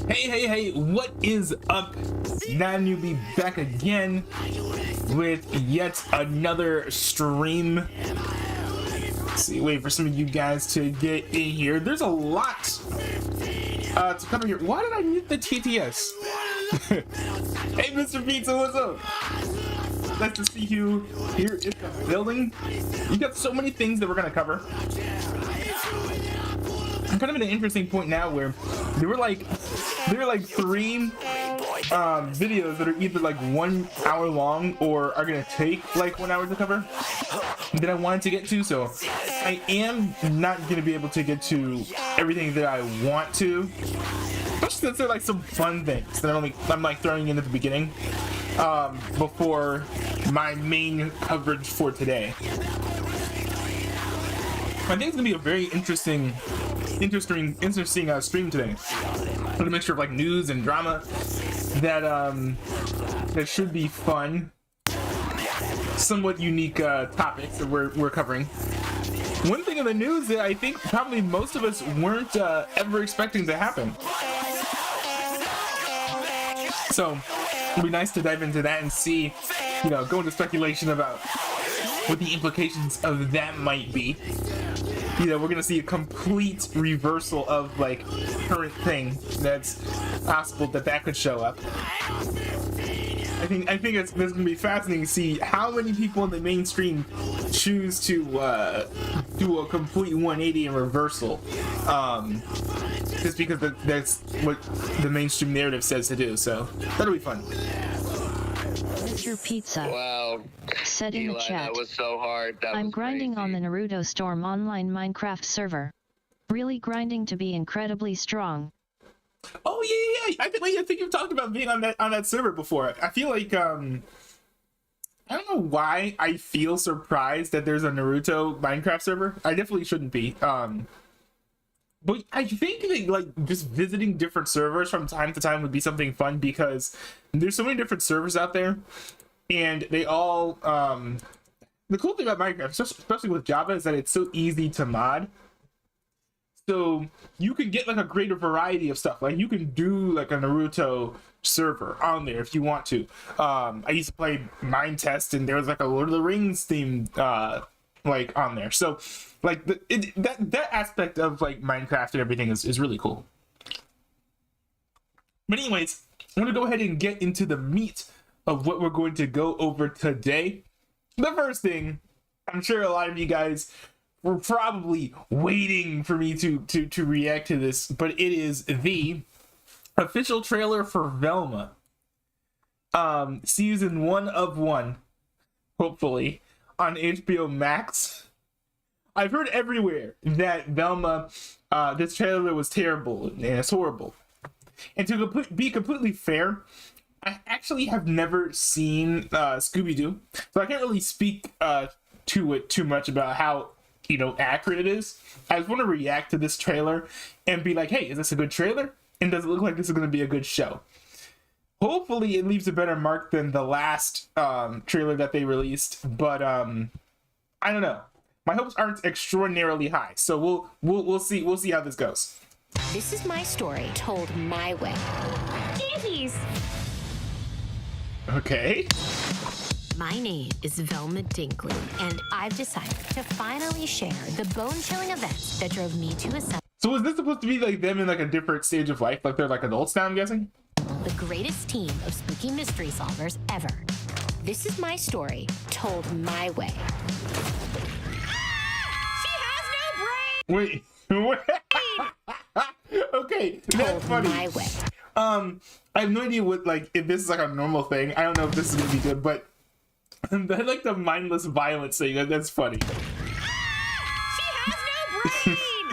Hey, what is up? Now you'll be back again with yet another stream. Let's see, wait for some of you guys to get in here. There's a lot to cover here. Why did I mute the TTS? Hey, Mr. Pizza, what's up? Nice to see you here in the building. You got so many things that we're gonna cover. I'm kind of at an interesting point now where there were like 3 videos that are either like 1 hour long or are gonna take like 1 hour to cover that I wanted to get to, so I am not gonna be able to get to everything that I want to, especially since they're like some fun things that I'm like throwing in at the beginning before my main coverage for today. I think it's gonna be a very interesting stream today. With a mixture of like news and drama that should be fun. Somewhat unique topics that we're covering. One thing in the news that I think probably most of us weren't ever expecting to happen. So it'll be nice to dive into that and see, go into speculation about what the implications of that might be. We're gonna see a complete reversal of like current thing that's possible that could show up. I think it's gonna be fascinating to see how many people in the mainstream choose to do a complete 180 and reversal, just because that's what the mainstream narrative says to do. So that'll be fun. Mr. Pizza. Wow. Said in Eli, the chat. That was so hard. I'm grinding on the Naruto Storm online Minecraft server. Really grinding to be incredibly strong. Oh yeah. I think you've talked about being on that server before. I feel like I don't know why I feel surprised that there's a Naruto Minecraft server. I definitely shouldn't be. But I think that like just visiting different servers from time to time would be something fun, because there's so many different servers out there, and they all the cool thing about Minecraft, especially with Java, is that it's so easy to mod. So you can get like a greater variety of stuff. Like you can do like a Naruto server on there if you want to. I used to play Mind Test, and there was like a Lord of the Rings themed like on there. So like that aspect of like Minecraft and everything is really cool. But anyways, I'm gonna go ahead and get into the meat of what we're going to go over today. The first thing, I'm sure a lot of you guys were probably waiting for me to react to this, but it is the official trailer for Velma. Season 1 of 1, hopefully, on HBO Max. I've heard everywhere that Velma, this trailer was terrible and it's horrible. And to be completely fair, I actually have never seen Scooby-Doo, so I can't really speak to it too much about how accurate it is. I just want to react to this trailer and be like, hey, is this a good trailer? And does it look like this is going to be a good show? Hopefully it leaves a better mark than the last trailer that they released, but I don't know. My hopes aren't extraordinarily high, so we'll see how this goes. This is my story told my way. Jeez. Okay. My name is Velma Dinkley, and I've decided to finally share the bone-chilling events that drove me to assemble. So is this supposed to be like them in like a different stage of life? Like they're like adults now, I'm guessing? The greatest team of spooky mystery solvers ever. This is my story told my way. She has no brain! Wait. Okay, that's funny. My way. I have no idea what, like, if this is like a normal thing. I don't know if this is gonna be good, but I like the mindless violence thing. That's funny. She has no brain!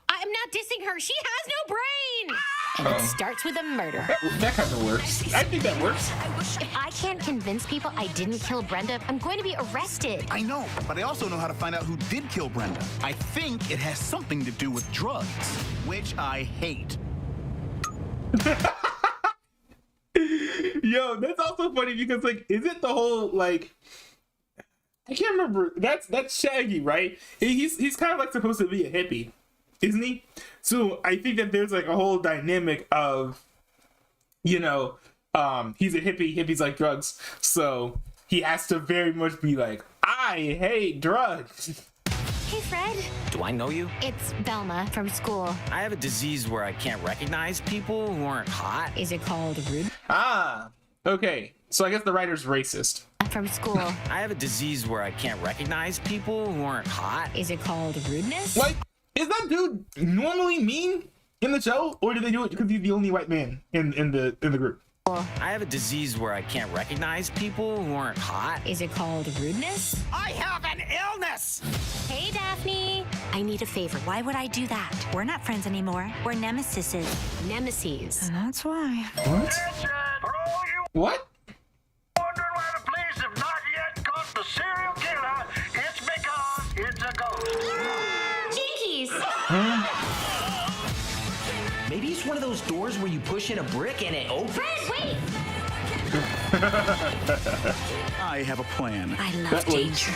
I am not dissing her. She has no brain! And it starts with a murder. That kind of works. I think that works. If I can't convince people I didn't kill Brenda, I'm going to be arrested. I know, but I also know how to find out who did kill Brenda. I think it has something to do with drugs, which I hate. Yo, that's also funny because, like, isn't the whole, like, I can't remember. That's Shaggy, right? He's kind of like supposed to be a hippie, isn't he? So I think that there's like a whole dynamic of, you know, he's a hippie. Hippies like drugs, so he has to very much be like, I hate drugs. Hey, Fred. Do I know you? It's Velma from school. I have a disease where I can't recognize people who aren't hot. Is it called rude? Ah, okay. So I guess the writer's racist. From school. I have a disease where I can't recognize people who aren't hot. Is it called rudeness? Like, is that dude normally mean in the show, or do they do it because he's the only white man in the group? I have a disease where I can't recognize people who aren't hot. Is it called rudeness? I have an illness! Hey, Daphne. I need a favor. Why would I do that? We're not friends anymore. We're nemesises. Nemesis. That's why. What? For all you What? wondering why the police have not yet caught the serial killer, it's because it's a ghost. Jinkies. Maybe it's one of those doors where you push in a brick and it opens. Fred, wait. I have a plan. I love danger.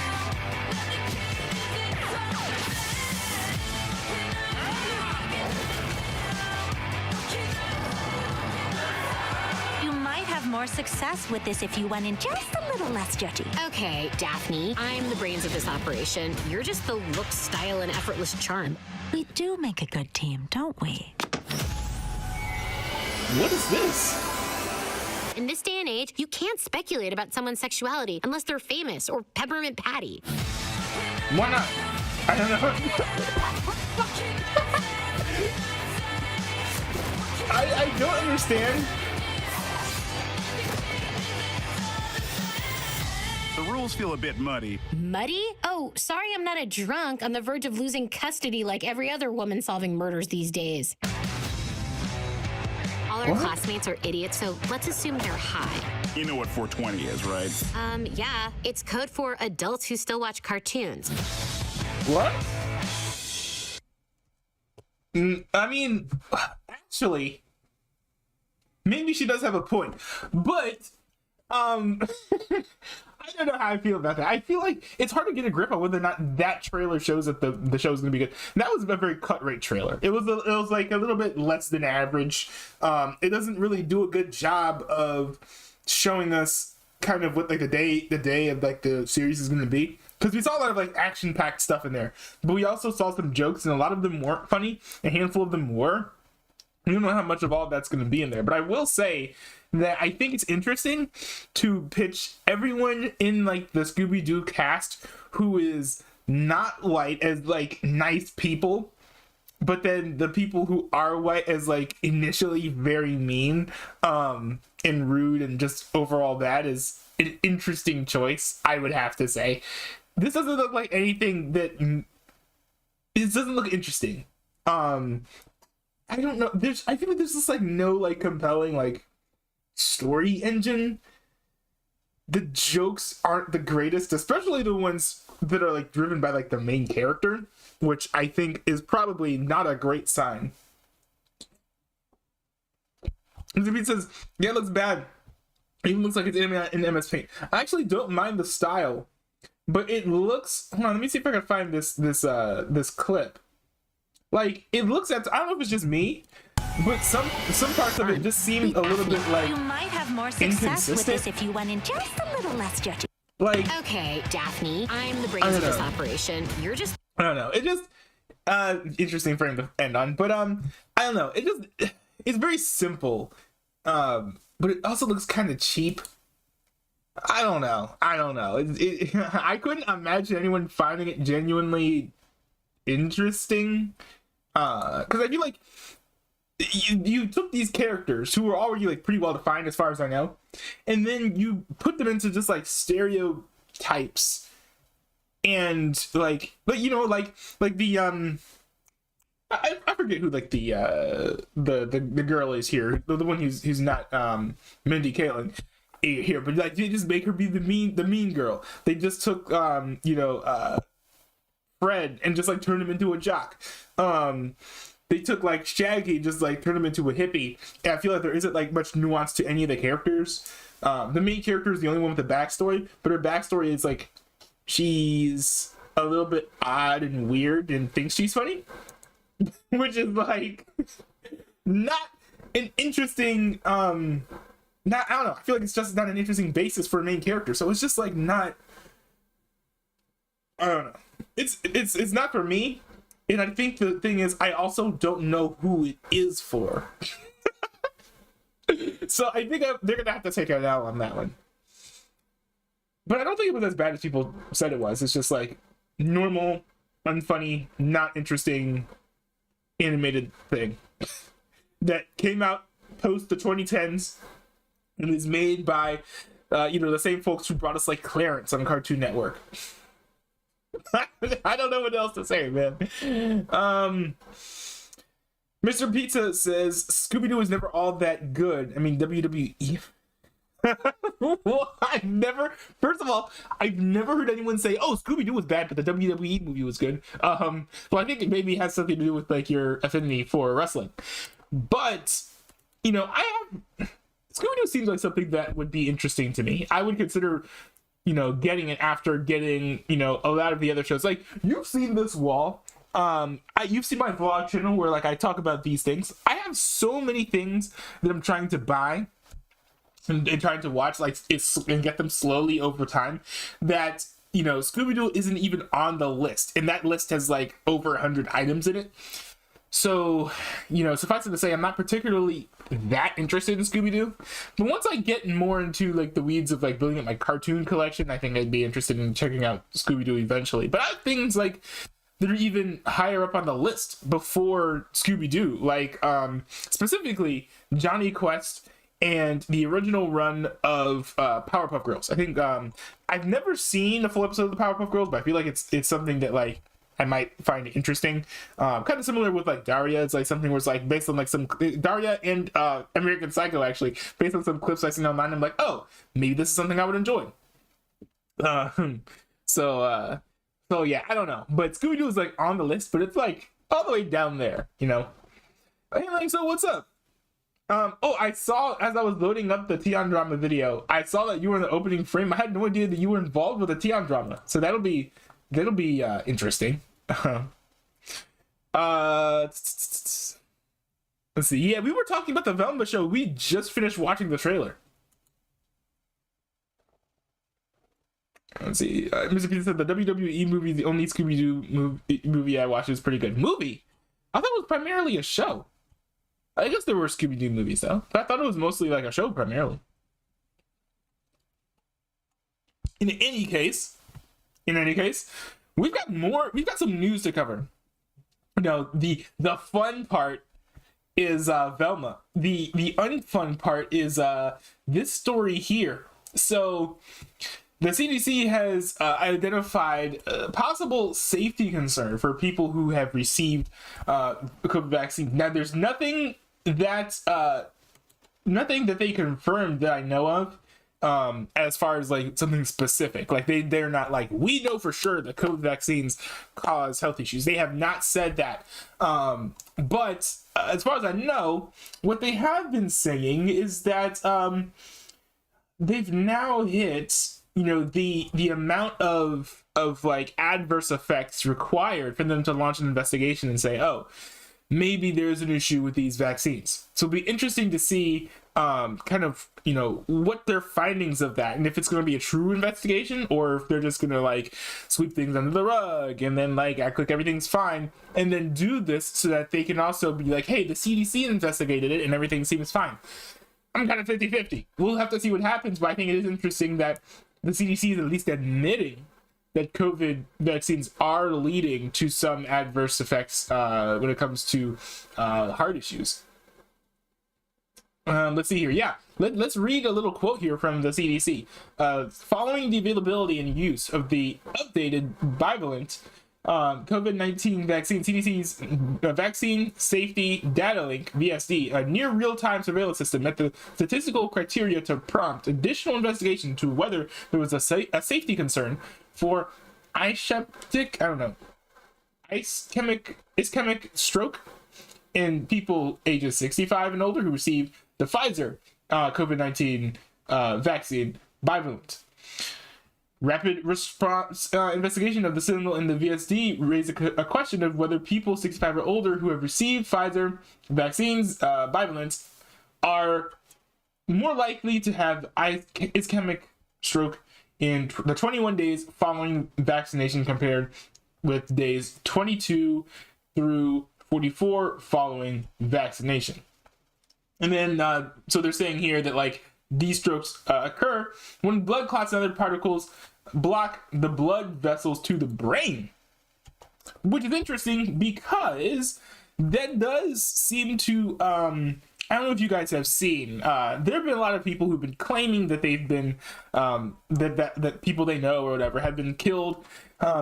You might have more success with this if you went in just a little less judgy. Okay, Daphne. I'm the brains of this operation. You're just the look, style, and effortless charm. We do make a good team, don't we? What is this? In this day and age, you can't speculate about someone's sexuality unless they're famous or Peppermint Patty. Why not? I don't know. I don't understand. The rules feel a bit muddy. Muddy? Oh, sorry I'm not a drunk on the verge of losing custody like every other woman solving murders these days. All our classmates are idiots, so let's assume they're high. You know what 420 is, right? Yeah, it's code for adults who still watch cartoons. What? I mean, actually, maybe she does have a point, but I don't know how I feel about that. I feel like it's hard to get a grip on whether or not that trailer shows that the show is going to be good. That was a very cut rate trailer. It was like a little bit less than average. It doesn't really do a good job of showing us kind of what like the day of like the series is going to be, because we saw a lot of like action packed stuff in there, but we also saw some jokes and a lot of them weren't funny. A handful of them were. We don't know how much of all that's going to be in there, but I will say that I think it's interesting to pitch everyone in like the Scooby-Doo cast who is not white as like nice people, but then the people who are white as like initially very mean and rude, and just overall that is an interesting choice, I would have to say. This doesn't look like anything that it doesn't look interesting. I don't know. I feel like there's just like no like compelling like story engine. The jokes aren't the greatest, especially the ones that are like driven by like the main character, which I think is probably not a great sign. If it says, yeah, it looks bad. It even looks like it's in MS Paint. I actually don't mind the style, but it looks. Hold on, let me see if I can find this clip. Like, it looks at, I don't know if it's just me, but some parts of it just seemed a little bit like You might have more success with this inconsistent. if you went in just a little less judgy. Like, Okay, Daphne, I'm the brains of this operation. You're just I don't know. It just interesting frame to end on, but I don't know. It's very simple, but it also looks kind of cheap. I don't know. I couldn't imagine anyone finding it genuinely interesting. Because I feel like you took these characters who were already like pretty well defined as far as I know, and then you put them into just like stereotypes, and like, but you know, like the I forget who like the girl is here, the one who's not Mindy Kaling here, but like they just make her be the mean girl. They just took Fred and just like turned him into a jock. They took like Shaggy, just like turned him into a hippie. And I feel like there isn't like much nuance to any of the characters. The main character is the only one with a backstory, but her backstory is like she's a little bit odd and weird and thinks she's funny, which is like not an interesting not, I don't know, I feel like it's just not an interesting basis for a main character. So it's just like not, I don't know, it's not for me. And I think the thing is, I also don't know who it is for. So I think they're gonna have to take it out on that one. But I don't think it was as bad as people said it was. It's just like normal, unfunny, not interesting animated thing that came out post the 2010s and is made by the same folks who brought us like Clarence on Cartoon Network. I don't know what else to say, man. Mr. Pizza says Scooby-Doo is never all that good. I mean, WWE. First of all, I've never heard anyone say, "Oh, Scooby-Doo was bad, but the WWE movie was good." Well, I think it maybe has something to do with like your affinity for wrestling. But Scooby-Doo seems like something that would be interesting to me. I would consider, getting it after getting, a lot of the other shows. Like, you've seen this wall. You've seen my vlog channel where like I talk about these things. I have so many things that I'm trying to buy and trying to watch, like, and get them slowly over time, that Scooby-Doo isn't even on the list, and that list has like over 100 items in it. So suffice it to say, I'm not particularly that interested in Scooby-Doo, but once I get more into like the weeds of like building up my cartoon collection, I think I'd be interested in checking out Scooby-Doo eventually. But I have things like that are even higher up on the list before Scooby-Doo, like specifically Johnny Quest and the original run of Powerpuff Girls. I think I've never seen a full episode of the Powerpuff Girls, but I feel like it's something that like I might find interesting. Kind of similar with like Daria. It's like something where it's like based on like some Daria and American Psycho, actually, based on some clips I've seen online. I'm like, oh, maybe this is something I would enjoy. So yeah, I don't know, but Scooby-Doo is like on the list, but it's like all the way down there, Hey, like, so what's up? I saw, as I was loading up the Tion drama video, I saw that you were in the opening frame. I had no idea that you were involved with the Tion drama, so that'll be interesting. Let's see. Yeah, we were talking about the Velma show. We just finished watching the trailer. Let's see. Mr. Peter said the WWE movie, the only Scooby-Doo movie I watched, is pretty good. Movie? I thought it was primarily a show. I guess there were Scooby-Doo movies though. But I thought it was mostly like a show primarily. In any case, we've got some news to cover. The fun part is Velma. The unfun part is this story here. So the CDC has identified a possible safety concern for people who have received COVID vaccine. Now, there's nothing that they confirmed that I know of as far as like something specific. Like they're not like, we know for sure that COVID vaccines cause health issues. They have not said that. But as far as I know, what they have been saying is that they've now hit the amount of like adverse effects required for them to launch an investigation and say, oh, maybe there's an issue with these vaccines. So it'll be interesting to see kind of what their findings of that, and if it's going to be a true investigation, or if they're just going to like sweep things under the rug and then like act like everything's fine, and then do this so that they can also be like, hey, the CDC investigated it and everything seems fine. I'm kind of 50-50. We'll have to see what happens, but I think it is interesting that the CDC is at least admitting that COVID vaccines are leading to some adverse effects when it comes to heart issues. Let's see here. Yeah, let's read a little quote here from the CDC. Following the availability and use of the updated bivalent COVID-19 vaccine, CDC's Vaccine Safety Data Link, VSD, a near real-time surveillance system, met the statistical criteria to prompt additional investigation into whether there was a safety concern for ischemic stroke in people ages 65 and older who received the Pfizer COVID-19 vaccine bivalent. Rapid response investigation of the signal in the VSD raised a question of whether people 65 or older who have received Pfizer vaccines, bivalent, are more likely to have ischemic stroke in the 21 days following vaccination compared with days 22 through 44 following vaccination. And then, so they're saying here that like these strokes occur when blood clots and other particles block the blood vessels to the brain, which is interesting because that does seem to I don't know if you guys have seen there have been a lot of people who've been claiming that they've been that people they know or whatever have been killed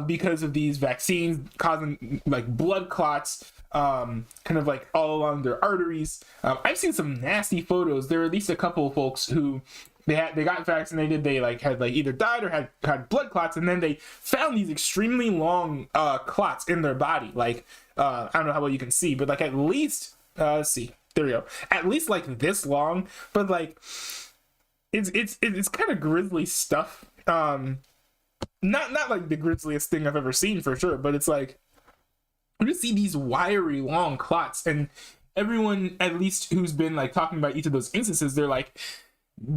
because of these vaccines causing like blood clots kind of like all along their arteries. I've seen some nasty photos. There are at least a couple of folks who they got vaccinated, they like had like either died or had blood clots, and then they found these extremely long clots in their body. Like I don't know how well you can see, but like at least let's see, there we go, at least like this long. But like it's kind of grisly stuff. Not like the grisliest thing I've ever seen for sure, but it's like you just see these wiry long clots, and everyone at least who's been like talking about each of those instances, they're like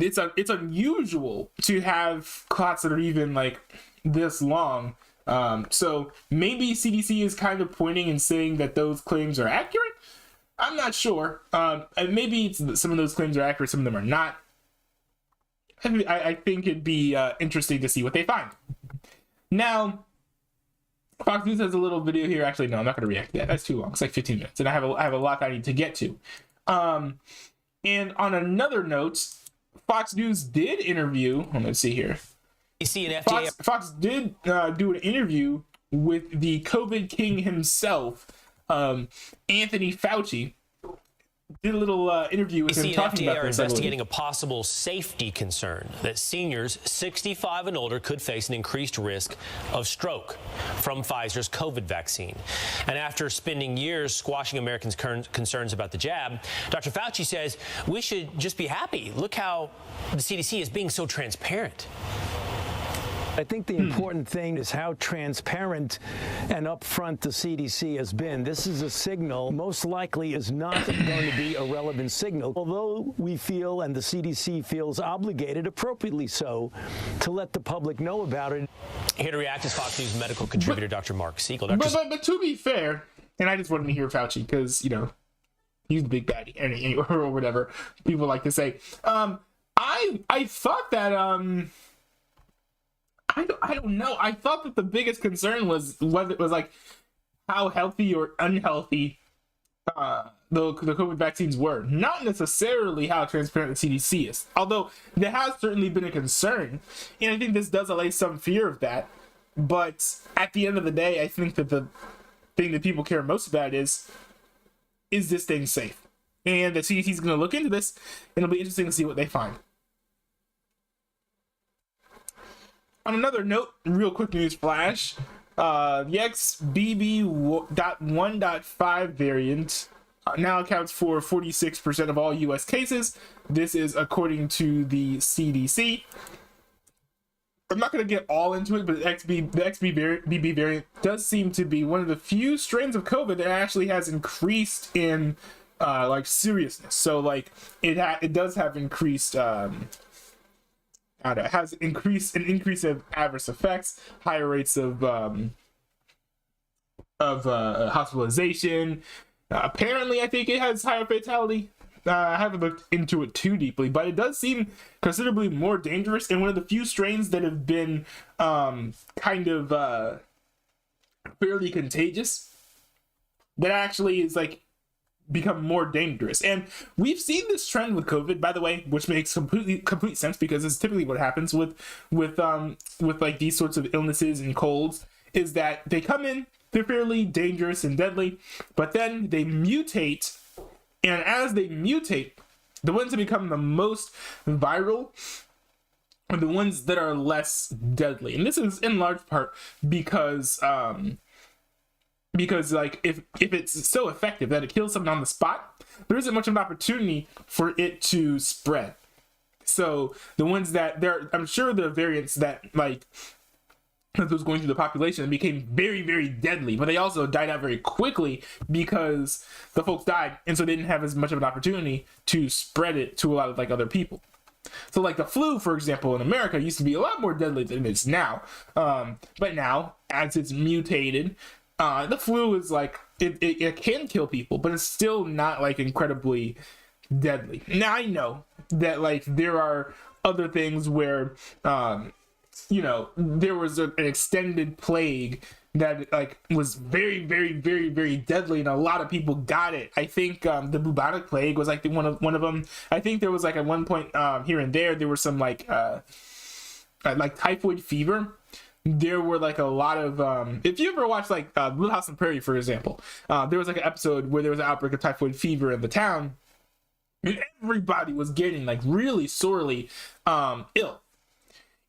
it's unusual to have clots that are even like this long. So maybe CDC is kind of pointing and saying that those claims are accurate. I'm not sure. And maybe some of those claims are accurate, some of them are not. I think it'd be interesting to see what they find. Now, Fox News has a little video here. Actually, no, I'm not going to react to that. That's too long. It's like 15 minutes, and I have a lot I need to get to. And on another note, Fox News did interview. Let's see here. Fox did do an interview with the COVID king himself, Anthony Fauci. Did a little interview with him talking about this. Investigating a possible safety concern that seniors 65 and older could face an increased risk of stroke from Pfizer's COVID vaccine. And after spending years squashing Americans' concerns about the jab, Dr. Fauci says we should just be happy. Look how the CDC is being so transparent. I think the important thing is how transparent and upfront the CDC has been. This is a signal, most likely is not going to be a relevant signal, although we feel, and the CDC feels obligated, appropriately so, to let the public know about it. Here to react is Fox News medical contributor Dr. Mark Siegel. But to be fair, and I just wanted to hear Fauci because, you know, he's the big baddie, or whatever people like to say. I thought that I don't know. I thought that the biggest concern was whether it was like how healthy or unhealthy the COVID vaccines were, not necessarily how transparent the CDC is. Although there has certainly been a concern, and I think this does allay some fear of that. But at the end of the day, I think that the thing that people care most about is this thing safe? And the CDC is going to look into this, and it'll be interesting to see what they find. On another note, real quick news flash, the XBB.1.5 variant now accounts for 46% of all U.S. cases. This is according to the CDC. I'm not going to get all into it, but the XBB variant does seem to be one of the few strains of COVID that actually has increased in like seriousness. So like it does have increased has an increase of adverse effects, higher rates of hospitalization. Apparently, I think it has higher fatality. I haven't looked into it too deeply, but it does seem considerably more dangerous, and one of the few strains that have been kind of fairly contagious that actually is like become more dangerous. And we've seen this trend with COVID, by the way, which makes complete sense, because it's typically what happens with like these sorts of illnesses and colds, is that they come in, they're fairly dangerous and deadly, but then they mutate, and as they mutate, the ones that become the most viral are the ones that are less deadly. And this is in large part because like if it's so effective that it kills someone on the spot, there isn't much of an opportunity for it to spread. So the ones that I'm sure the variants that like that was going through the population became very, very deadly, but they also died out very quickly because the folks died, and so they didn't have as much of an opportunity to spread it to a lot of like other people. So like the flu, for example, in America used to be a lot more deadly than it is now. But now, as it's mutated, the flu is like, it can kill people, but it's still not like incredibly deadly. Now I know that like there are other things where, you know, there was an extended plague that like was very, very, very, very deadly, and a lot of people got it. I think the bubonic plague was like one of them. I think there was like at one point here and there were some like typhoid fever. There were like a lot of if you ever watched like Little House on the Prairie, for example, there was like an episode where there was an outbreak of typhoid fever in the town, and everybody was getting like really sorely ill.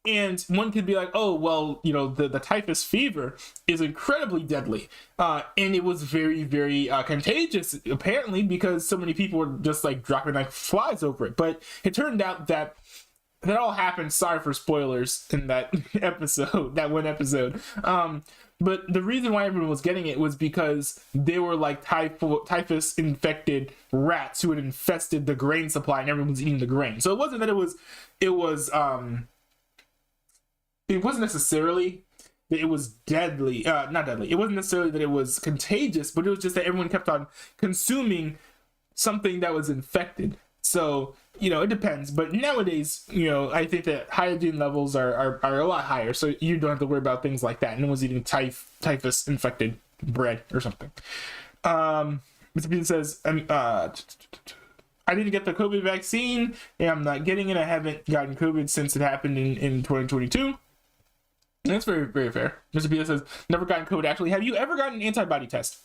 And one could be like, oh, well, you know, the typhus fever is incredibly deadly. And it was very, very contagious, apparently, because so many people were just like dropping like flies over it. But it turned out that all happened, sorry for spoilers, in that episode, that one episode. But the reason why everyone was getting it was because they were like typhus infected rats who had infested the grain supply, and everyone was eating the grain. So it wasn't that it wasn't necessarily that it was deadly, not deadly. It wasn't necessarily that it was contagious, but it was just that everyone kept on consuming something that was infected. So, you know, it depends. But nowadays, you know, I think that hygiene levels are a lot higher. So you don't have to worry about things like that. No one's eating typhus infected bread or something. Mr. Peter says, I didn't get the COVID vaccine, and I'm not getting it. I haven't gotten COVID since it happened in 2022. That's very, very fair. Mr. Peter says, never gotten COVID. Actually, have you ever gotten an antibody test?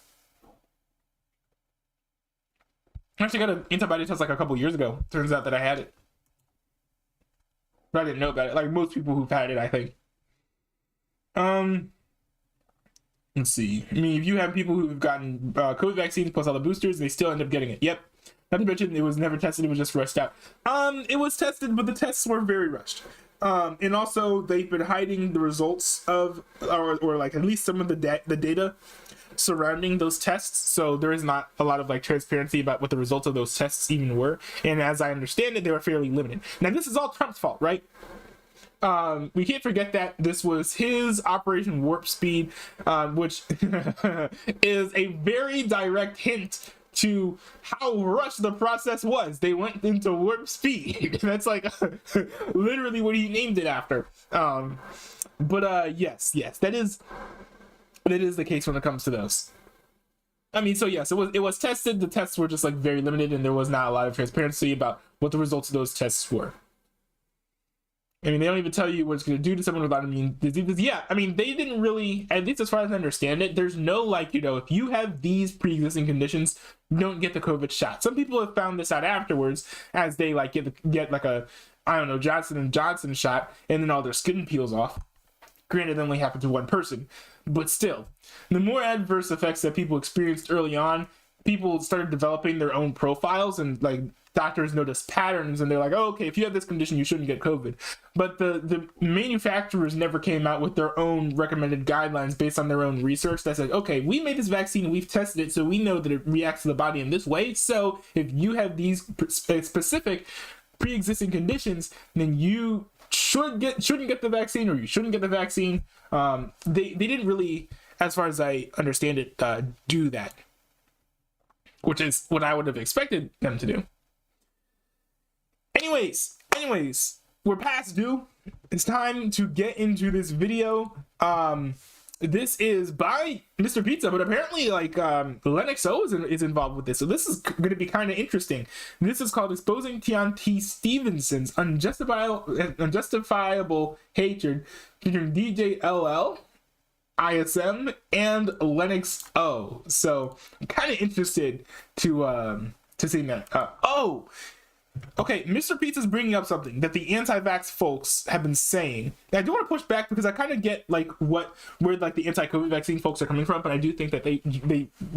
I actually got an antibody test like a couple years ago. Turns out that I had it. But I didn't know about it. Like most people who've had it, I think. Let's see. I mean, if you have people who've gotten COVID vaccines plus all the boosters, they still end up getting it. Yep. Not to mention, it was never tested. It was just rushed out. It was tested, but the tests were very rushed. And also, they've been hiding the results of, or like at least some of the data surrounding those tests. So there is not a lot of like transparency about what the results of those tests even were. And as I understand it, they were fairly limited. Now, this is all Trump's fault, right? We can't forget that this was his Operation Warp Speed, which is a very direct hint to how rushed the process was. They went into warp speed. That's like literally what he named it after. Yes, that is the case when it comes to those. I mean, so yes, it was tested. The tests were just like very limited, and there was not a lot of transparency about what the results of those tests were. I mean, they don't even tell you what it's going to do to someone with autoimmune diseases. Yeah, I mean, they didn't really, at least as far as I understand it, there's no, like, you know, if you have these pre-existing conditions, you don't get the COVID shot. Some people have found this out afterwards as they, like, get like a, I don't know, Johnson & Johnson shot, and then all their skin peels off. Granted, it only happened to one person. But still, the more adverse effects that people experienced early on, people started developing their own profiles, and, like, doctors notice patterns, and they're like, oh, okay, if you have this condition, you shouldn't get COVID. But the manufacturers never came out with their own recommended guidelines based on their own research that said, okay, we made this vaccine and we've tested it, so we know that it reacts to the body in this way. So if you have these specific pre-existing conditions, then you shouldn't get the vaccine, or you shouldn't get the vaccine. They didn't really, as far as I understand it, do that, which is what I would have expected them to do. Anyways, we're past due. It's time to get into this video. This is by Mr. Pizza, but apparently, like, Lennox O is involved with this, so this is going to be kind of interesting. This is called Exposing Tian T. Stevenson's Unjustifiable Hatred, featuring DJ LL, ISM, and Lennox O. So I'm kind of interested to see that. Okay, Mr. Pizza's bringing up something that the anti-vax folks have been saying. And I do want to push back because I kind of get like where like the anti-COVID vaccine folks are coming from, but I do think that they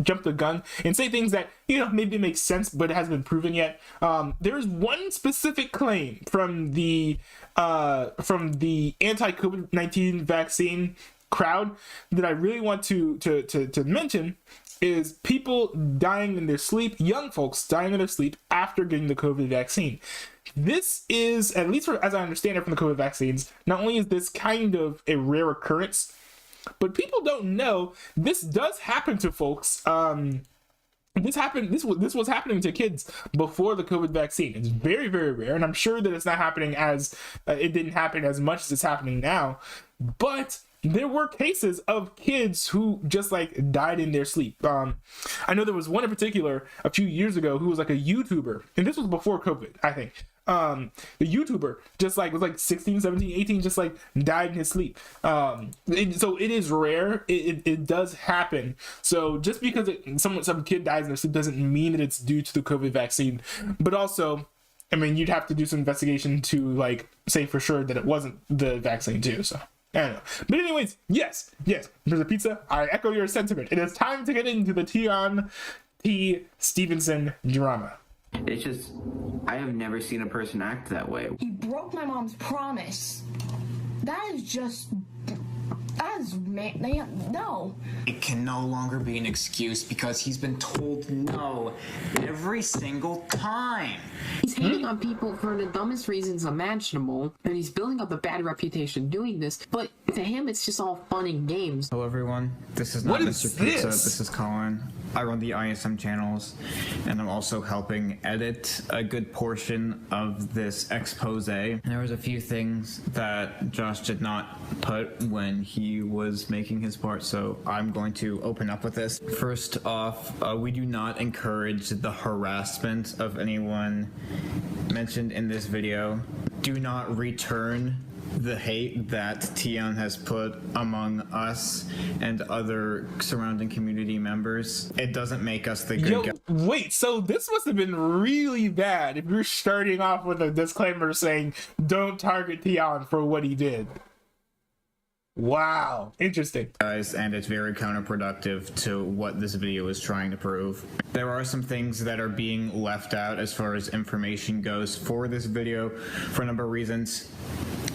jumped the gun and say things that, you know, maybe make sense, but it hasn't been proven yet. There's one specific claim from the anti-COVID-19 vaccine crowd that I really want to mention. Is people dying in their sleep, young folks dying in their sleep after getting the COVID vaccine. This is, at least as I understand it from the COVID vaccines, not only is this kind of a rare occurrence, but people don't know this does happen to folks. This was happening to kids before the COVID vaccine. It's very, very rare, and I'm sure that it's not happening as it didn't happen as much as it's happening now, but there were cases of kids who just like died in their sleep. I know there was one in particular a few years ago who was like a YouTuber, and this was before COVID, I think. The YouTuber just like was like 16, 17, 18, just like died in his sleep. So it is rare. It does happen. So just because some kid dies in their sleep doesn't mean that it's due to the COVID vaccine. But also, I mean, you'd have to do some investigation to like say for sure that it wasn't the vaccine too. So I don't know. But anyways, yes, Mr. Pizza, I echo your sentiment. It is time to get into the Tion T. Stevenson drama. It's just, I have never seen a person act that way. He broke my mom's promise. That is just, no. It can no longer be an excuse because he's been told no every single time. He's hating on people for the dumbest reasons imaginable, and he's building up a bad reputation doing this, but to him it's just all fun and games. Hello everyone, this is not Mr. Pizza, this is Colin. I run the ISM channels, and I'm also helping edit a good portion of this expose. And there was a few things that Josh did not put when he was making his part, so I'm going to open up with this. First off, we do not encourage the harassment of anyone mentioned in this video. Do not return the hate that Tion has put among us and other surrounding community members. It doesn't make us the good guy. Wait, so this must have been really bad if you're starting off with a disclaimer saying don't target Tion for what he did. Wow, interesting. Guys, and it's very counterproductive to what this video is trying to prove. There are some things that are being left out as far as information goes for this video for a number of reasons.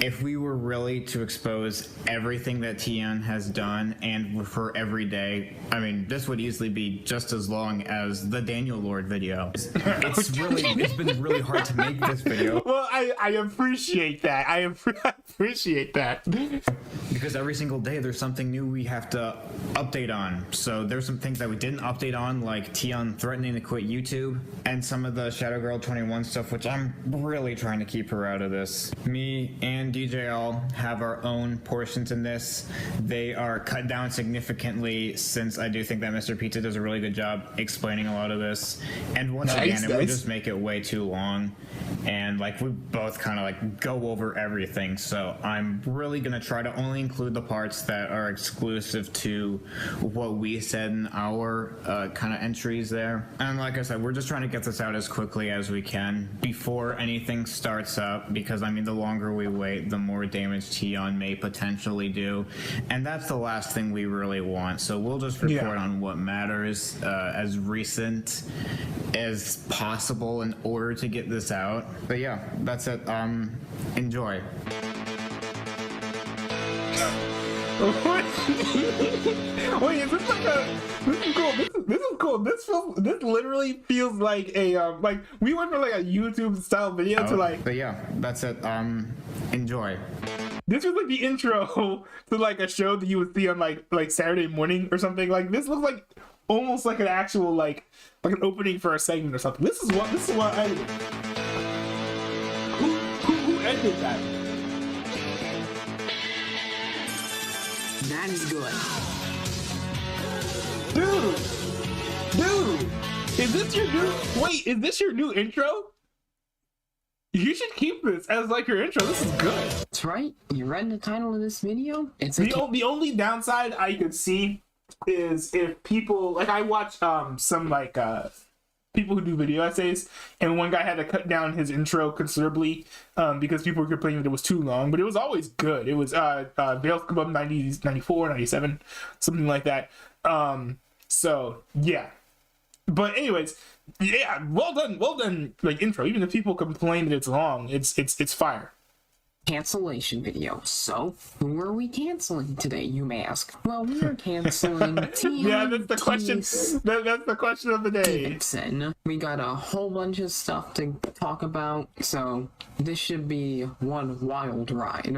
If we were really to expose everything that Tion has done and for every day, I mean, this would easily be just as long as the Daniel Lord video. It's been really hard to make this video. Well, I appreciate that. I appreciate that. Because every single day there's something new we have to update on. So there's some things that we didn't update on, like Tion threatening to quit YouTube, and some of the Shadow Girl 21 stuff, which I'm really trying to keep her out of this. Me and DJL have our own portions in this. They are cut down significantly since I do think that Mr. Pizza does a really good job explaining a lot of this. And once again, it would just make it way too long. And like we both kind of like go over everything. So I'm really going to try to only include the parts that are exclusive to what we said in our kind of entries there. And like I said, we're just trying to get this out as quickly as we can before anything starts up, because I mean, the longer we wait, the more damage Tion may potentially do, and that's the last thing we really want. So we'll just report on what matters as recent as possible in order to get this out. But yeah, that's it. Enjoy. Wait, is this like a? This is cool. This is cool. This literally feels like a like we went from like a YouTube style video to like. But yeah, that's it. Enjoy. This was like the intro to like a show that you would see on like Saturday morning or something. Like this looks like almost like an actual like an opening for a segment or something. This is what I edited. Who edited that? That is good. Dude, is this your new intro? You should keep this as like your intro. This is good. That's right. You read the title of this video? It's the only downside I could see is if people like I watch some like people who do video essays, and one guy had to cut down his intro considerably because people were complaining that it was too long, but it was always good. It was Veil's Kebab 90s, 94, 97, something like that. So yeah, but anyways, yeah, well done, like intro. Even if people complain that it's long, it's fire. Cancellation video. So, who are we canceling today, you may ask? Well, we are canceling Yeah, that's the question. That's the question of the day. Stevenson. We got a whole bunch of stuff to talk about, so this should be one wild ride.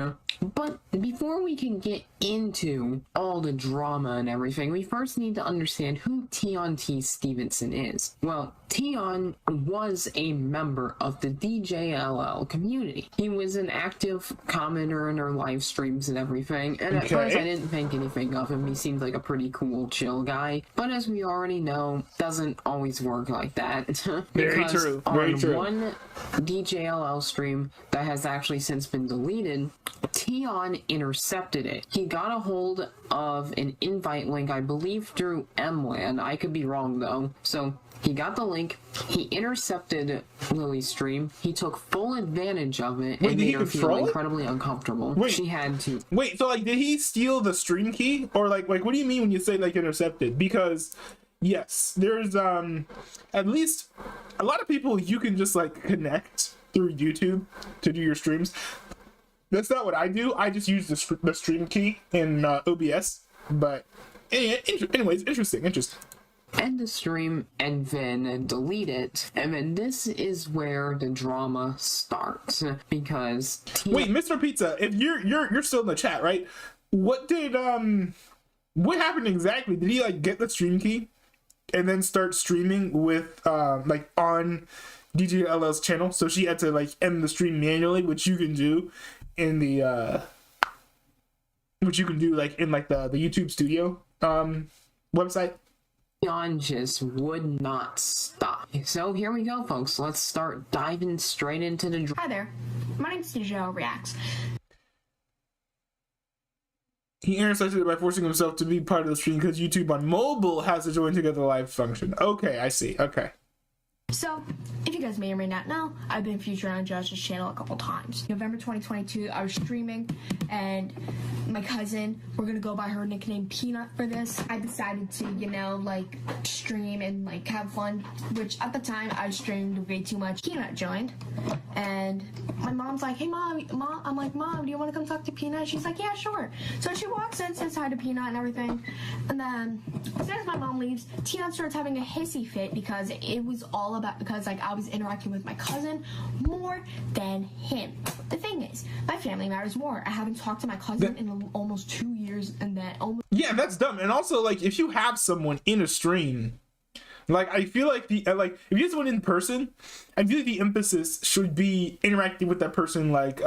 But before we can get into all the drama and everything, we first need to understand who Tion T. Stevenson is. Well, Tion was a member of the DJLL community. He was an active commenter in our live streams and everything, and at first I didn't think anything of him. He seemed like a pretty cool, chill guy, but as we already know, doesn't always work like that. Very true. Very true. One DJLL stream that has actually since been deleted, Tion intercepted it. He got a hold of an invite link, I believe through MLAN. I could be wrong though. So he got the link, he intercepted Lily's stream, he took full advantage of it, and made her feel incredibly uncomfortable. Wait, she had to. Wait, so like, did he steal the stream key? Or like what do you mean when you say like intercepted? Because yes, there's at least a lot of people you can just like connect through YouTube to do your streams. That's not what I do. I just use the stream key in OBS. But anyways, interesting. End the stream and then delete it, and then this is where the drama starts, because wait, Mr. Pizza, if you're still in the chat, right? What happened exactly? Did he like get the stream key and then start streaming with like on DJLL's channel? So she had to like end the stream manually, which you can do in the like in like the YouTube Studio website. Tion just would not stop. So here we go, folks. Let's start diving straight into the Hi there, my name's DJ Reacts. He intercepted it by forcing himself to be part of the stream because YouTube on mobile has a join together live function. Okay, I see. Okay. So, if you guys may or may not know, I've been featured on Josh's channel a couple times. November 2022, I was streaming, and my cousin, we're gonna go by her nickname Peanut for this. I decided to, like, stream and, like, have fun, which at the time I streamed way too much. Peanut joined, and my mom's like, hey, Mom, I'm like, Mom, do you want to come talk to Peanut? She's like, yeah, sure. So she walks in, says hi to Peanut and everything, and then as soon as my mom leaves, Tion starts having a hissy fit because it was all about, because like I was interacting with my cousin more than him. The thing is, my family matters more. I haven't talked to my cousin in almost 2 years, and that almost that's dumb. And also, like, if you have someone in a stream, like, I feel like if you have someone in person, I feel like the emphasis should be interacting with that person like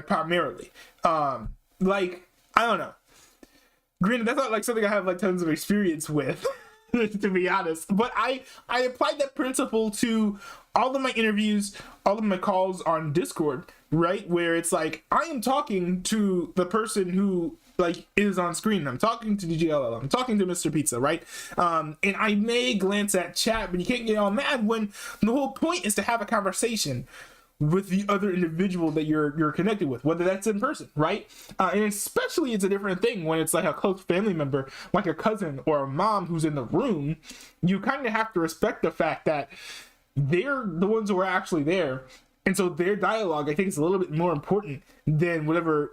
primarily. Like, I don't know. Granted, that's not like something I have like tons of experience with. To be honest, but I applied that principle to all of my interviews, all of my calls on Discord, right? Where it's like I am talking to the person who like is on screen. I'm talking to DJLL. I'm talking to Mr. Pizza, right? And I may glance at chat, but you can't get all mad when the whole point is to have a conversation with the other individual that you're connected with, whether that's in person, right? And especially it's a different thing when it's like a close family member, like a cousin or a mom who's in the room. You kind of have to respect the fact that they're the ones who are actually there, and so their dialogue, I think, is a little bit more important than whatever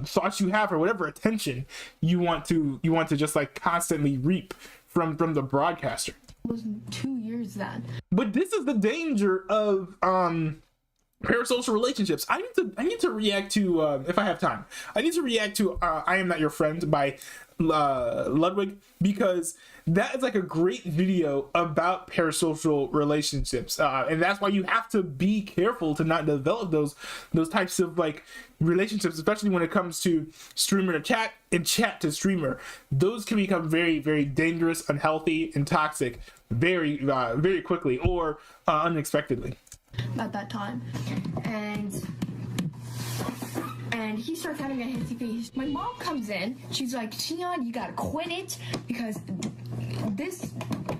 thoughts you have or whatever attention you want to just like constantly reap from the broadcaster. It was 2 years then. But this is the danger of parasocial relationships. I need to react to if I have time. I need to react to I Am Not Your Friend by Ludwig, because that is like a great video about parasocial relationships, and that's why you have to be careful to not develop those types of like relationships, especially when it comes to streamer to chat and chat to streamer. Those can become very, very dangerous, unhealthy, and toxic very quickly or unexpectedly. At that time, and he starts having a hissy face. My mom comes in. She's like, Tion, you gotta quit it, because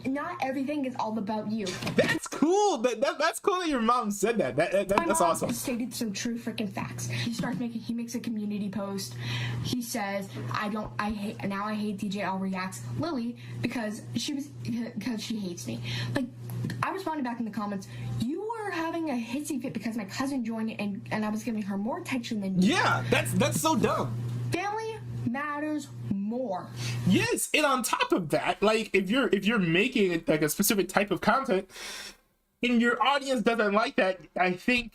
not everything is all about you. That's cool. That's cool that your mom said that. That's awesome. Stated some true freaking facts. He makes a community post. He says, I hate DJL reacts Lily because she hates me. Like, I responded back in the comments, you were having a hissy fit because my cousin joined and I was giving her more attention than you. Yeah, that's so dumb. Family matters more. Yes, and on top of that, like if you're making like a specific type of content and your audience doesn't like that, I think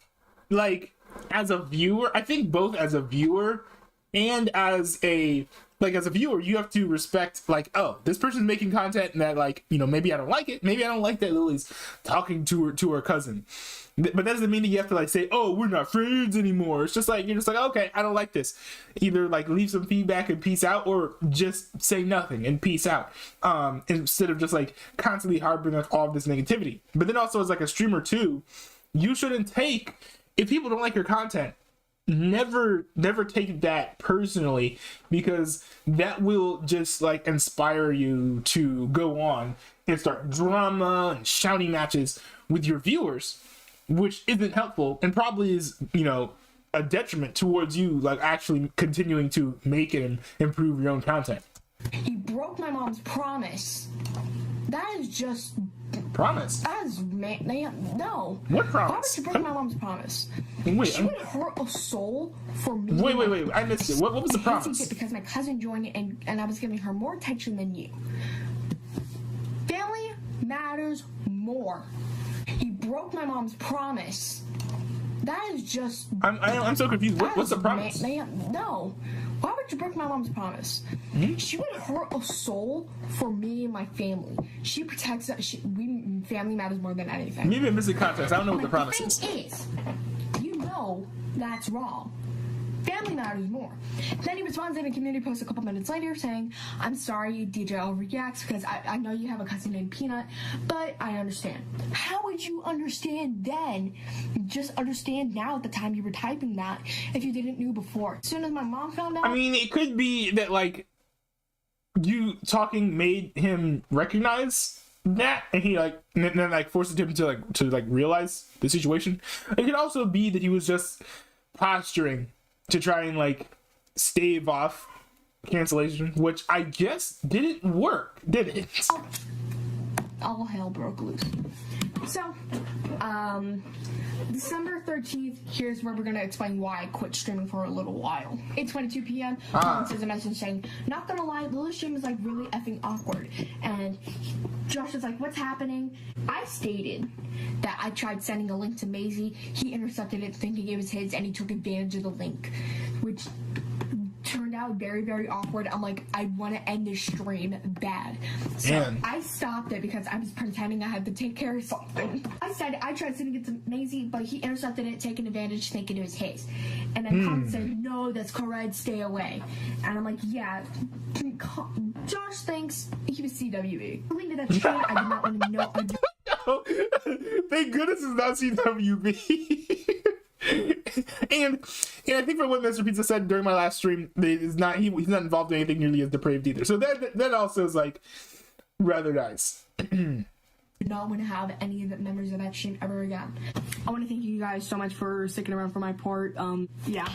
like as a viewer, I think both as a viewer and as a viewer, you have to respect like, oh, this person's making content and that, like, you know, maybe I don't like it. Maybe I don't like that Lily's talking to her cousin. But that doesn't mean that you have to like say, oh, we're not friends anymore. It's just like, you're just like, okay, I don't like this. Either like leave some feedback and peace out, or just say nothing and peace out. Instead of just like constantly harboring like all of this negativity. But then also as like a streamer too, you shouldn't take, if people don't like your content, never take that personally, because that will just like inspire you to go on and start drama and shouting matches with your viewers, which isn't helpful and probably is, you know, a detriment towards you like actually continuing to make and improve your own content. He broke my mom's promise. That is just promise. That is no. What promise? Why would you break my mom's promise? Wait, she would hurt a soul for me. Wait. I missed it. What was the promise? Because my cousin joined and I was giving her more attention than you. Family matters more. He broke my mom's promise. That is just. I'm so confused. What's the promise? No. Why would you break my mom's promise? Hmm? She would hurt a soul for me and my family. She protects us. Family matters more than anything. Maybe I'm missing context. I don't know what the promise is. The thing is, you know that's wrong. Family matters more. Then he responds in a community post a couple minutes later saying, I'm sorry, DJL reacts because I know you have a cousin named Peanut, but I understand. How would you understand then? Just understand now at the time you were typing that if you didn't know before. As soon as my mom found out. I mean, it could be that like you talking made him recognize that, and he like and then like forced him to realize the situation. It could also be that he was just posturing to try and like stave off cancellation, which I guess didn't work, did it? All hell broke loose. So, December 13th, here's where we're going to explain why I quit streaming for a little while. 8:22 p.m., Colin sends a message saying, not gonna lie, Lily's stream is like really effing awkward. And Josh is like, what's happening? I stated that I tried sending a link to Maisie. He intercepted it thinking it was his, and he took advantage of the link, which turned out very, very awkward. I'm like, I want to end this stream bad. So I stopped it because I was pretending I had to take care of something. I tried sending it to Maisie, but he intercepted it, taking advantage, thinking it was his. And then Colin said, no, that's correct, stay away. And I'm like, yeah, Josh thinks he was CWE. I deleted that stream. I did not want him to know. Thank goodness it's not CWB. and I think from what Mr. Pizza said during my last stream, he's not involved in anything nearly as depraved either. So that also is like rather nice. Not want to have any of the members of that stream ever again. I want to thank you guys so much for sticking around for my part. Yeah.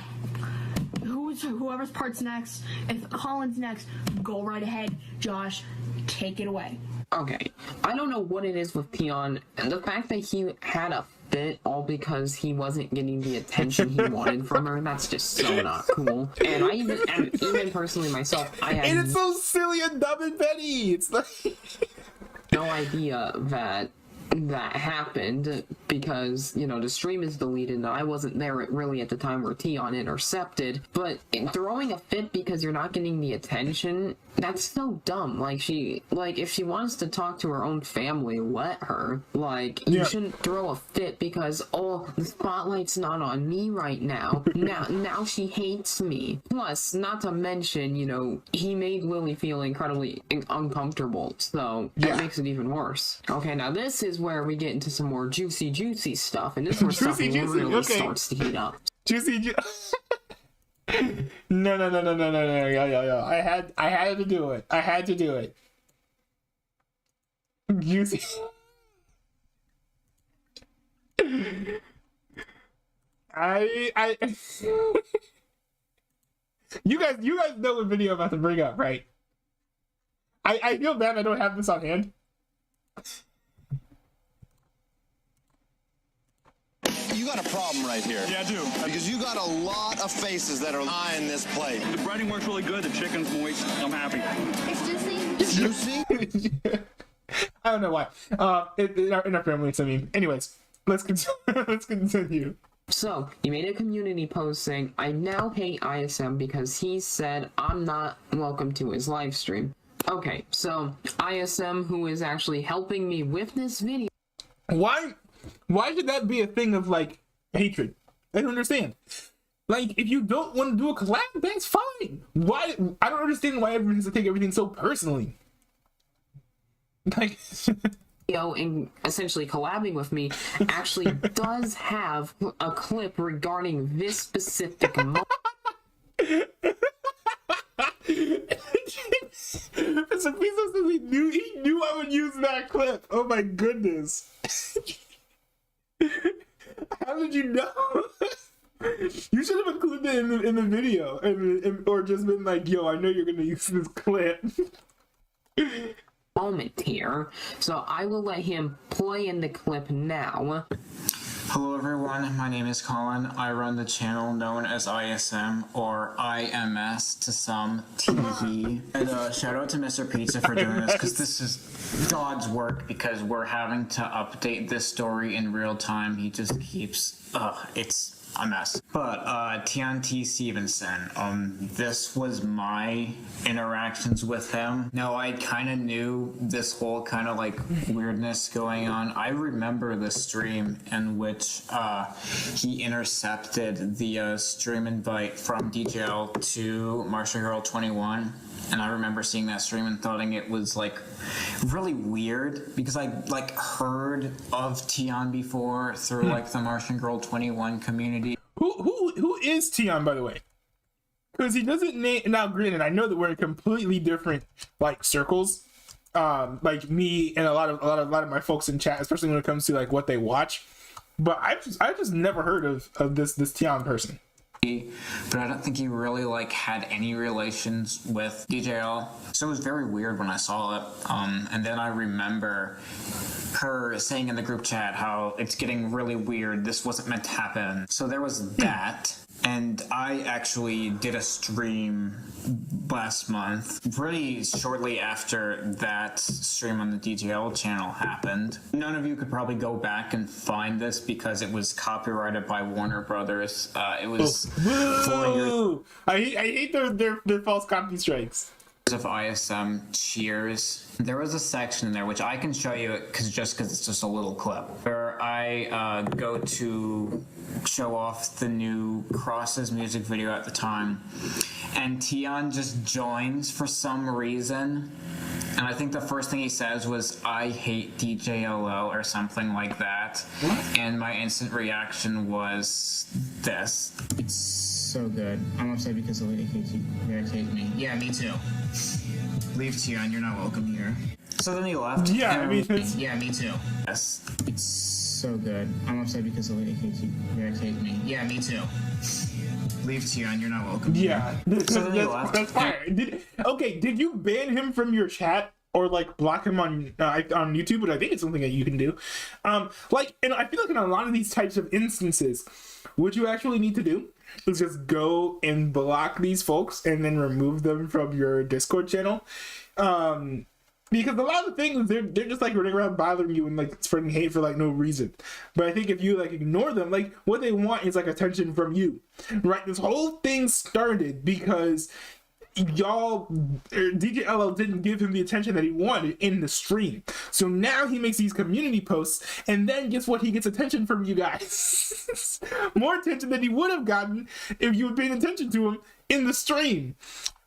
Whoever's part's next, if Colin's next, go right ahead. Josh, take it away. Okay, I don't know what it is with Peon, and the fact that he had a fit all because he wasn't getting the attention he wanted from her, that's just so not cool. And even personally myself, and it's so silly and dumb and petty. It's like no idea that happened because, you know, the stream is deleted and I wasn't there really at the time where Tion intercepted, but throwing a fit because you're not getting the attention, that's so dumb. Like, if she wants to talk to her own family, let her. Like, you shouldn't throw a fit because, oh, the spotlight's not on me right now. Now she hates me. Plus, not to mention, you know, he made Lily feel incredibly uncomfortable, so that makes it even worse. Okay, now this is where we get into some more juicy stuff, and this is where stuff really starts to heat up. No. I had to do it. Juicy. I you guys know what video I'm about to bring up, right? I feel bad I don't have this on hand. You got a problem right here. Yeah, I do. Because you got a lot of faces that are eyeing this plate. The breading works really good. The chicken's moist. I'm happy. It's juicy. It's juicy? I don't know why. In our families, I mean. Anyways, let's continue. Let's continue. So, he made a community post saying, I now hate ISM because he said I'm not welcome to his live stream. Okay, so ISM, who is actually helping me with this video. Why should that be a thing of, like, hatred? I don't understand. Like, if you don't want to do a collab, that's fine. Why? I don't understand why everyone has to take everything so personally. Like... and essentially collabing with me actually does have a clip regarding this specific moment. Mr. Bezos says he knew I would use that clip. Oh my goodness. How did you know? You should have included it in the video or just been like, yo, I know you're gonna use this clip. Moment here, so I will let him play in the clip now. Hello everyone, my name is Colin. I run the channel known as ISM, or IMS to some, TE. And shout out to Mr. Pizza for doing this, because this is God's work, because we're having to update this story in real time. He just keeps, it's a mess. But Tianti Stevenson, this was my interactions with him. Now, I kind of knew this whole kind of like weirdness going on. I remember the stream in which he intercepted the stream invite from DJL to Martian Girl 21. And I remember seeing that stream and thought it was like really weird because I like heard of Tion before through like the Martian Girl 21 community. Who is Tion, by the way? Because he doesn't name. Now, granted, I know that we're in completely different like circles. Like me and a lot of my folks in chat, especially when it comes to like what they watch. But I've just never heard of this Tion person. But I don't think he really like had any relations with DJL. So it was very weird when I saw it. And then I remember her saying in the group chat how it's getting really weird. This wasn't meant to happen. So there was that. And I actually did a stream last month, pretty shortly after that stream on the DJL channel happened. None of you could probably go back and find this because it was copyrighted by Warner Brothers. It was 4 years. I hate their false copy strikes. Of ISM cheers. There was a section in there which I can show you because it's just a little clip where I go to show off the new Cross's music video at the time, and Tion just joins for some reason, and I think the first thing he says was "I hate DJLO" or something like that. What? And my instant reaction was this. It's so good. I'm upset because the lady hates me. Yeah, me too. Leave Tion, you're not welcome here. So then he left. Yeah, I mean, yeah, me too. Yes. It's so good. I'm upset because the lady hates me. Yeah, me too. Leave Tion, you're not welcome here. Yeah, so then he left. That's fine. Did you ban him from your chat? Or like block him on YouTube, but I think it's something that you can do. And I feel like in a lot of these types of instances, what you actually need to do is just go and block these folks and then remove them from your Discord channel. Because a lot of things they're just like running around bothering you and like spreading hate for like no reason. But I think if you like ignore them, like what they want is like attention from you, right? This whole thing started because DJ LL didn't give him the attention that he wanted in the stream. So now he makes these community posts, and then guess what? He gets attention from you guys. More attention than he would have gotten if you had paid attention to him in the stream.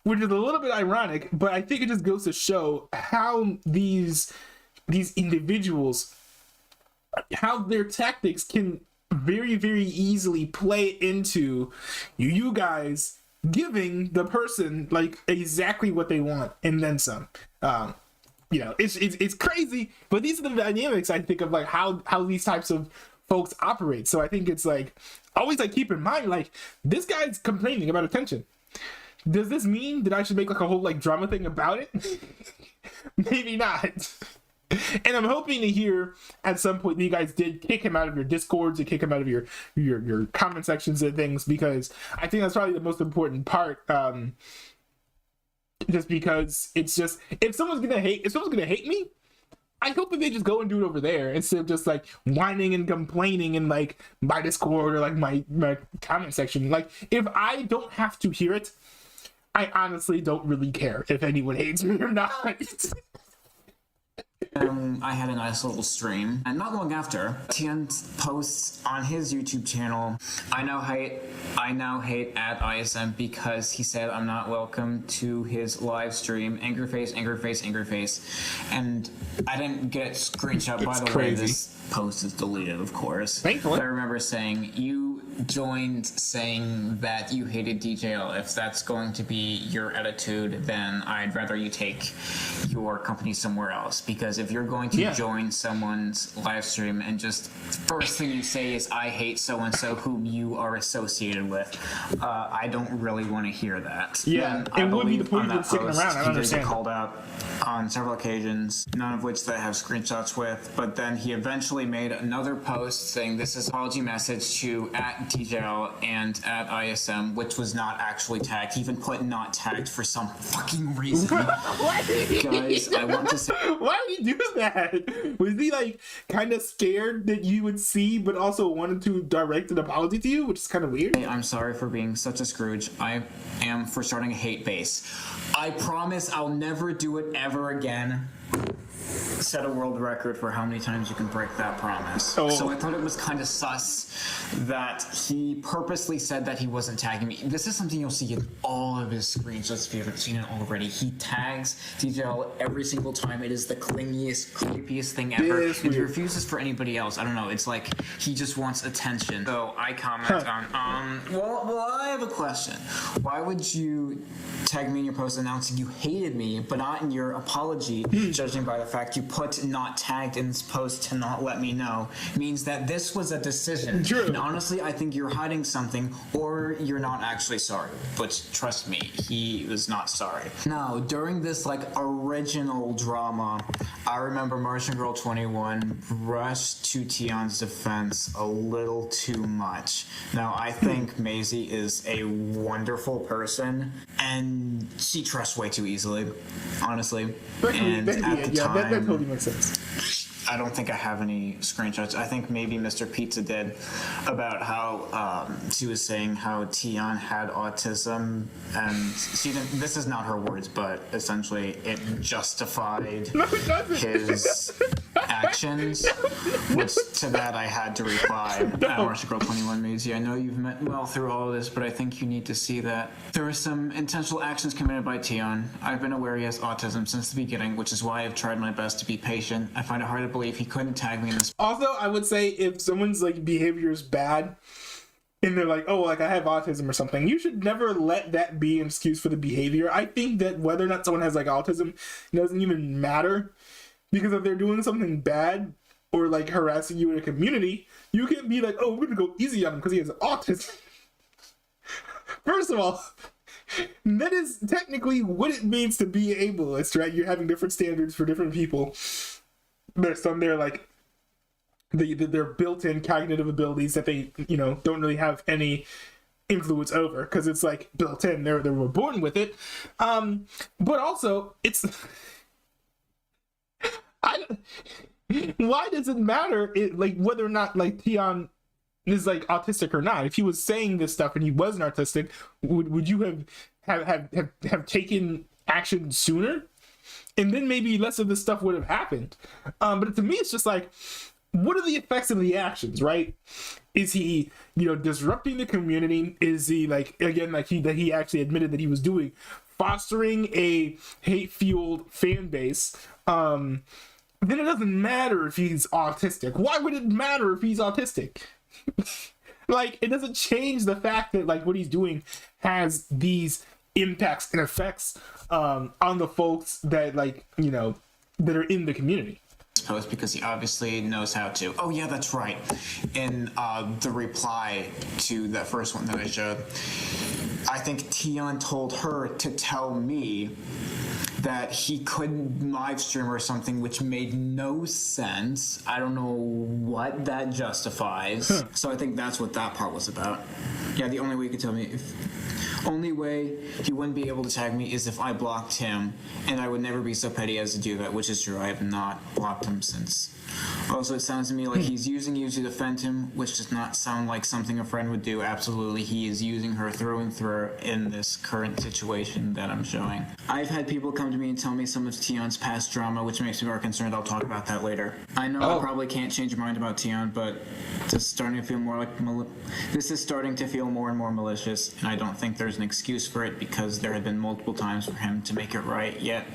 Which is a little bit ironic, but I think it just goes to show how these individuals, how their tactics can very, very easily play into you guys giving the person like exactly what they want and then some. you know, it's crazy, but these are the dynamics I think of, like how these types of folks operate. So I think it's like always like keep in mind, like this guy's complaining about attention. Does this mean that I should make like a whole like drama thing about it? Maybe not. And I'm hoping to hear at some point that you guys did kick him out of your discords and kick him out of your comment sections and things, because I think that's probably the most important part. Just because it's just, if someone's gonna hate me, I hope that they just go and do it over there instead of just like whining and complaining in like my Discord or like my comment section. Like if I don't have to hear it, I honestly don't really care if anyone hates me or not. I had a nice little stream, and not long after, Tian posts on his YouTube channel, I now hate at ISM because he said I'm not welcome to his live stream. Anger face, anger face, anger face. And I didn't get screenshot, by the way, this post is deleted, of course. Thankfully. But I remember saying, you joined saying that you hated DJL. If that's going to be your attitude, then I'd rather you take your company somewhere else, because if you're going to join someone's live stream and just first thing you say is I hate so-and-so whom you are associated with, I don't really want to hear that. Yeah, it would be the point of sticking around. I don't understand. He called out on several occasions, none of which that I have screenshots with, but then he eventually made another post saying this is apology message to at DJL and at ISM, which was not actually tagged. He even put not tagged for some fucking reason. Guys, I want to say... Why would he do that? Was he like kind of scared that you would see, but also wanted to direct an apology to you, which is kind of weird? Hey, I'm sorry for being such a Scrooge. I am for starting a hate base. I promise I'll never do it ever again. Set a world record for how many times you can break that promise. Oh. So I thought it was kind of sus that he purposely said that he wasn't tagging me. This is something you'll see in all of his screenshots if you haven't seen it already. He tags DJL every single time. It is the clingiest, creepiest thing ever. And he refuses for anybody else. I don't know. It's like he just wants attention. So I comment on, well, I have a question. Why would you tag me in your post announcing you hated me, but not in your apology, judging by the fact you put not tagged in this post to not let me know, means that this was a decision. True. And honestly, I think you're hiding something, or you're not actually sorry. But trust me, he was not sorry. Now, during this like original drama, I remember Martian Girl 21 rushed to Tion's defense a little too much. Now, I think Maisie is a wonderful person, and she trusts way too easily, honestly. And at the time, that totally makes sense. I don't think I have any screenshots. I think maybe Mr. Pizza did, about how she was saying how Tion had autism, and she didn't. This is not her words, but essentially it justified his actions. Which to that I had to reply, Martial Girl 21 Maisie, I know you've met well through all of this, but I think you need to see that there were some intentional actions committed by Tion. I've been aware he has autism since the beginning, which is why I've tried my best to be patient. I find it hard to believe he couldn't tag me in this. Also, I would say if someone's like behavior is bad and they're like, oh, like I have autism or something, you should never let that be an excuse for the behavior. I think that whether or not someone has like autism doesn't even matter, because if they're doing something bad or like harassing you in a community, you can't be like, oh, we're gonna go easy on him because he has autism. First of all, that is technically what it means to be ableist, right? You're having different standards for different people. There's some there like their built-in cognitive abilities that they, you know, don't really have any influence over because it's like built in. They were born with it. But also it's why does it matter like whether or not like Tion is like autistic or not? If he was saying this stuff and he wasn't autistic, would you have taken action sooner? And then maybe less of this stuff would have happened. But to me, it's just like, what are the effects of the actions, right? Is he, you know, disrupting the community? Is he like, again, like he actually admitted that he was doing, fostering a hate-fueled fan base? Then it doesn't matter if he's autistic. Why would it matter if he's autistic? Like, it doesn't change the fact that like what he's doing has these impacts and effects on the folks that, like, you know, that are in the community. Post because he obviously knows how to. Oh yeah, that's right. In the reply to that first one that I showed, I think Tion told her to tell me that he couldn't live stream or something, which made no sense. I don't know what that justifies. So I think that's what that part was about. Yeah, the only way he could tell me only way he wouldn't be able to tag me is if I blocked him, and I would never be so petty as to do that, which is true. I have not blocked him since. Also, it sounds to me like he's using you to defend him, which does not sound like something a friend would do. Absolutely, he is using her through and through in this current situation that I'm showing. I've had people come to me and tell me some of Tion's past drama, which makes me more concerned. I'll talk about that later. I know I probably can't change your mind about Tion, but this is starting to feel more like this is starting to feel more and more malicious, and I don't think there's an excuse for it because there have been multiple times for him to make it right, yet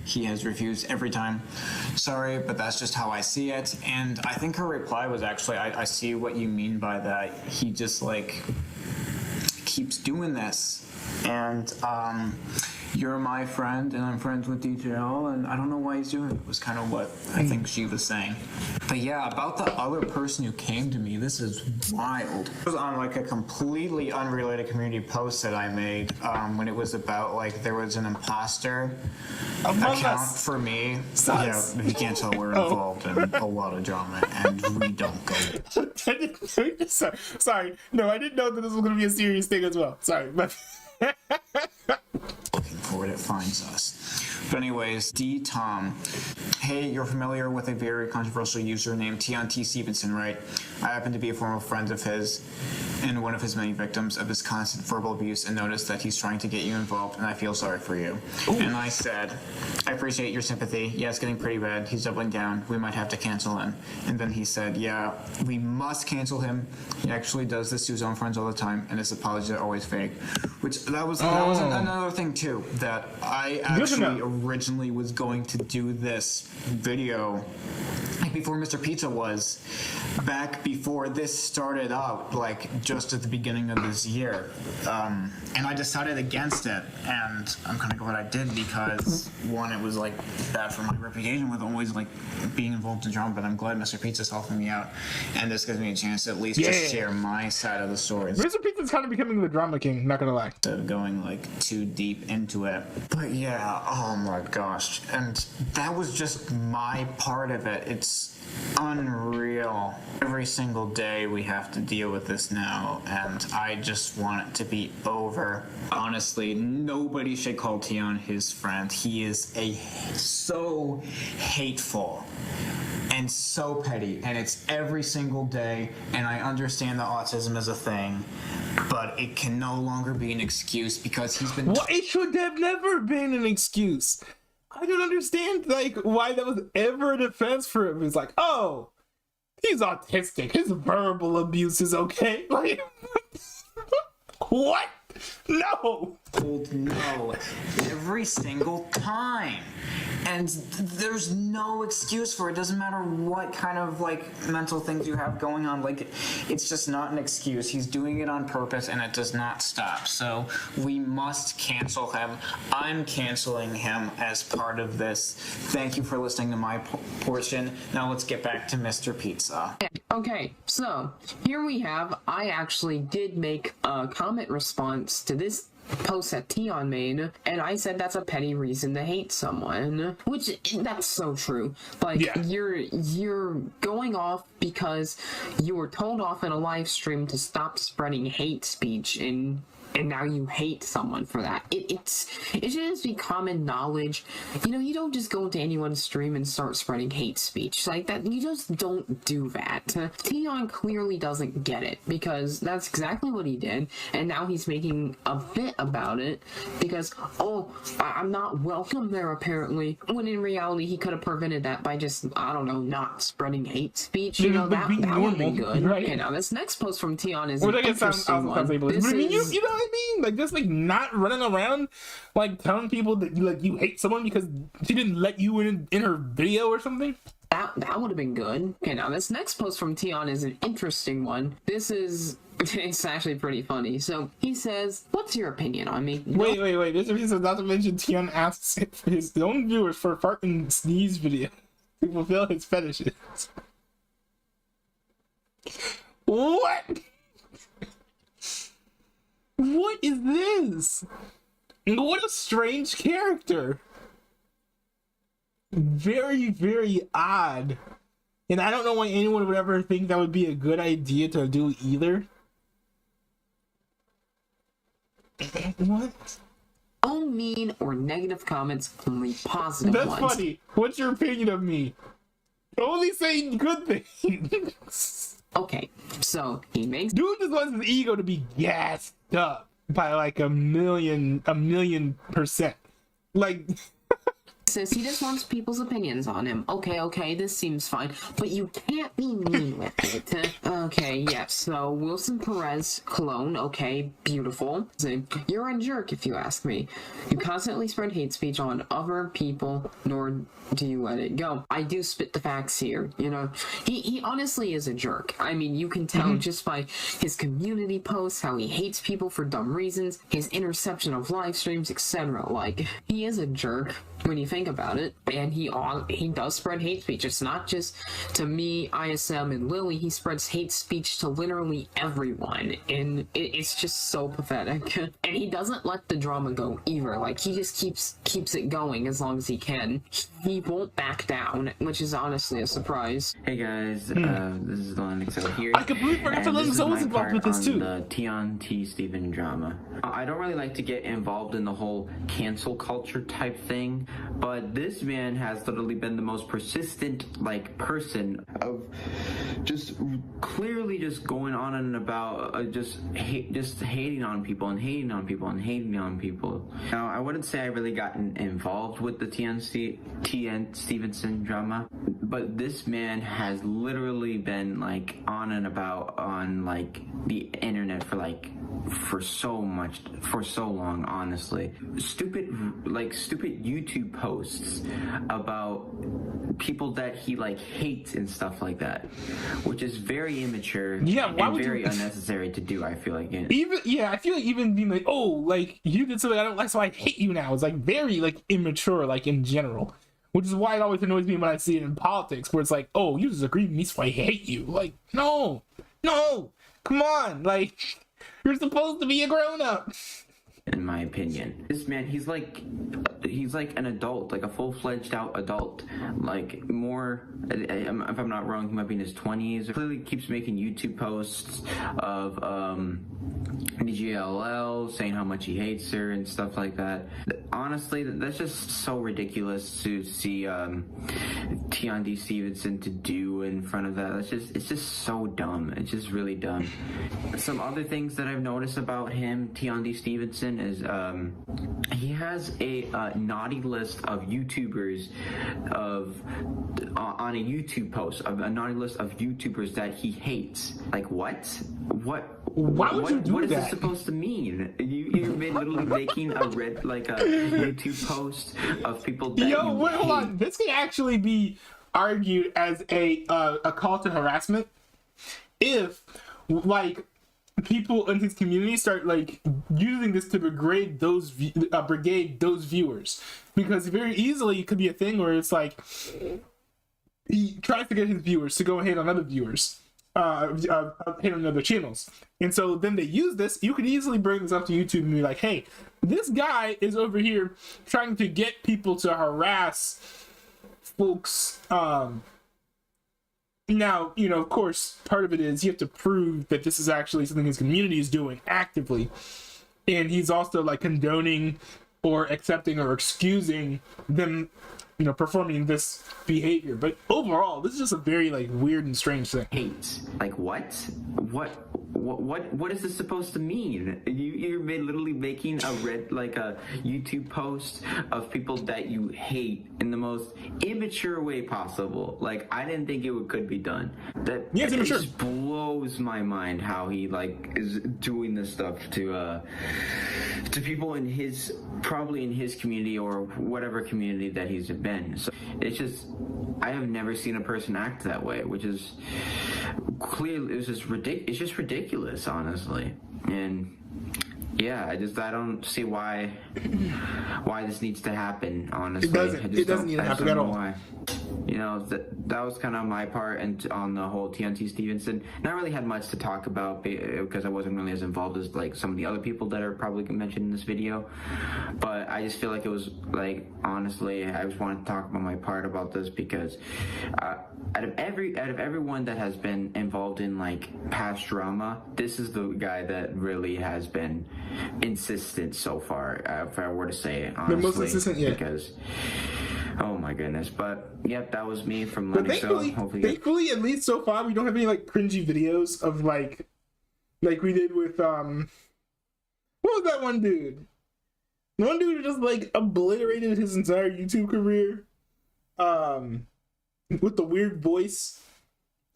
he has refused every time. Sorry, but that's just how I see it. And I think her reply was actually, I see what you mean by that. He just like keeps doing this, and you're my friend and I'm friends with DJL, and I don't know why he's doing it, was kind of what I think she was saying. But yeah, about the other person who came to me, this is wild. It was on like a completely unrelated community post that I made when it was about like there was an imposter account for me. Yeah, you can't tell we're involved in a lot of drama, and we don't go. Sorry, no, I didn't know that this was going to be a serious thing as well. Sorry, but looking for it, it finds us. But anyways, D Tom, hey, you're familiar with a very controversial user named Tion T. Stevenson, right? I happen to be a former friend of his and one of his many victims of his constant verbal abuse, and noticed that he's trying to get you involved, and I feel sorry for you. Ooh. And I said, I appreciate your sympathy. Yeah, it's getting pretty bad. He's doubling down. We might have to cancel him. And then he said, yeah, we must cancel him. He actually does this to his own friends all the time, and his apologies are always fake. Which that was another thing too, that I actually originally was going to do this video like before Mr. Pizza was, back before this started out, like just at the beginning of this year. And I decided against it, and I'm kind of glad I did, because one, it was like bad for my reputation with always like being involved in drama, but I'm glad Mr. Pizza's helping me out, and this gives me a chance to at least just share my side of the story. Mr. Pizza's kind of becoming the drama king, not gonna lie. Instead of going like too deep into it. But yeah, oh my gosh. And that was just my part of it. It's unreal. Every single day we have to deal with this now, and I just want it to be over. Honestly, nobody should call Tion his friend. He is so hateful and so petty, and it's every single day, and I understand that autism is a thing, but it can no longer be an excuse, because he's been... Well, it should have never been an excuse. I don't understand, like, why that was ever a defense for him. It's like, oh, he's autistic. His verbal abuse is okay. Like, what? No. No. Every single time. And there's no excuse for it. It doesn't matter what kind of like mental things you have going on. Like, it's just not an excuse. He's doing it on purpose, and it does not stop. So we must cancel him. I'm canceling him as part of this. Thank you for listening to my portion. Now let's get back to Mr. Pizza. Okay, so here we have, I actually did make a comment response to this post that Tion made, and I said that's a petty reason to hate someone, which that's so true. Like, you're going off because you were told off in a live stream to stop spreading hate speech, and now you hate someone for that. It should just be common knowledge. You know, you don't just go into anyone's stream and start spreading hate speech like that. You just don't do that. Tion clearly doesn't get it, because that's exactly what he did, and now he's making a bit about it because, oh, I'm not welcome there apparently, when in reality he could have prevented that by just, I don't know, not spreading hate speech. You know, that would be good. Right. Okay, now this next post from Tion is an interesting one. This is, you know what I mean? Like, just like not running around like telling people that like you hate someone because she didn't let you in her video or something. That would have been good. Okay, now this next post from Tion is an interesting one. It's actually pretty funny. So he says, "What's your opinion on me?" Wait. This is not to mention Tion asks his own viewers for a fart and sneeze video to fulfill his fetishes. What? What is this? What a strange character. Very, very odd. And I don't know why anyone would ever think that would be a good idea to do either. What? No mean or negative comments, only positive That's ones. funny. What's your opinion of me? Only saying good things. Okay, so he makes... Dude just wants his ego to be gassed up by like a million %. Like... Says he just wants people's opinions on him. Okay, this seems fine, but you can't be mean with it. Okay, yes, so Wilson Perez, Cologne, okay, beautiful. So, you're a jerk if you ask me. You constantly spread hate speech on other people, nor do you let it go. I do spit the facts here, you know. He honestly is a jerk. I mean, you can tell just by his community posts, how he hates people for dumb reasons, his interception of live streams, etc. Like, he is a jerk when you think about it, and he does spread hate speech. It's not just to me, ISM, and Lily. He spreads hate speech to literally everyone, and it's just so pathetic. And he doesn't let the drama go either. Like, he just keeps it going as long as he can. He won't back down, which is honestly a surprise. Hey guys, this is the Nixon here. I completely forgot to let him was involved with this too. The Tion T. Stephen drama. I don't really like to get involved in the whole cancel culture type thing, but this man has literally been the most persistent person of just clearly just going on and about just hating on people and hating on people and hating on people. Now, I wouldn't say I really gotten involved with the T.N. Stevenson drama, but this man has literally been on and about on the internet for so long, honestly. Stupid YouTube posts about people that he hates and stuff like that, which is very immature and very unnecessary to do. I feel like it. I feel like even being you did something I don't like, so I hate you now. It's very immature, in general, which is why it always annoys me when I see it in politics, where it's oh, you disagree with me, so I hate you. No, come on, you're supposed to be a grown-up. In my opinion, this man, he's like an adult, a full-fledged out adult, more, if I'm not wrong, he might be in his 20s. Clearly keeps making YouTube posts of DGLL, saying how much he hates her and stuff like that. Honestly, that's just so ridiculous to see Tion D. Stevenson to do in front of that. It's just so dumb. It's just really dumb. Some other things that I've noticed about him, Tion D. Stevenson, is he has a naughty list of YouTubers on a YouTube post, of a naughty list of YouTubers that he hates. What? Why would you do what is that? this supposed to mean? You've been literally making a YouTube post of people that hold on. This can actually be argued as a call to harassment if people in his community start using this to brigade those viewers, because very easily it could be a thing where it's he tries to get his viewers to go hate on other viewers, hate on other channels, and so then they use this. You could easily bring this up to YouTube and be hey, this guy is over here trying to get people to harass folks. Now, of course, part of it is you have to prove that this is actually something his community is doing actively. And he's also condoning or accepting or excusing them, performing this behavior. But overall, this is just a very weird and strange thing. Hate. What is this supposed to mean? You're literally making a YouTube post of people that you hate in the most immature way possible. I didn't think it could be done. It just blows my mind how he is doing this stuff to people in his community or whatever community that he's been been. So it's just, I have never seen a person act that way, which is clearly, it's just ridiculous, honestly. And yeah, I don't see why this needs to happen, honestly. It doesn't need to happen at all. Why. You know, that was kind of my part and on the whole TNT Stevenson. And I really had much to talk about because I wasn't really as involved as like some of the other people that are probably mentioned in this video. But I just feel like it was like, honestly, I just wanted to talk about my part about this because out of everyone that has been involved in like past drama, this is the guy that really has been insistent so far, if I were to say it, honestly. The most insistent yet. Because, oh my goodness. But yep, that was me from But Lenny. thankfully, at least so far, we don't have any like cringy videos of like we did with what was that one dude? The one dude who just like obliterated his entire YouTube career, with the weird voice.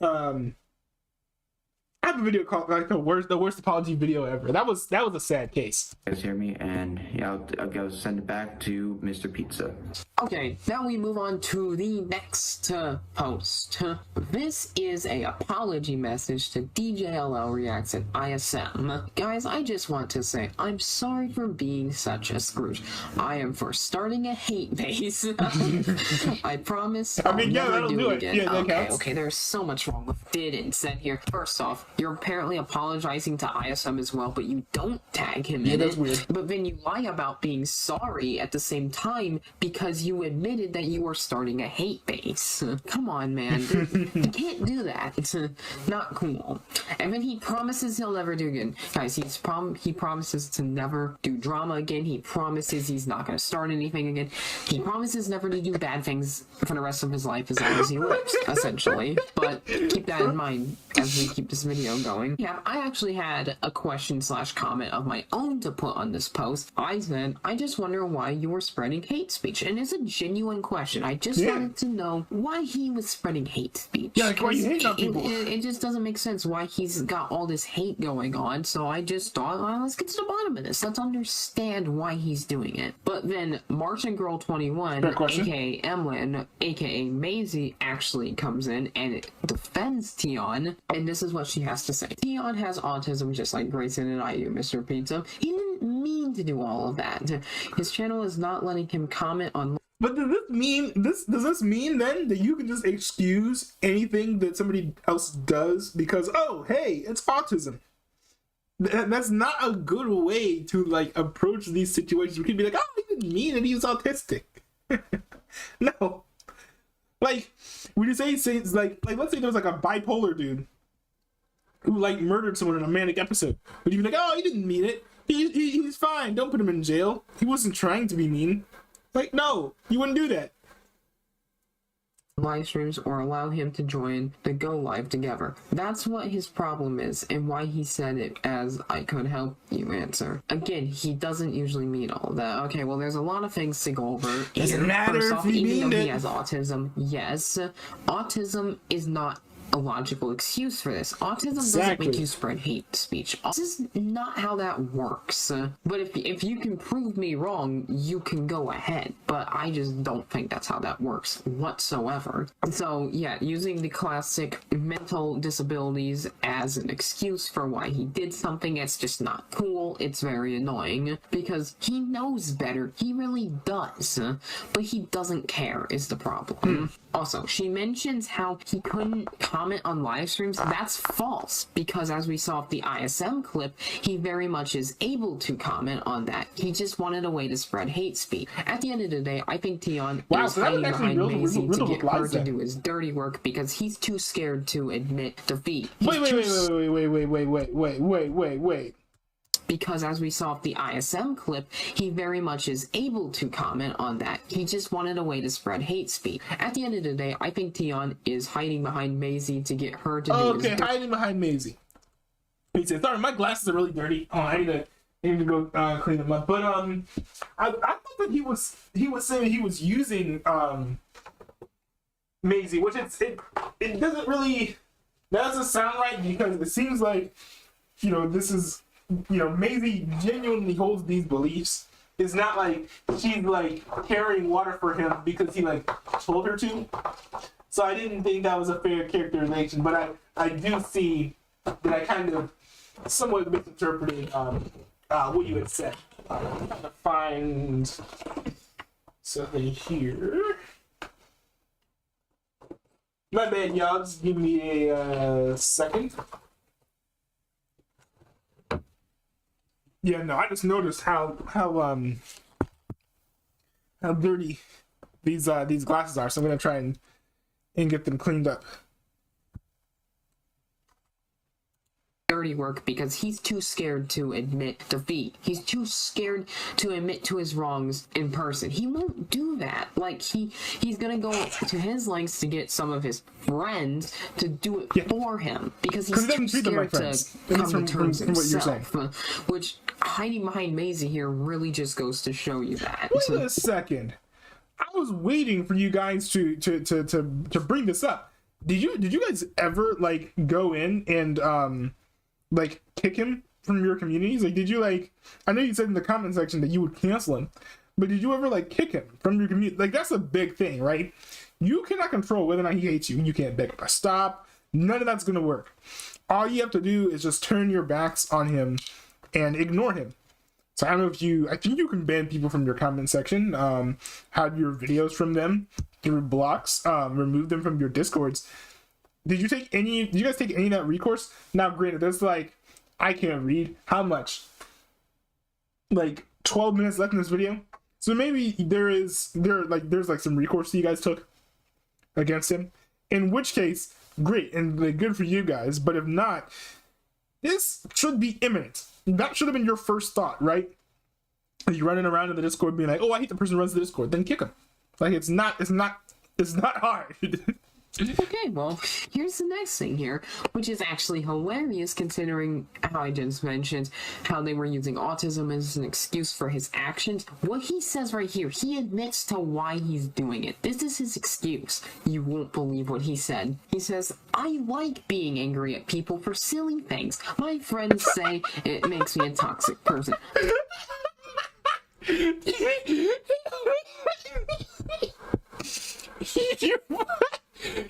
I have a video called like the worst apology video ever. That was a sad case. You guys hear me? And yeah, I'll go send it back to Mr. Pizza. Okay, now we move on to the next post. This is a apology message to DJLL Reacts at ISM. Guys, I just want to say I'm sorry for being such a Scrooge. I am for starting a hate base. I promise I'll never do it again. Yeah, okay, there's so much wrong with did and said here. First off, you're apparently apologizing to ISM as well, but you don't tag him in it. Weird. But then you lie about being sorry at the same time because you admitted that you were starting a hate base. Come on, man. You can't do that. It's not cool. And then he promises he'll never do again. Guys, he promises to never do drama again. He promises he's not going to start anything again. He promises never to do bad things for the rest of his life as long as he lives, essentially. But keep that in mind as we keep this video going. Yeah, I actually had a question/comment of my own to put on this post. I said, I just wonder why you were spreading hate speech. And it's a genuine question. I just wanted to know why he was spreading hate speech. Yeah, like why you hate on people. It just doesn't make sense why he's got all this hate going on. So I just thought, well, let's get to the bottom of this. Let's understand why he's doing it. But then Martian Girl 21, aka Emlyn, aka Maisie, actually comes in and defends Tion. And this is what she has to say. Tion has autism just like Grayson and I do, Mr. Pizza. He didn't mean to do all of that. His channel is not letting him comment on. But does this mean then that you can just excuse anything that somebody else does because, oh, hey, it's autism? That's not a good way to like approach these situations. We can be like, oh, he didn't mean that he was autistic. No. Like, would you say like let's say there was like a bipolar dude who like murdered someone in a manic episode. Would you be like, oh, he didn't mean it. He's fine. Don't put him in jail. He wasn't trying to be mean. Like, no, you wouldn't do that. Live streams or allow him to join the Go Live together. That's what his problem is and why he said it as I could help you answer. Again, he doesn't usually mean all of that. Okay, well, there's a lot of things to go over. Doesn't matter First if off, he even though mean he it. has autism, yes, autism is not a logical excuse for this. Autism doesn't make you spread hate speech. This is not how that works. But if you can prove me wrong, you can go ahead. But I just don't think that's how that works whatsoever. So yeah, using the classic mental disabilities as an excuse for why he did something, it's just not cool. It's very annoying because he knows better. He really does. But he doesn't care is the problem. Also, she mentions how he couldn't comment on live streams. That's false, because as we saw with the ISM clip, he very much is able to comment on that. He just wanted a way to spread hate speech. At the end of the day, I think Tion is hiding behind Maisie to get her to do his dirty work because he's too scared to admit defeat. Wait. Because as we saw with the ISM clip, he very much is able to comment on that. He just wanted a way to spread hate speech. At the end of the day, I think Tion is hiding behind Maisie to get her to do his hiding behind Maisie. He said, sorry, my glasses are really dirty. Oh, I need to go clean them up. But I thought that he was saying he was using Maisie, which it doesn't really, that doesn't sound right, because it seems like, this is, Maisie genuinely holds these beliefs It's not like she's like carrying water for him because he like told her to. So I didn't think that was a fair characterization, but I do see that I kind of somewhat misinterpreted what you had said. I'm trying to find something here. My bad, y'all. Just give me a second. Yeah, no, I just noticed how dirty these glasses are, so I'm gonna try and get them cleaned up. Dirty work because he's too scared to admit defeat. He's too scared to admit to his wrongs in person. He won't do that. Like he's gonna go to his lengths to get some of his friends to do it for him because he's too scared to come to terms himself. Which hiding behind Maisie here really just goes to show you that. Wait a second. I was waiting for you guys to bring this up. Did you guys ever like go in and like kick him from your communities? Like, did you like? I know you said in the comment section that you would cancel him, but did you ever like kick him from your community? Like, that's a big thing, right? You cannot control whether or not he hates you. You can't beg him to stop. None of that's gonna work. All you have to do is just turn your backs on him and ignore him. So I don't know if I think you can ban people from your comment section, hide your videos from them through blocks, remove them from your discords. Did you guys take any of that recourse? Now, granted, there's like, I can't read how much, like 12 minutes left in this video. So maybe there's like some recourse that you guys took against him, in which case, great, and like, good for you guys. But if not, this should be imminent. That should have been your first thought, right? Are you running around in the Discord being like, oh, I hate the person who runs the Discord, then kick him. Like, it's not hard. Okay, well, here's the next thing here, which is actually hilarious considering how I just mentioned how they were using autism as an excuse for his actions. What he says right here, he admits to why he's doing it. This is his excuse. You won't believe what he said. He says, I like being angry at people for silly things. My friends say it makes me a toxic person.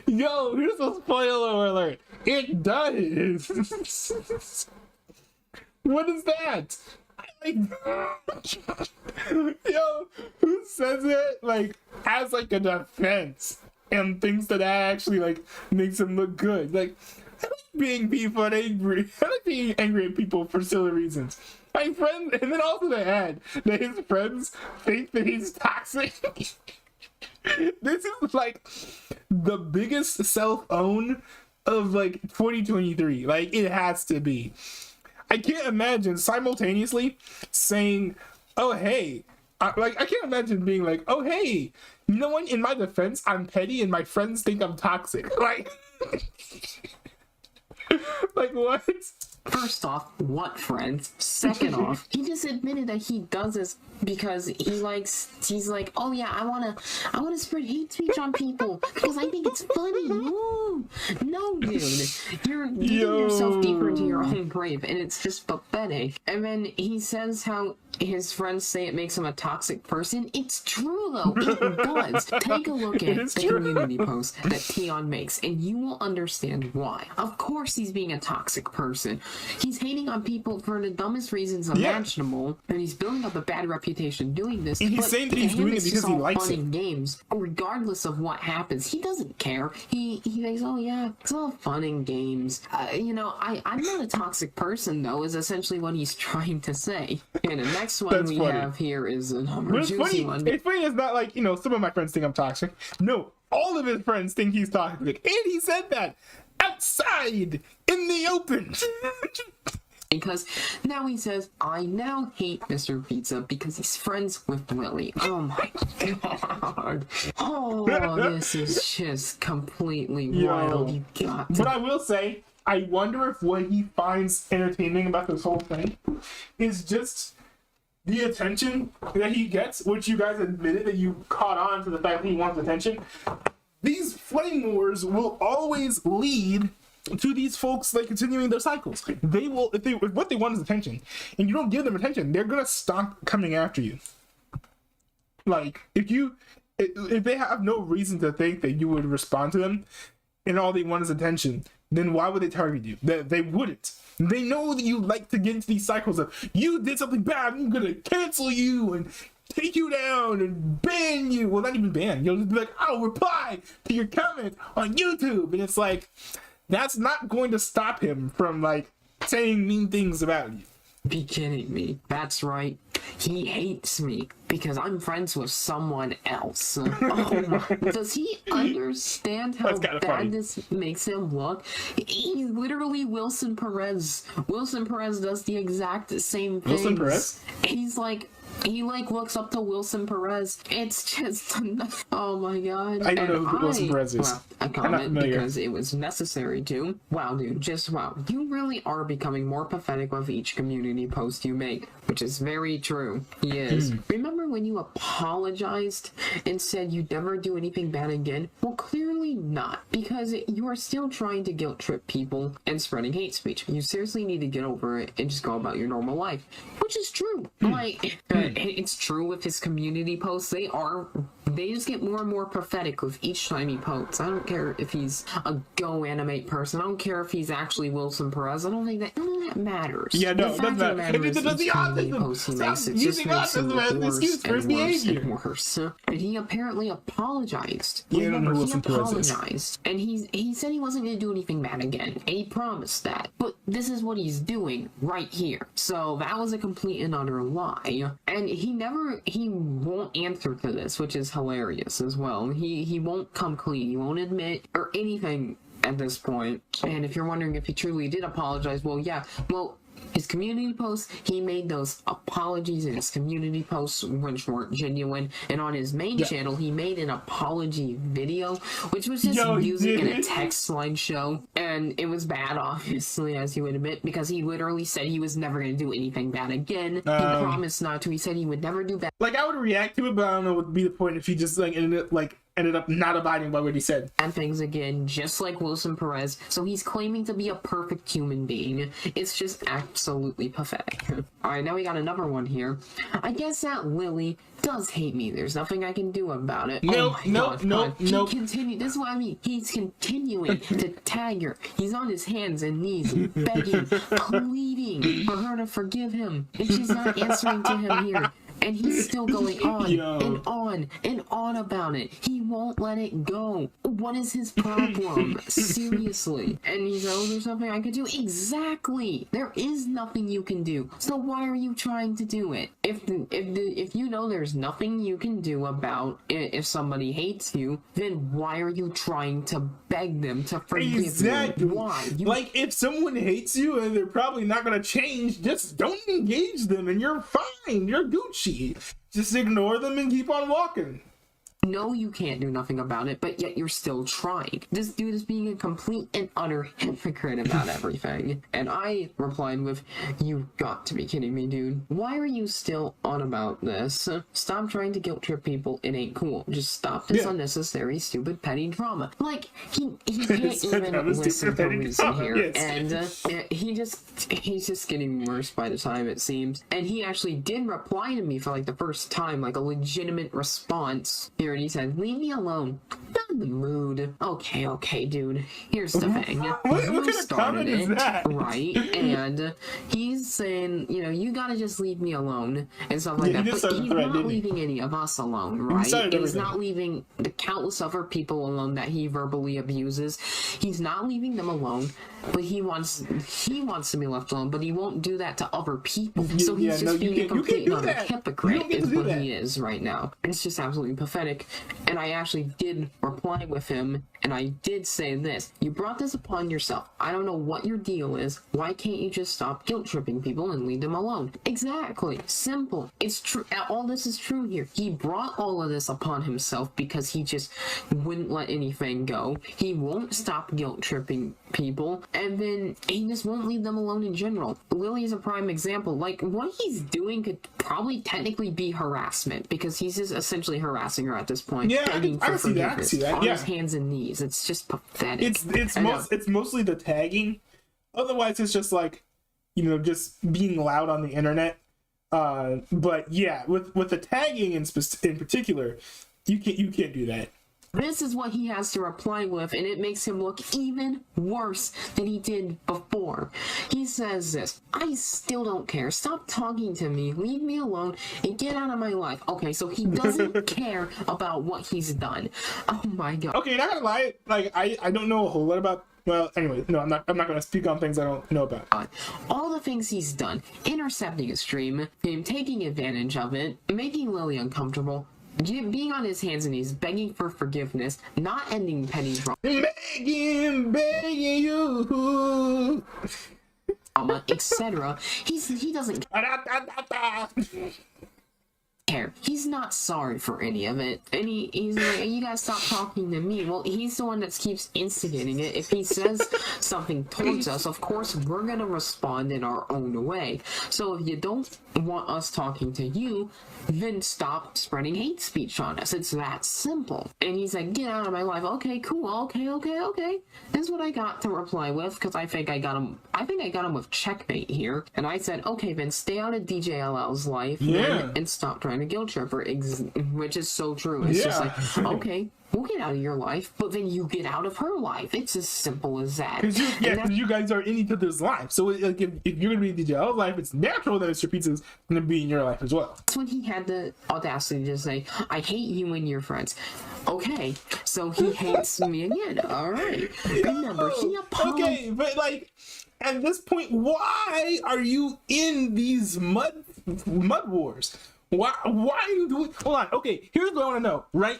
Yo, here's a spoiler alert. It does. What is that? Yo, who says it like as like a defense and thinks that actually like makes him look good? Like, I like being people angry. I like being angry at people for silly reasons. My friends, and then also to add that his friends think that he's toxic. This is like the biggest self-own of like 2023. Like, it has to be. I can't imagine simultaneously saying, oh hey, I can't imagine being like, oh hey, you know what, in my defense, I'm petty and my friends think I'm toxic. Like, like what? First off, what friends? Second off, he just admitted that he does this because he's like, oh yeah, I wanna spread hate speech on people because I think it's funny. No, dude, you're digging yourself deeper into your own grave, and it's just pathetic. And then he says how his friends say it makes him a toxic person. It's true though, it does. Take a look at the community post that Tion makes, and you will understand why. Of course he's being a toxic person. He's hating on people for the dumbest reasons imaginable, and he's building up a bad reputation doing this. And he's saying that he's doing it because he likes it. Games, regardless of what happens, he doesn't care. He thinks, oh yeah, it's all fun and games. I'm not a toxic person though, is essentially what he's trying to say. And the next one have here is a juicy one. It's funny. It's not like, some of my friends think I'm toxic. No, all of his friends think he's toxic, and he said that outside in the open. Because now he says, I now hate Mr. Pizza because he's friends with Lily. Oh my god. Oh, this is just completely wild. You got to... But I will say, I wonder if what he finds entertaining about this whole thing is just the attention that he gets, which you guys admitted that you caught on to the fact that he wants attention. These flame wars will always lead to these folks like continuing their cycles. They will, if what they want is attention, and you don't give them attention, they're gonna stop coming after you. Like if they have no reason to think that you would respond to them, and all they want is attention, then why would they target you? They wouldn't. They know that you like to get into these cycles of you did something bad, I'm gonna cancel you and take you down and ban you. Well, not even ban. You'll just be like, I'll reply to your comment on YouTube, and it's like that's not going to stop him from like saying mean things about you. Be kidding me. That's right. He hates me because I'm friends with someone else. Oh my. Does he understand how bad this makes him look? He's literally Wilson Perez. Wilson Perez does the exact same thing. Wilson Perez? He's like, he like looks up to Wilson Perez. It's just, oh my god. I don't know who Wilson Perez is. Well, I comment because it was necessary to. Wow, dude, just wow. You really are becoming more pathetic with each community post you make, which is very true. He is. Remember when you apologized and said you'd never do anything bad again? Well, clearly not, because you are still trying to guilt trip people and spreading hate speech. You seriously need to get over it and just go about your normal life, which is true. Like, it's true with his community posts. They just get more and more pathetic with each time he posts. I don't care if he's a Go Animate person. I don't care if he's actually Wilson Perez. I don't think that, none of that matters. Yeah, no, the fact of the matter is each community post he makes, it just makes him look worse and worse and worse. And he apparently apologized. Remember, he apologized. And he said he wasn't going to do anything bad again. And he promised that. But this is what he's doing right here. So that was a complete and utter lie. And he won't answer to this, which is hilarious as well. He won't come clean. He won't admit or anything at this point. And if you're wondering if he truly did apologize, well, yeah. Well, his community posts, he made those apologies in his community posts which weren't genuine, and on his main channel he made an apology video which was just music and a text slideshow, and it was bad, obviously, as he would admit, because he literally said he was never going to do anything bad again. He promised not to. He said he would never do bad. Like, I would react to it, but I don't know what would be the point if he just like ended up not abiding by what he said. And things again, just like Wilson Perez. So he's claiming to be a perfect human being. It's just absolutely pathetic. Alright, now we got another one here. I guess that Lily does hate me. There's nothing I can do about it. No. Continue. This is what I mean. He's continuing to tag her. He's on his hands and knees, begging, pleading for her to forgive him. And she's not answering to him here. And he's still going on and on and on about it. He won't let it go. What is his problem? Seriously. And he's like, oh, there's nothing I can do. Exactly. There is nothing you can do. So why are you trying to do it? If you know there's nothing you can do about it, if somebody hates you, then why are you trying to beg them to forgive you? Why? Like, if someone hates you and they're probably not going to change, just don't engage them and you're fine. You're Gucci. Just ignore them and keep on walking. No, you can't do nothing about it, but yet you're still trying. This dude is being a complete and utter hypocrite about everything. And I replied with, you've got to be kidding me, dude. Why are you still on about this? Stop trying to guilt trip people. It ain't cool. Just stop this unnecessary, stupid, petty drama. Like, he can't even listen to reason here. Yes. And he's just getting worse by the time, it seems. And he actually did reply to me for like the first time, like a legitimate response here. And he said, leave me alone. Not in the mood. Okay, dude. Here's the thing. What started it, right? And he's saying, you gotta just leave me alone and stuff like that. But he's not leaving any of us alone, right? He's not leaving the countless other people alone that he verbally abuses. He's not leaving them alone, but he wants to be left alone, but he won't do that to other people. So he's just being a complete and utter hypocrite is what he is right now. It's just absolutely pathetic. And I actually did reply with him, and I did say this. You brought this upon yourself. I don't know what your deal is. Why can't you just stop guilt tripping people and leave them alone? Exactly. Simple. It's true. All this is true here. He brought all of this upon himself because he just wouldn't let anything go. He won't stop guilt tripping people, and then he just won't leave them alone in general. Lily is a prime example. Like, what he's doing could probably technically be harassment, because he's just essentially harassing her at this point. Yeah, I can see that. on his hands and knees. It's just pathetic. It's mostly the tagging. Otherwise, it's just like, you know, just being loud on the internet. But yeah, with the tagging in particular, you can't do that. This is what he has to reply with, and it makes him look even worse than he did before. He says this: I still don't care. Stop talking to me. Leave me alone and get out of my life. Okay, so he doesn't care about what he's done. Oh my god. Okay, not gonna lie, like I don't know a whole lot about. Well, anyway, no, I'm not gonna speak on things I don't know about. All the things he's done: intercepting a stream, him taking advantage of it, making Lily uncomfortable, being on his hands and knees, begging for forgiveness, not ending petty drama, begging you, etc. He doesn't care. He's not sorry for any of it. And he's like, you guys stop talking to me. Well, he's the one that keeps instigating it. If he says something towards us, of course, we're going to respond in our own way. So if you don't want us talking to you, then stop spreading hate speech on us. It's that simple. And he's like, get out of my life. Okay, cool. Okay. That's what I got to reply with, because I think I got him with checkmate here. And I said, okay, then stay out of DJLL's life and stop trying to guilt trip her, which is so true. It's just like, okay, we'll get out of your life, but then you get out of her life. It's as simple as that. Because you guys are in each other's life. So like, if you're going to be in DJL's life, it's natural that Mr. Pizza's going to be in your life as well. That's when he had the audacity to say, I hate you and your friends. Okay, so he hates me again. All right. Remember, he apologized. Okay, but like, at this point, why are you in these mud wars? Why are you doing? Hold on. Okay, here's what I want to know. Right?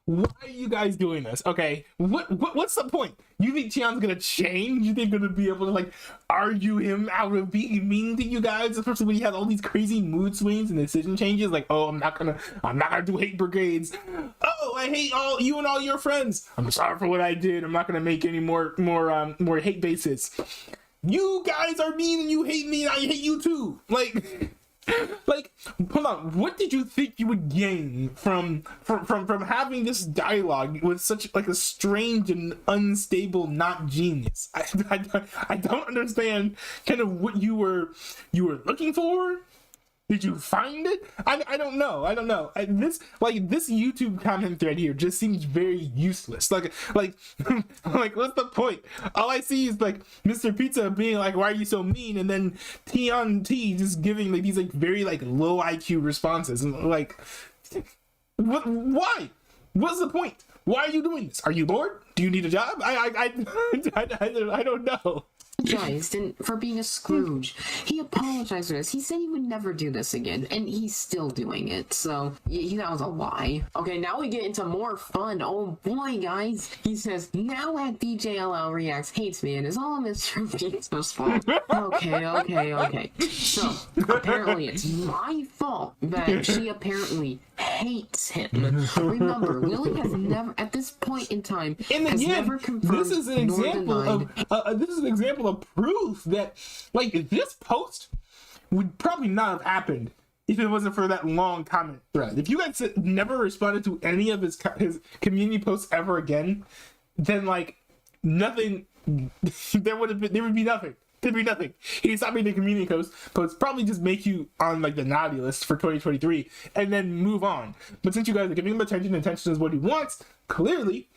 Why are you guys doing this? Okay, what's the point? You think Tian's gonna change? You think you're gonna be able to like argue him out of being mean to you guys, especially when he has all these crazy mood swings and decision changes? Like, oh, I'm not gonna do hate brigades. Oh, I hate all you and all your friends. I'm sorry for what I did. I'm not gonna make any more hate bases. You guys are mean and you hate me and I hate you too. Like, hold on. What did you think you would gain from having this dialogue with such like a strange and unstable not genius? I don't understand kind of what you were looking for. Did you find it? I don't know. This YouTube comment thread here just seems very useless. Like what's the point? All I see is like Mr. Pizza being like, "Why are you so mean?" and then T just giving like these like very like low IQ responses and like, what? Why? What's the point? Why are you doing this? Are you bored? Do you need a job? I don't know. Apologized for being a Scrooge. He apologized for this. He said he would never do this again, and he's still doing it. So that was a lie. Okay, now we get into more fun. Oh boy, guys. He says, now at DJLL Reacts hates me and is all Mr. Pizza's fault. Okay. So apparently it's my fault that she apparently hates him. Remember, Lily has never, at this point in time, never confirmed. This is an example of proof that like this post would probably not have happened if it wasn't for that long comment thread. If you guys never responded to any of his community posts ever again, then like nothing. there would be nothing. There'd be nothing. He'd stop making community posts, probably just make you on like the naughty list for 2023, and then move on. But since you guys are giving him attention is what he wants, clearly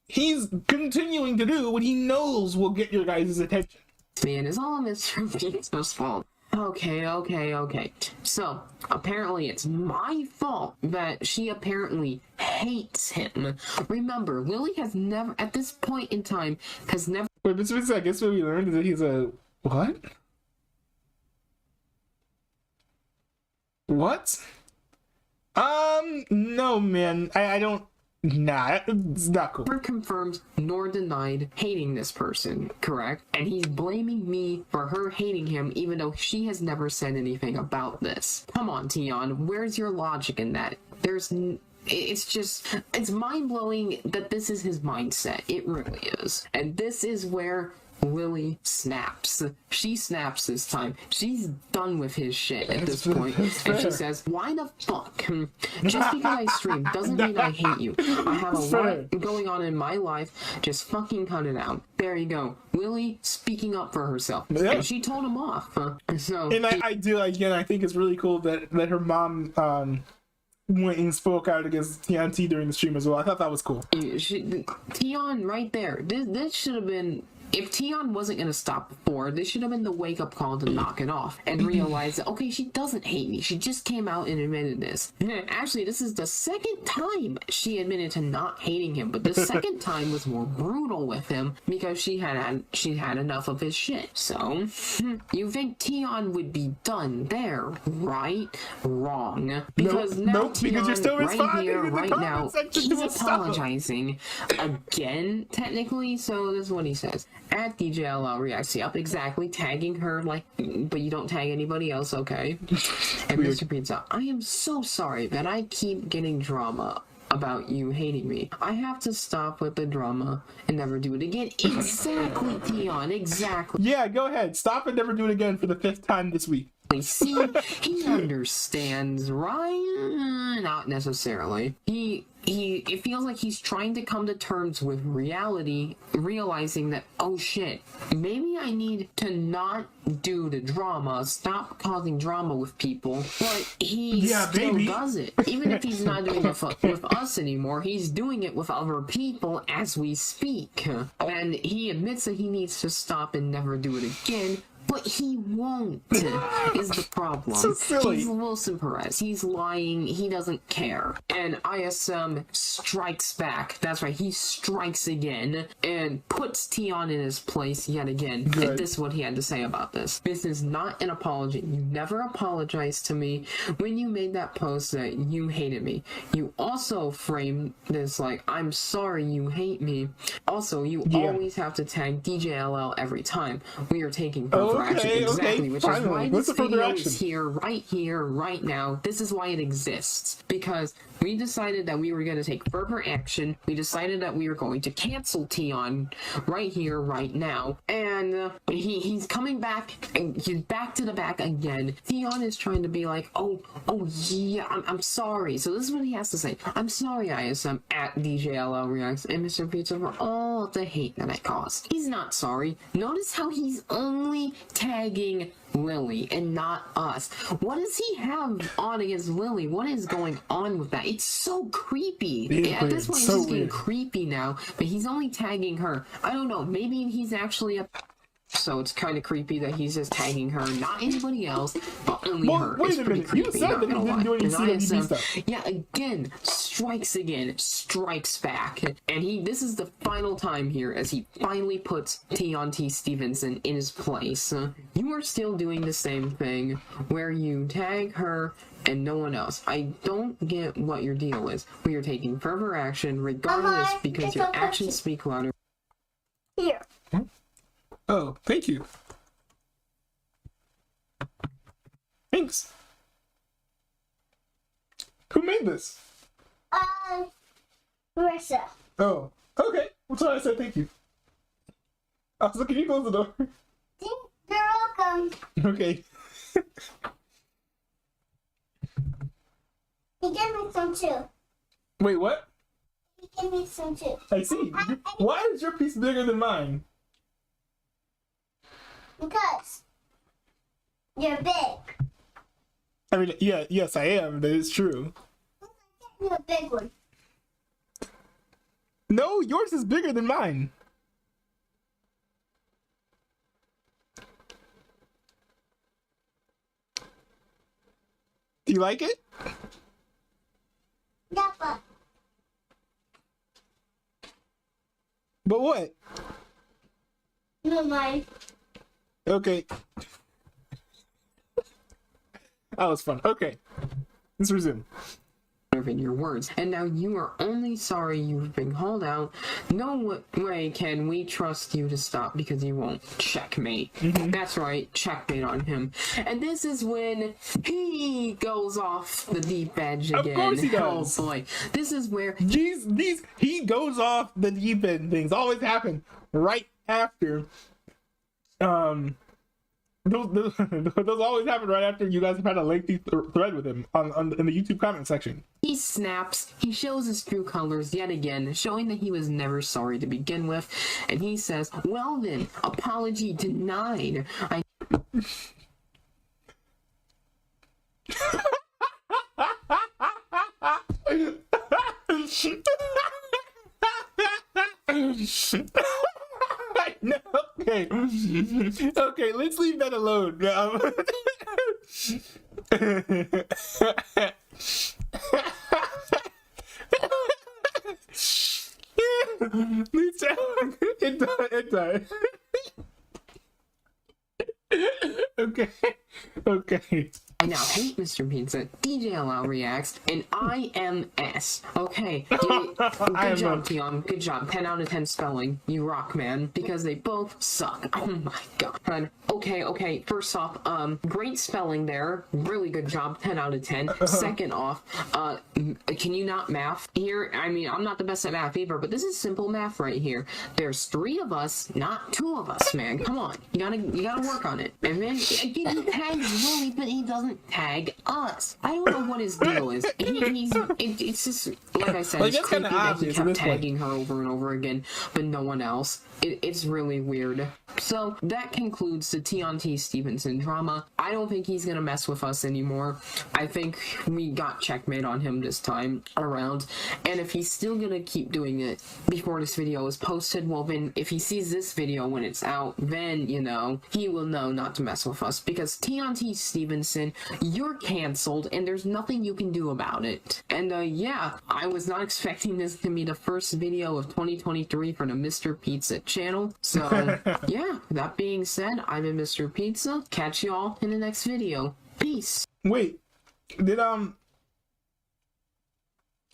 he's continuing to do what he knows will get your guys' attention. Man, it's all Mr. Pizza's fault. Okay. So, apparently it's my fault that she apparently hates him. Remember, Lily has never, at this point in time, has never... Wait, Mr. Pizza, I guess what we learned is that he's a... What? What? No, man. I don't... Nah, it's not cool. Never confirmed nor denied hating this person, correct? And he's blaming me for her hating him, even though she has never said anything about this. Come on, Tion, where's your logic in that? It's mind-blowing that this is his mindset. It really is. And this is where Lily snaps. She snaps this time. She's done with his shit at this point. And she says, why the fuck? Just because I stream doesn't mean I hate you. I have a lot going on in my life. Just fucking cut it out. There you go. Lily speaking up for herself. Yeah. And she told him off. So and I do, again, I think it's really cool that her mom went and spoke out against TNT during the stream as well. I thought that was cool. Tion right there. This should have been... If Tion wasn't going to stop before, this should have been the wake-up call to knock it off and realize that, okay, she doesn't hate me. She just came out and admitted this. Actually, this is the second time she admitted to not hating him, but the second time was more brutal with him because she had enough of his shit. So, you think Tion would be done there, right? Wrong. Because now Tion, because you're still right here, in the right now, section he's to his stuff. apologizing again, technically, so this is what he says. At DJLL reacts, yep, exactly, tagging her, like, but you don't tag anybody else, okay? And Mr. Pizza, I am so sorry that I keep getting drama about you hating me. I have to stop with the drama and never do it again. Exactly, Tion, exactly. Yeah, go ahead. Stop and never do it again for the 5th time this week. See, he understands, right? Not necessarily. It feels like he's trying to come to terms with reality, realizing that, oh shit, maybe I need to not do the drama, stop causing drama with people, but he still does it. Even if he's not doing it with us anymore, he's doing it with other people as we speak. And he admits that he needs to stop and never do it again, but he won't, is the problem. So silly. He's Wilson Perez. He's lying. He doesn't care. And ISM strikes back. That's right. He strikes again and puts Tion in his place yet again. Good. And this is what he had to say about this. This is not an apology. You never apologized to me when you made that post that you hated me. You also framed this like, I'm sorry you hate me. Also, you always have to tag DJLL every time. We are taking further action. Exactly, which is why this video is here, right now. This is why it exists. Because we decided that we were going to take further action. We decided that we were going to cancel Tion right here, right now. And he's coming back, and he's back to the back again. Tion is trying to be like, oh yeah, I'm sorry. So this is what he has to say. I'm sorry, ISM, at DJLL Reacts and Mr. Pizza for all the hate that I caused. He's not sorry. Notice how he's only tagging Lily and not us. What does he have on against Lily? What is going on with that? It's so creepy. At this point, it's just getting creepy now, but he's only tagging her. I don't know. Maybe he's actually a... So it's kind of creepy that he's just tagging her, not anybody else, but only her. Wait it's a pretty minute. creepy. You said that he didn't do any CWB stuff. Yeah, again, strikes back. And this is the final time here as he finally puts T Stevenson in his place. You are still doing the same thing where you tag her and no one else. I don't get what your deal is. We are taking further action regardless because your actions speak louder. Here. Oh, thank you. Thanks. Who made this? Marissa. Oh, okay. Well, so I said thank you. Also, can you close the door? You're welcome. Okay. He gave me some too. Wait, what? He gave me some too. I see. Why is your piece bigger than mine? Because you're big. I mean, yeah, yes, I am. That is true. You're a big one. No, yours is bigger than mine. Do you like it? Yeah, But what? no mine. Okay. That was fun. Okay. Let's resume. In your words, and now you are only sorry you've been called out. No way can we trust you to stop because you won't. Checkmate. That's right, checkmate on him. And this is when he goes off the deep edge again. Of course he does. Oh boy, this is where he goes off the deep end. Things always happen right after those always happen right after you guys have had a lengthy thread with him in the YouTube comment section. He snaps, he shows his true colors yet again, showing that he was never sorry to begin with, and he says, well then, apology denied. No, okay, let's leave that alone. It died. Okay. I now hate Mr. Pizza. DJLL reacts, and IMS. Okay, good job, Tion. Good job. 10 out of 10 spelling. You rock, man. Because they both suck. Oh my god. Okay. First off, great spelling there. Really good job. 10 out of 10. Second off, can you not math? Here, I mean, I'm not the best at math either, but this is simple math right here. There's 3 of us, not 2 of us, man. Come on. You gotta work on it. And then, again, he tags Willie, but he doesn't tag us. I don't know what his deal is. It's just, like I said, it's creepy that he kept tagging her over and over again, but no one else. It's really weird. So that concludes the T Stevenson drama. I don't think he's gonna mess with us anymore. I think we got checkmate on him this time around. And if he's still gonna keep doing it before this video is posted, well then, if he sees this video when it's out, then, you know, he will know not to mess with us. Because T Stevenson, you're canceled, and there's nothing you can do about it. And yeah, I was not expecting this to be the first video of 2023 for the Mr. Pizza channel. So yeah, that being said, I'm in Mr. Pizza. Catch y'all in the next video. Peace. Wait, did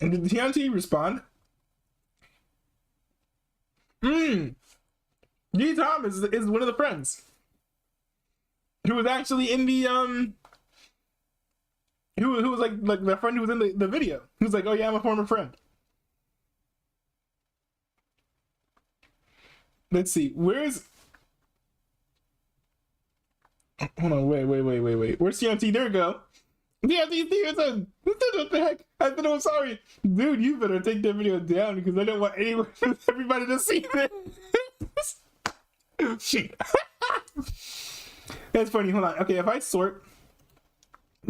TNT respond? D. Thomas is one of the friends who was actually in the who was like the friend who was in the video. He was like, oh yeah, I'm a former friend. Let's see, where's... Hold on, wait. Where's TNT? There we go. TNT Stevenson! What the heck? I said, I'm sorry. Dude, you better take that video down because I don't want everybody to see this. That's funny, hold on. Okay, if I sort...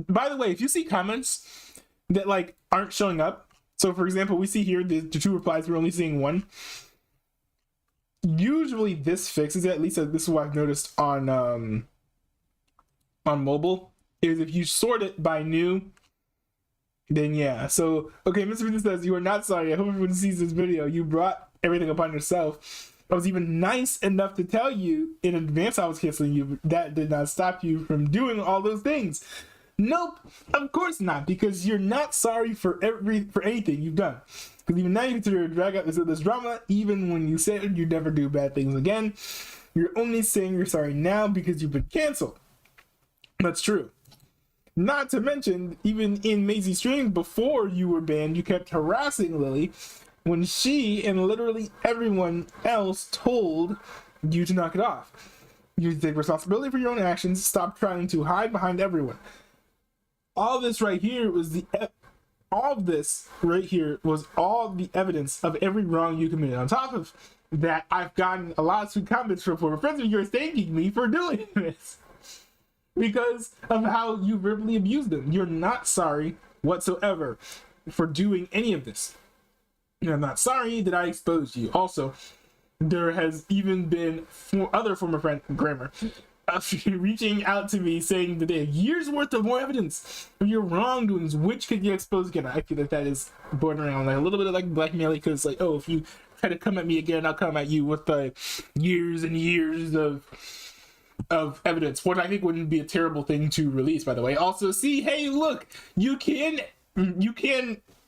By the way, if you see comments that, like, aren't showing up, so for example, we see here the 2 replies, we're only seeing 1. Usually this fixes it, at least this is what I've noticed on mobile, is if you sort it by new, then yeah. So, okay, Mr. Peter says, you are not sorry. I hope everyone sees this video. You brought everything upon yourself. I was even nice enough to tell you in advance I was canceling you, but that did not stop you from doing all those things. Nope, of course not, because you're not sorry for anything you've done. Because even now you consider to drag out this drama, even when you said you'd never do bad things again. You're only saying you're sorry now because you've been canceled. That's true. Not to mention, even in Maisie's stream before you were banned, you kept harassing Lily when she and literally everyone else told you to knock it off. You take responsibility for your own actions. Stop trying to hide behind everyone. All this right here was all the evidence of every wrong you committed. On top of that, I've gotten a lot of sweet comments from former friends of yours thanking me for doing this because of how you verbally abused them. You're not sorry whatsoever for doing any of this. You're not sorry that I exposed you. Also, there has even been other former friend Grammar reaching out to me saying that they have years worth of more evidence of your wrongdoings, which could get exposed again. I feel like that is bordering on like a little bit of like blackmail, because like, oh, if you try to come at me again, I'll come at you with the years and years of evidence, which I think wouldn't be a terrible thing to release, by the way. Also, see, hey, look, you can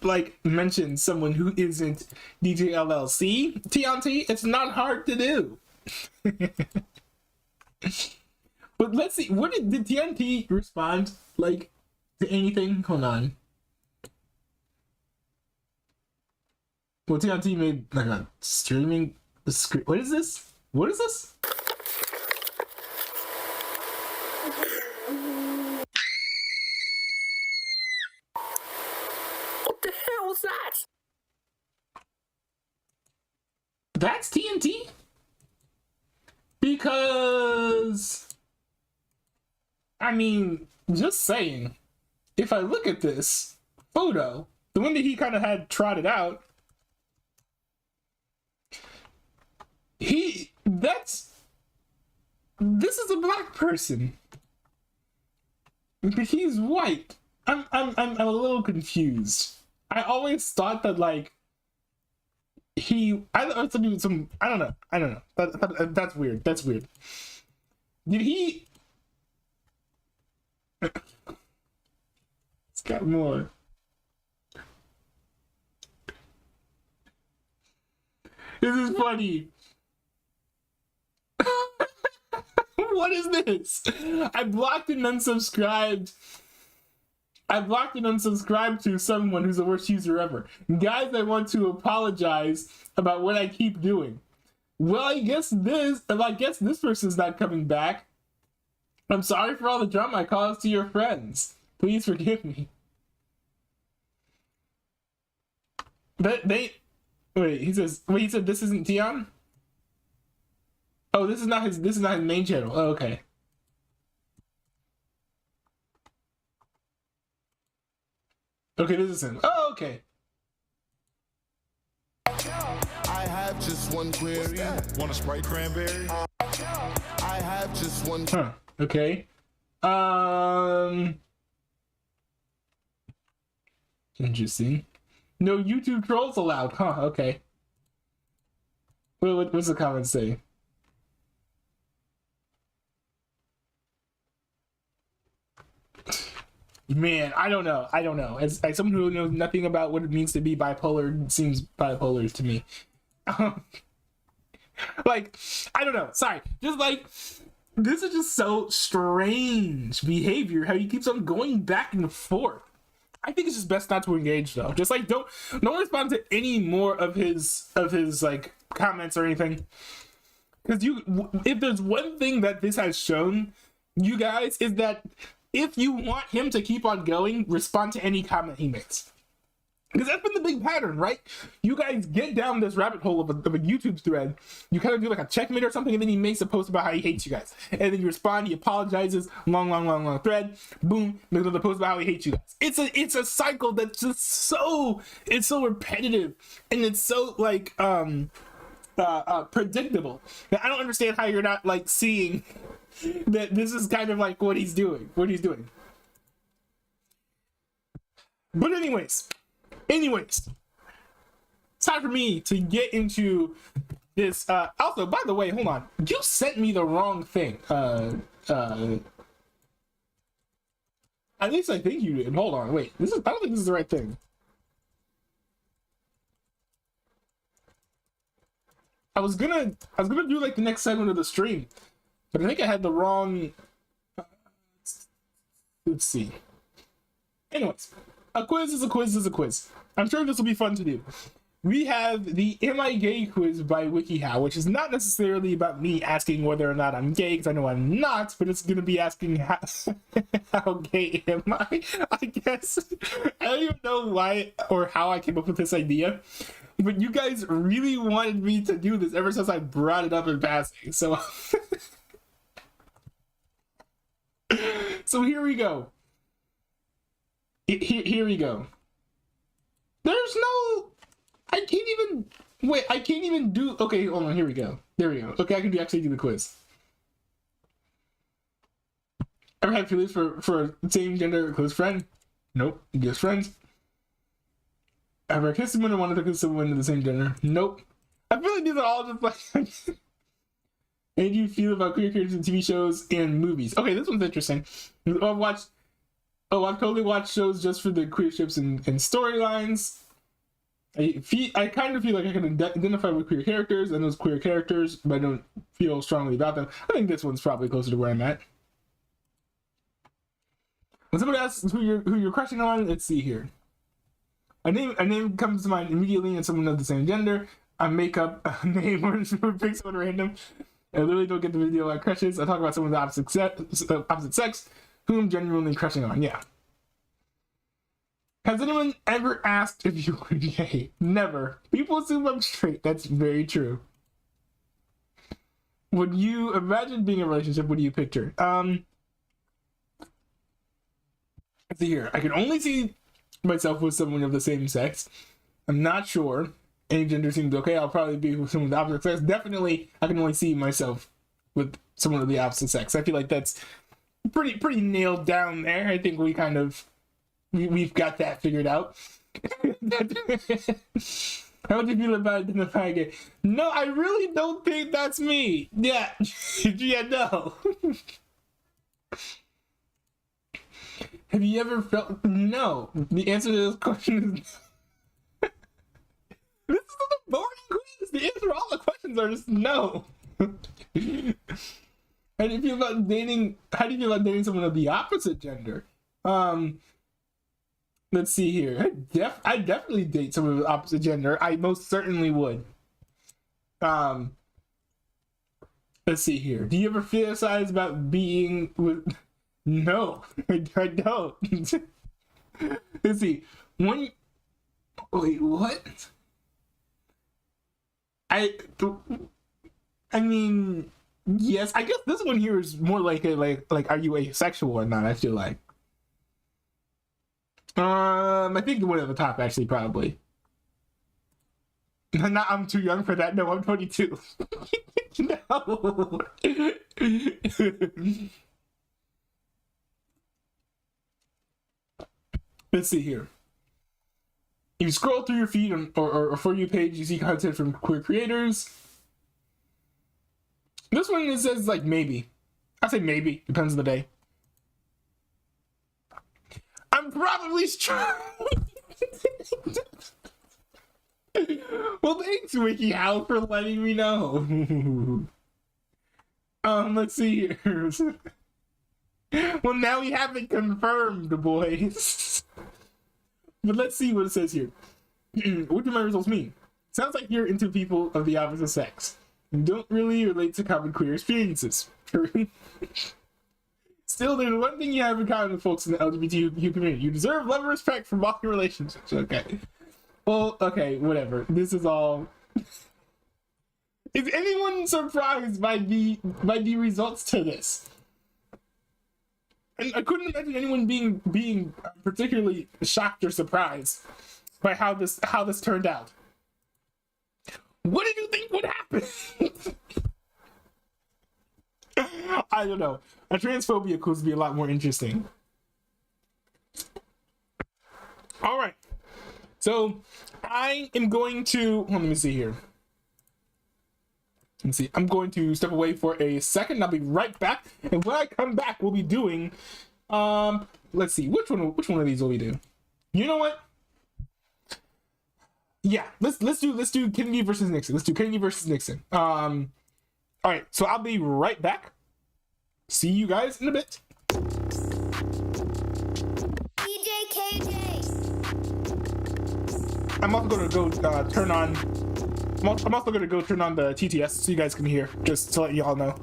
like mention someone who isn't DJ LLC, TNT. It's not hard to do. But let's see, what did TNT respond like to anything? Hold on. Well, TNT made like a streaming the screen. What is this? What is this? What the hell was that? That's TNT? Because, I mean, just saying, if I look at this photo, the one that he kind of had trotted out, this is a black person. But he's white. I'm a little confused. I always thought that, like, I don't know. That's weird. That's weird. Did he? It's got more. This is funny. What is this? I blocked and unsubscribed to someone who's the worst user ever. Guys, I want to apologize about what I keep doing. Well, I guess this person's not coming back. I'm sorry for all the drama I caused to your friends. Please forgive me. He said this isn't Tion? Oh, this is not his main channel. Oh, okay. Okay, this is him. Oh, okay. I have just one query. Want a Sprite cranberry? I have just one. Huh. Okay. Interesting. No YouTube trolls allowed. Huh. Okay. What's the comment say? Man, I don't know. As someone who knows nothing about what it means to be bipolar, it seems bipolar to me. Like, I don't know. Sorry. Just like, this is just so strange behavior, how he keeps on going back and forth. I think it's just best not to engage though. Just like, don't respond to any more of his like comments or anything. Because if there's one thing that this has shown you guys, is that if you want him to keep on going, respond to any comment he makes. Because that's been the big pattern, right? You guys get down this rabbit hole of a YouTube thread. You kind of do like a checkmate or something, and then he makes a post about how he hates you guys. And then you respond, he apologizes, long thread, boom, makes another post about how he hates you guys. It's a cycle that's just so repetitive, and it's so like predictable. Now, I don't understand how you're not like seeing that this is kind of like what he's doing. But anyways, it's time for me to get into this. Also, by the way, hold on. You sent me the wrong thing. At least I think you did. Hold on, wait. I don't think this is the right thing. I was gonna do like the next segment of the stream, but I think I had the wrong. Let's see. Anyways, a quiz is a quiz. I'm sure this will be fun to do. We have the Am I Gay quiz by WikiHow, which is not necessarily about me asking whether or not I'm gay, because I know I'm not, but it's going to be asking how gay am I guess. I don't even know why or how I came up with this idea, but you guys really wanted me to do this ever since I brought it up in passing, so... So here we go. Here we go. There's no... I can't even do... Okay, hold on, here we go. There we go. Okay, I can actually do the quiz. Ever had feelings for a same gender close friend? Nope. Just friends. Ever kissed someone or wanted to kiss someone of the same gender? Nope. I feel like these are all just like... How do you feel about queer characters in TV shows and movies? Okay, this one's interesting. I've totally watched shows just for the queer ships and storylines. I kind of feel like I can identify with queer characters and those queer characters, but I don't feel strongly about them. I think this one's probably closer to where I'm at. When somebody asks who you're crushing on, let's see here. A name comes to mind immediately, and someone of the same gender. I make up a name or pick someone random. I literally don't get the video about crushes. I talk about someone of the opposite sex whom I'm genuinely crushing on. Yeah. Has anyone ever asked if you were gay? Never. People assume I'm straight. That's very true. Would you imagine being in a relationship? What do you picture? Let's see here. I can only see myself with someone of the same sex. I'm not sure. Any gender seems okay. I'll probably be with someone of the opposite sex. Definitely, I can only see myself with someone of the opposite sex. I feel like that's pretty nailed down there. I think we kind of we've got that figured out. How would you feel about identifying gay? No, I really don't think that's me. Yeah, yeah, no. Have you ever felt? No. The answer to this question is. This is a boring quiz. The answer to all the questions are just no. How do you feel about dating? How do you feel about dating someone of the opposite gender? Let's see here. I definitely date someone of the opposite gender. I most certainly would. Let's see here. Do you ever fantasize about being with? No, I don't. Let's see. Wait, what? I mean, yes. I guess this one here is more like are you asexual or not? I feel like. I think the one at the top actually probably. I'm too young for that. No, I'm 22. No. Let's see here. If you scroll through your feed or For You page, you see content from queer creators. This one it says like maybe. I say maybe. Depends on the day. I'm probably straight. Well, thanks, WikiHow, for letting me know. Let's see here. Well, now we have it confirmed, boys. But let's see what it says here. What do my results mean? Sounds like you're into people of the opposite sex. You don't really relate to common queer experiences. Still, there's one thing you have in common with folks in the LGBTQ community. You deserve love and respect from all your relationships. Okay. Well, okay, whatever. This is all... Is anyone surprised by the results to this? And I couldn't imagine anyone being particularly shocked or surprised by how this turned out. What did you think would happen? I don't know. A transphobia quiz would be a lot more interesting. All right. So I am going to, let me see here. Let's see. I'm going to step away for a second. I'll be right back. And when I come back, we'll be doing, let's see, which one of these will we do? You know what? Yeah, let's do Kennedy versus Nixon. Let's do Kennedy versus Nixon. All right. So I'll be right back. See you guys in a bit. I'm also gonna go turn on. I'm also gonna go turn on the TTS so you guys can hear, just to let y'all know.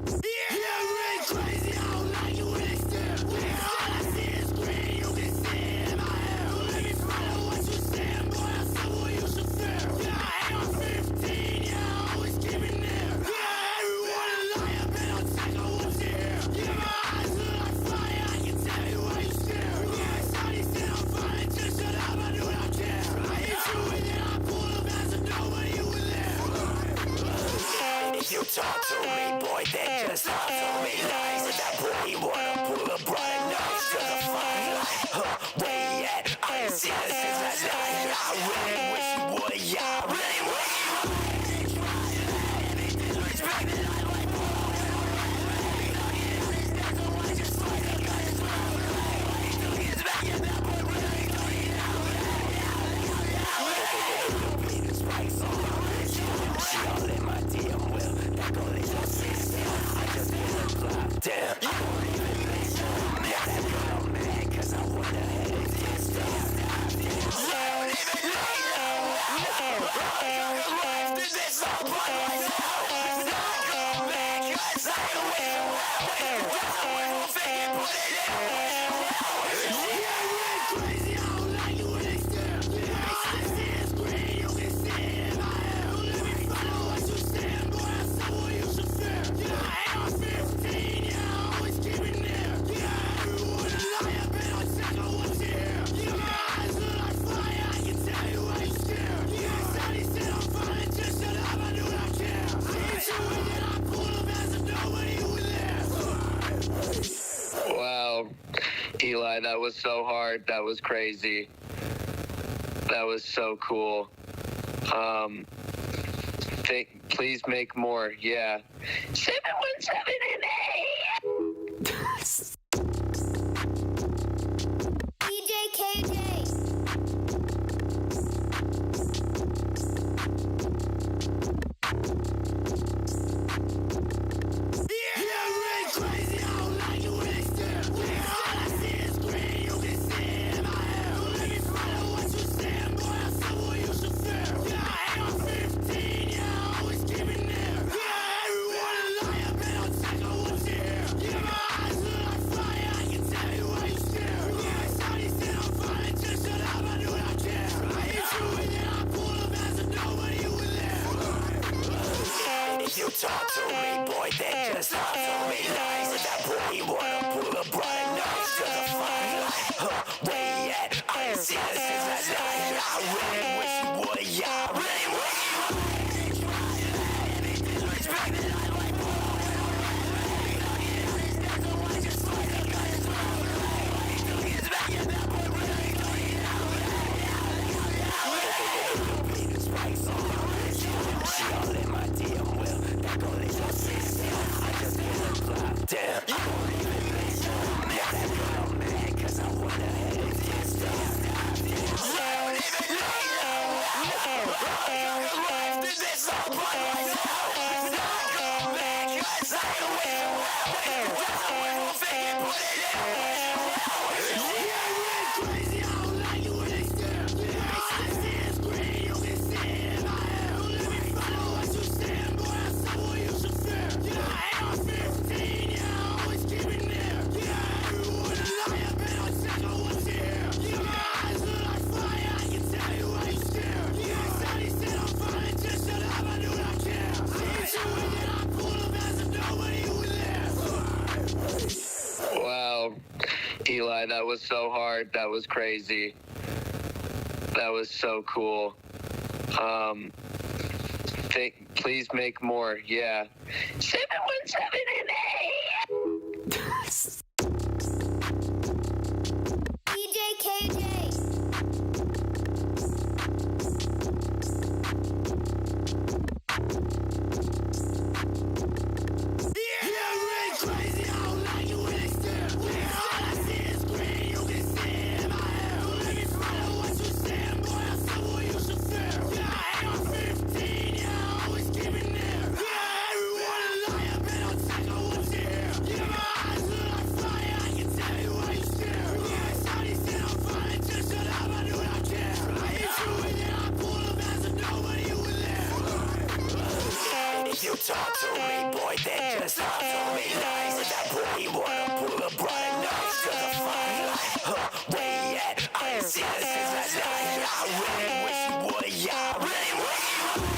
You talk to me, boy, then just talk to me nice. Eli, that was so hard. That was crazy. That was so cool. Please make more. Yeah. 717 and 8. Jfk Ii. You talk to me, boy, then just talk to me nice. That boy, you wanna pull a bright nose to the fire. Where you at? I ain't seen this since last night. I really wish you would, yeah, I really wish you would. Damn. Wow. Eli, that was so hard. That was crazy. That was so cool. Please make more. Yeah. 717 and 8. Jfk Ii. You talk to me, boy, then just talk to me nice. That boy, you wanna pull a bright nose to the fire. Where you at? I ain't seen this since last night. I really wish you would, yeah, I really wish you would.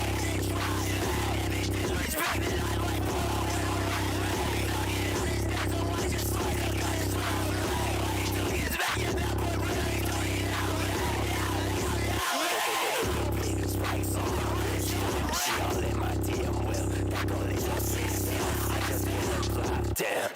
Damn.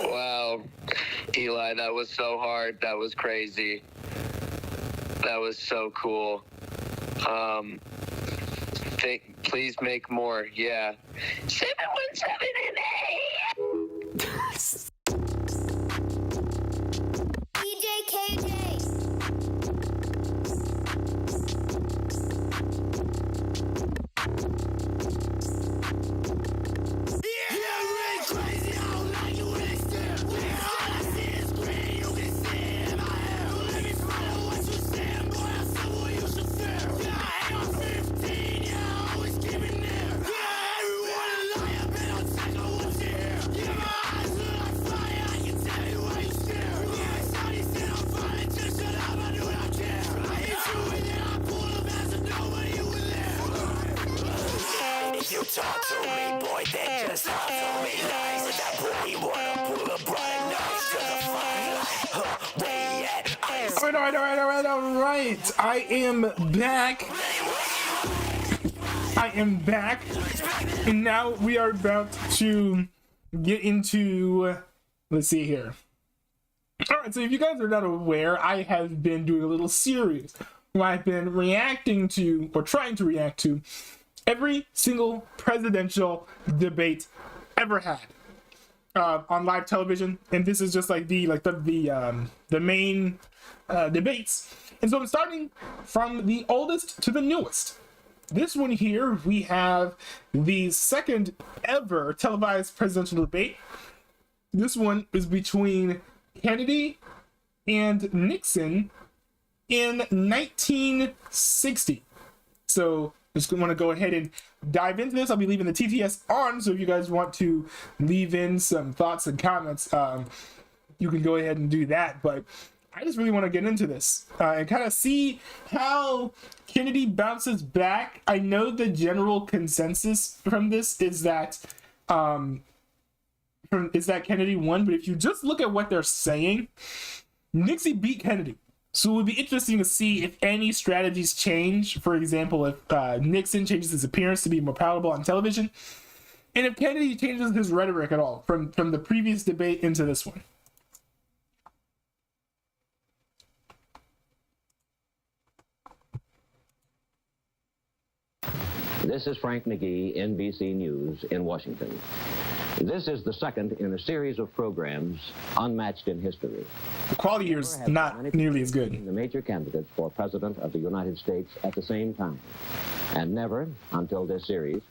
Wow. Eli, that was so hard. That was crazy. That was so cool. Please make more. Yeah. 717 and 8. Jfk Ii. Crazy, I don't like it when they stare. All I see is green. All right. I am back. And now we are about to get into, let's see here. All right, so if you guys are not aware, I have been doing a little series where I've been reacting to, or trying to react to, every single presidential debate ever had on live television, and this is just like the main debates. And so I'm starting from the oldest to the newest. This one here, we have the second ever televised presidential debate. This one is between Kennedy and Nixon in 1960. So just want to go ahead and dive into this. I'll be leaving the TTS on, so if you guys want to leave in some thoughts and comments, you can go ahead and do that. But I just really want to get into this and kind of see how Kennedy bounces back. I know the general consensus from this is that Kennedy won, but if you just look at what they're saying, Nixon beat Kennedy. So it would be interesting to see if any strategies change. For example, if Nixon changes his appearance to be more palatable on television, and if Kennedy changes his rhetoric at all from the previous debate into this one. This is Frank McGee, NBC News in Washington. This is the second in a series of programs unmatched in history. The quality here is not nearly as good. The major candidates for President of the United States at the same time. And never, until this series,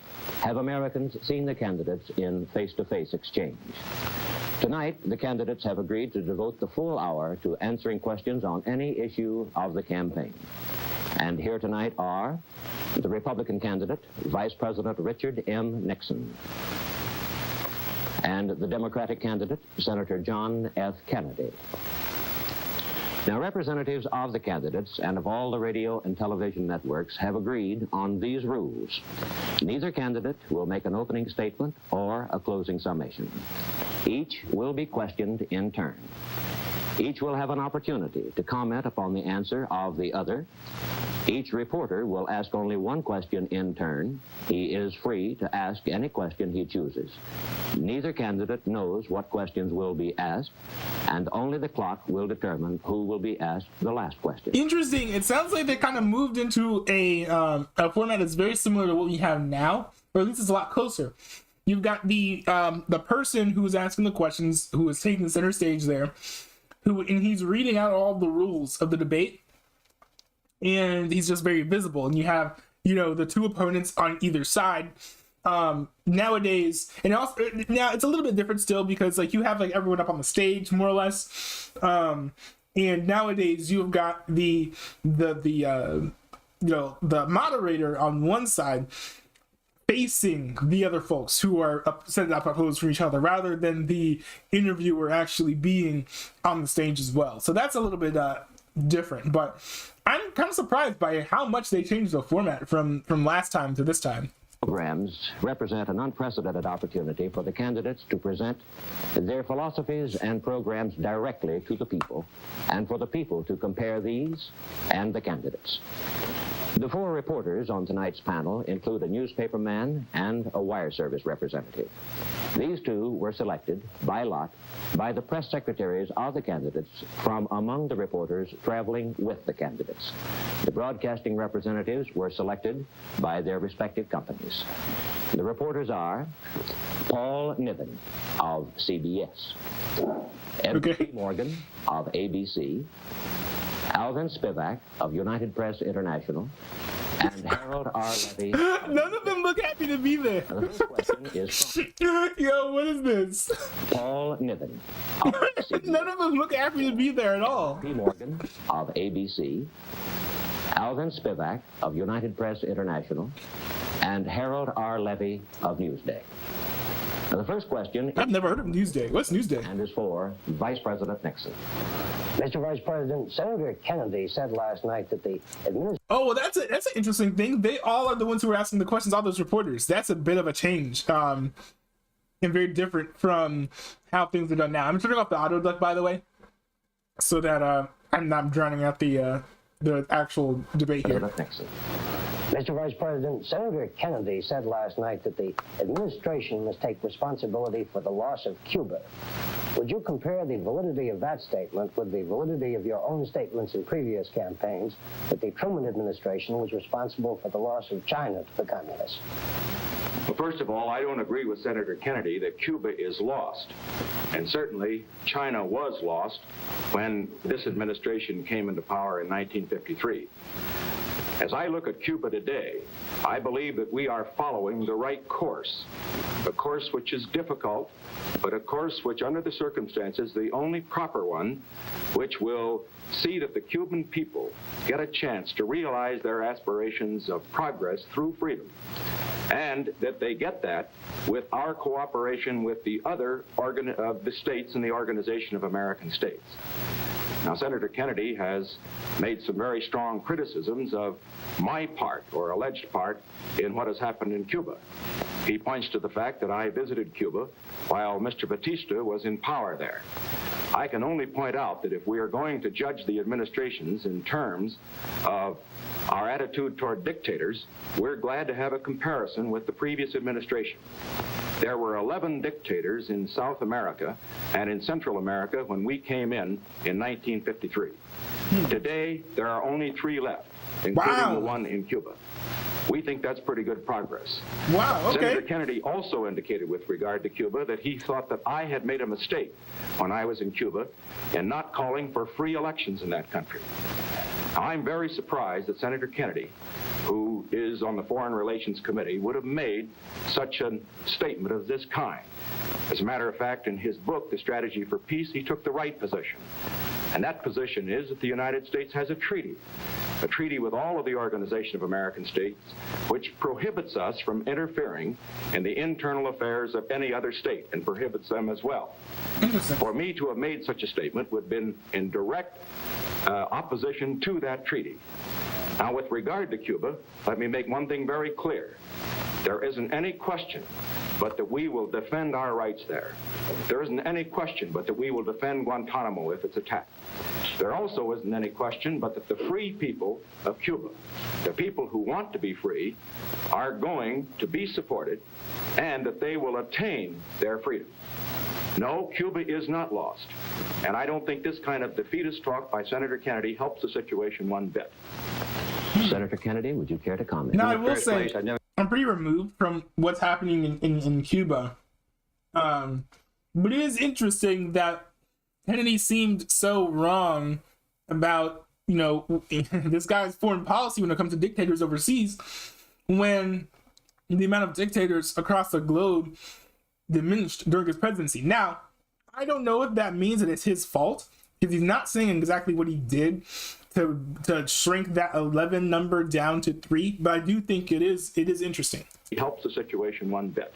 have Americans seen the candidates in face-to-face exchange. Tonight, the candidates have agreed to devote the full hour to answering questions on any issue of the campaign. And here tonight are the Republican candidate, Vice President Richard M. Nixon, and the Democratic candidate, Senator John F. Kennedy. Now, representatives of the candidates and of all the radio and television networks have agreed on these rules. Neither candidate will make an opening statement or a closing summation. Each will be questioned in turn. Each will have an opportunity to comment upon the answer of the other. Each reporter will ask only one question in turn. He is free to ask any question he chooses. Neither candidate knows what questions will be asked, and only the clock will determine who will be asked the last question. Interesting. It sounds like they kind of moved into a format that's very similar to what we have now, or at least it's a lot closer. You've got the person who is asking the questions, who is taking the center stage there, and he's reading out all the rules of the debate, and he's just very visible. And you have, the two opponents on either side. Nowadays, and also now it's a little bit different still, because you have everyone up on the stage more or less. And nowadays you've got the moderator on one side facing the other folks who are set up opposed from each other, rather than the interviewer actually being on the stage as well. So that's a little bit different, but I'm kind of surprised by how much they changed the format from last time to this time. Programs represent an unprecedented opportunity for the candidates to present their philosophies and programs directly to the people, and for the people to compare these and the candidates. The four reporters on tonight's panel include a newspaperman and a wire service representative. These two were selected by lot by the press secretaries of the candidates from among the reporters traveling with the candidates. The broadcasting representatives were selected by their respective companies. The reporters are Paul Niven of CBS, Edward Morgan of ABC, Alvin Spivak of United Press International, and Harold R. Levy. None of them look happy to be there. The first question is from Yo, what is this? Paul Niven. None of them look happy to be there at all. P. Morgan of ABC, Alvin Spivak of United Press International, and Harold R. Levy of Newsday. Now, the first question... I've never heard of Newsday. What's Newsday? And is for Vice President Nixon. Mr. Vice President, Senator Kennedy said last night that the administration... Oh, well, that's an interesting thing. They all are the ones who are asking the questions, all those reporters. That's a bit of a change, and very different from how things are done now. I'm turning off the auto duck, by the way, so that I'm drowning out the actual debate here. Mr. Vice President, Senator Kennedy said last night that the administration must take responsibility for the loss of Cuba. Would you compare the validity of that statement with the validity of your own statements in previous campaigns that the Truman administration was responsible for the loss of China to the communists? Well, first of all, I don't agree with Senator Kennedy that Cuba is lost. And certainly, China was lost when this administration came into power in 1953. As I look at Cuba today, I believe that we are following the right course, a course which is difficult, but a course which, under the circumstances, the only proper one, which will see that the Cuban people get a chance to realize their aspirations of progress through freedom, and that they get that with our cooperation with the other the states in the Organization of American States. Now, Senator Kennedy has made some very strong criticisms of my part, or alleged part, in what has happened in Cuba. He points to the fact that I visited Cuba while Mr. Batista was in power there. I can only point out that if we are going to judge the administrations in terms of our attitude toward dictators, we're glad to have a comparison with the previous administration. There were 11 dictators in South America and in Central America when we came in 1953. Today, there are only 3 left, including the one in Cuba. We think that's pretty good progress. Wow, okay. Senator Kennedy also indicated with regard to Cuba that he thought that I had made a mistake when I was in Cuba in not calling for free elections in that country. I'm very surprised that Senator Kennedy, who is on the Foreign Relations Committee, would have made such a statement of this kind. As a matter of fact, in his book, The Strategy for Peace, he took the right position. And that position is that the United States has a treaty with all of the Organization of American States, which prohibits us from interfering in the internal affairs of any other state and prohibits them as well. For me to have made such a statement would have been in direct opposition to that treaty. Now, with regard to Cuba, let me make one thing very clear. There isn't any question but that we will defend our rights there. There isn't any question but that we will defend Guantanamo if it's attacked. There also isn't any question but that the free people of Cuba, the people who want to be free, are going to be supported and that they will attain their freedom. No, Cuba is not lost. And I don't think this kind of defeatist talk by Senator Kennedy helps the situation one bit. Senator Kennedy, would you care to comment? Now, I will say, I'm pretty removed from what's happening in Cuba. But it is interesting that Kennedy seemed so wrong about, this guy's foreign policy when it comes to dictators overseas, when the amount of dictators across the globe diminished during his presidency. Now, I don't know if that means that it's his fault, because he's not saying exactly what he did to shrink that 11 number down to 3, but I do think it is interesting. It helps the situation one bit.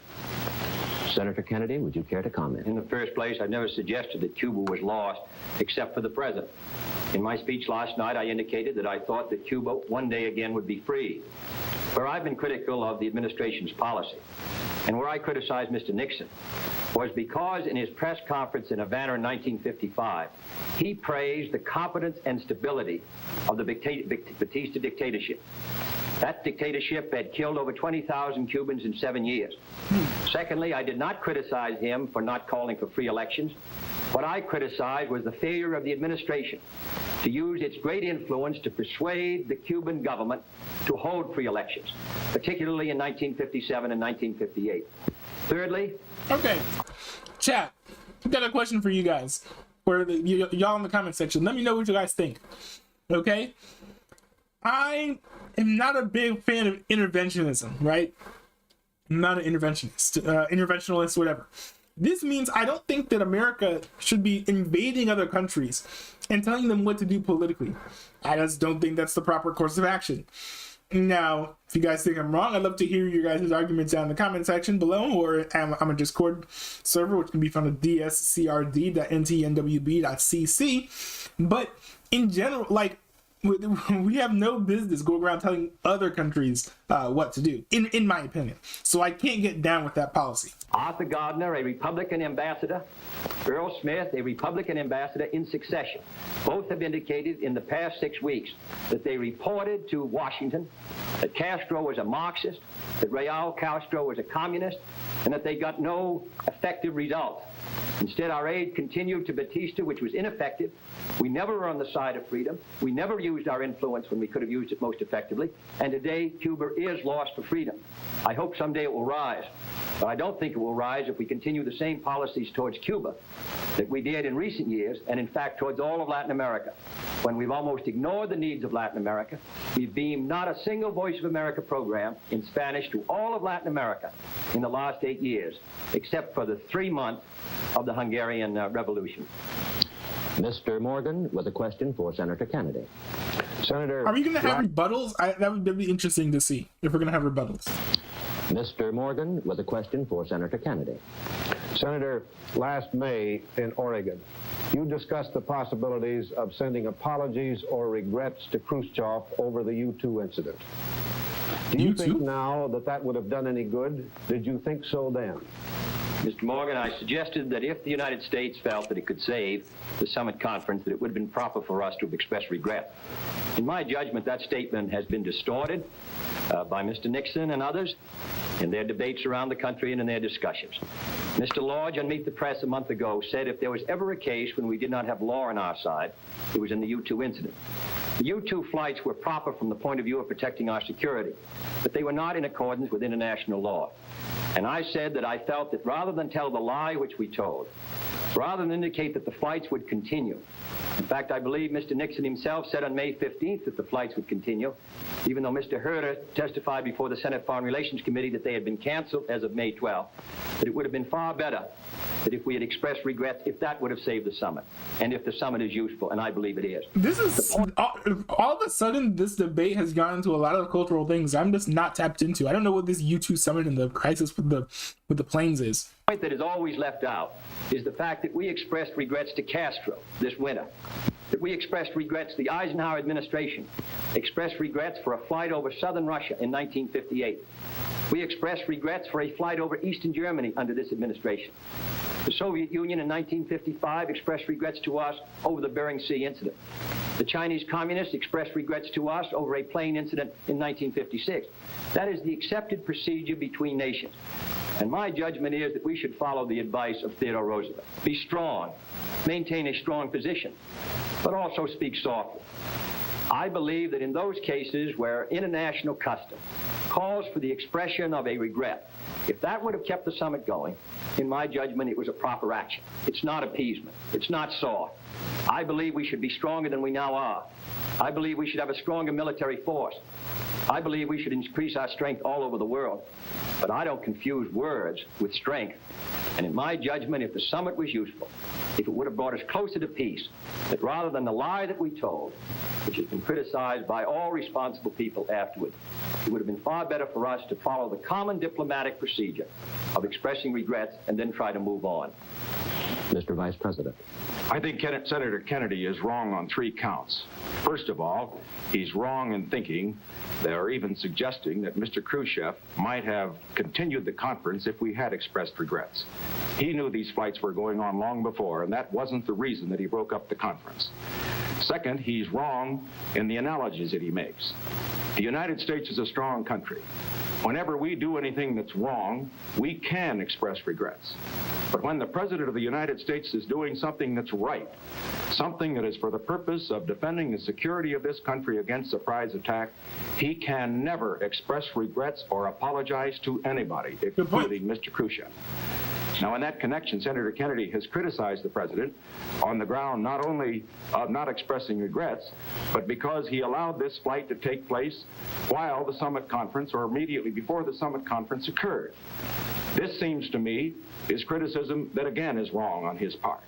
Senator Kennedy, would you care to comment? In the first place, I never suggested that Cuba was lost, except for the president. In my speech last night, I indicated that I thought that Cuba one day again would be free. Where I've been critical of the administration's policy, and where I criticized Mr. Nixon, was because in his press conference in Havana in 1955, he praised the competence and stability of the Batista dictatorship. That dictatorship had killed over 20,000 Cubans in 7 years. Secondly, I did not criticize him for not calling for free elections. What I criticized was the failure of the administration to use its great influence to persuade the Cuban government to hold free elections, particularly in 1957 and 1958. Thirdly... Okay, chat, I've got a question for you guys, or y'all in the comment section. Let me know what you guys think, okay? I am not a big fan of interventionism, right? I'm not an interventionalist, whatever. This means I don't think that America should be invading other countries and telling them what to do politically. I just don't think that's the proper course of action. Now, if you guys think I'm wrong, I'd love to hear your guys' arguments down in the comment section below, or I'm a Discord server, which can be found at dscrd.ntnwb.cc. But in general, like, we have no business going around telling other countries what to do, in my opinion. So I can't get down with that policy. Arthur Gardner, a Republican ambassador, Earl Smith, a Republican ambassador, in succession. Both have indicated in the past 6 weeks that they reported to Washington that Castro was a Marxist, that Raul Castro was a communist, and that they got no effective results. Instead, our aid continued to Batista, which was ineffective. We never were on the side of freedom. We never used our influence when we could have used it most effectively. And today, Cuba is lost for freedom. I hope someday it will rise. But I don't think it will rise if we continue the same policies towards Cuba that we did in recent years, and in fact towards all of Latin America. When we've almost ignored the needs of Latin America, we've beamed not a single Voice of America program in Spanish to all of Latin America in the last 8 years, except for the 3 months of the Hungarian Revolution. Mr. Morgan with a question for Senator Kennedy. Senator, are we going to have rebuttals? That would be interesting to see if we're going to have rebuttals. Mr. Morgan with a question for Senator Kennedy. Senator, last May in Oregon, you discussed the possibilities of sending apologies or regrets to Khrushchev over the U-2 incident. Do you think now that that would have done any good? Did you think so then? Mr. Morgan, I suggested that if the United States felt that it could save the summit conference, that it would have been proper for us to have expressed regret. In my judgment, that statement has been distorted by Mr. Nixon and others in their debates around the country and in their discussions. Mr. Lodge on Meet the Press a month ago said if there was ever a case when we did not have law on our side, it was in the U-2 incident. The U-2 flights were proper from the point of view of protecting our security, but they were not in accordance with international law. And I said that I felt that rather than tell the lie which we told, rather than indicate that the flights would continue, in fact, I believe Mr. Nixon himself said on May 15th that the flights would continue, even though Mr. Herter testified before the Senate Foreign Relations Committee that they had been canceled as of May 12th, that it would have been far better that if we had expressed regrets, if that would have saved the summit, and if the summit is useful, and I believe it is. This is, all of a sudden, this debate has gone into a lot of cultural things I'm just not tapped into. I don't know what this U-2 summit and the crisis with the planes is. The point that is always left out is the fact that we expressed regrets to Castro this winter, that we expressed regrets to the Eisenhower administration, expressed regrets for a flight over southern Russia in 1958. We expressed regrets for a flight over eastern Germany under this administration. The Soviet Union in 1955 expressed regrets to us over the Bering Sea incident. The Chinese communists expressed regrets to us over a plane incident in 1956. That is the accepted procedure between nations. And my judgment is that we should follow the advice of Theodore Roosevelt. Be strong, maintain a strong position, but also speak softly. I believe that in those cases where international custom calls for the expression of a regret, if that would have kept the summit going, in my judgment, it was a proper action. It's not appeasement. It's not soft. I believe we should be stronger than we now are. I believe we should have a stronger military force. I believe we should increase our strength all over the world. But I don't confuse words with strength. And in my judgment, if the summit was useful, if it would have brought us closer to peace, that rather than the lie that we told, which has been criticized by all responsible people afterward, it would have been far better for us to follow the common diplomatic procedure of expressing regrets and then try to move on. Mr. Vice President. I think Senator Kennedy is wrong on 3 counts. First of all, he's wrong in thinking, or even suggesting, that Mr. Khrushchev might have continued the conference if we had expressed regrets. He knew these flights were going on long before, and that wasn't the reason that he broke up the conference. Second, he's wrong in the analogies that he makes. The United States is a strong country. Whenever we do anything that's wrong, we can express regrets. But when the President of the United States is doing something that's right, something that is for the purpose of defending the security of this country against surprise attack, he can never express regrets or apologize to anybody, including Mr. Khrushchev. Now, in that connection, Senator Kennedy has criticized the President on the ground not only of not expressing regrets, but because he allowed this flight to take place while the summit conference, or immediately before the summit conference, occurred. This seems to me is criticism that again is wrong on his part.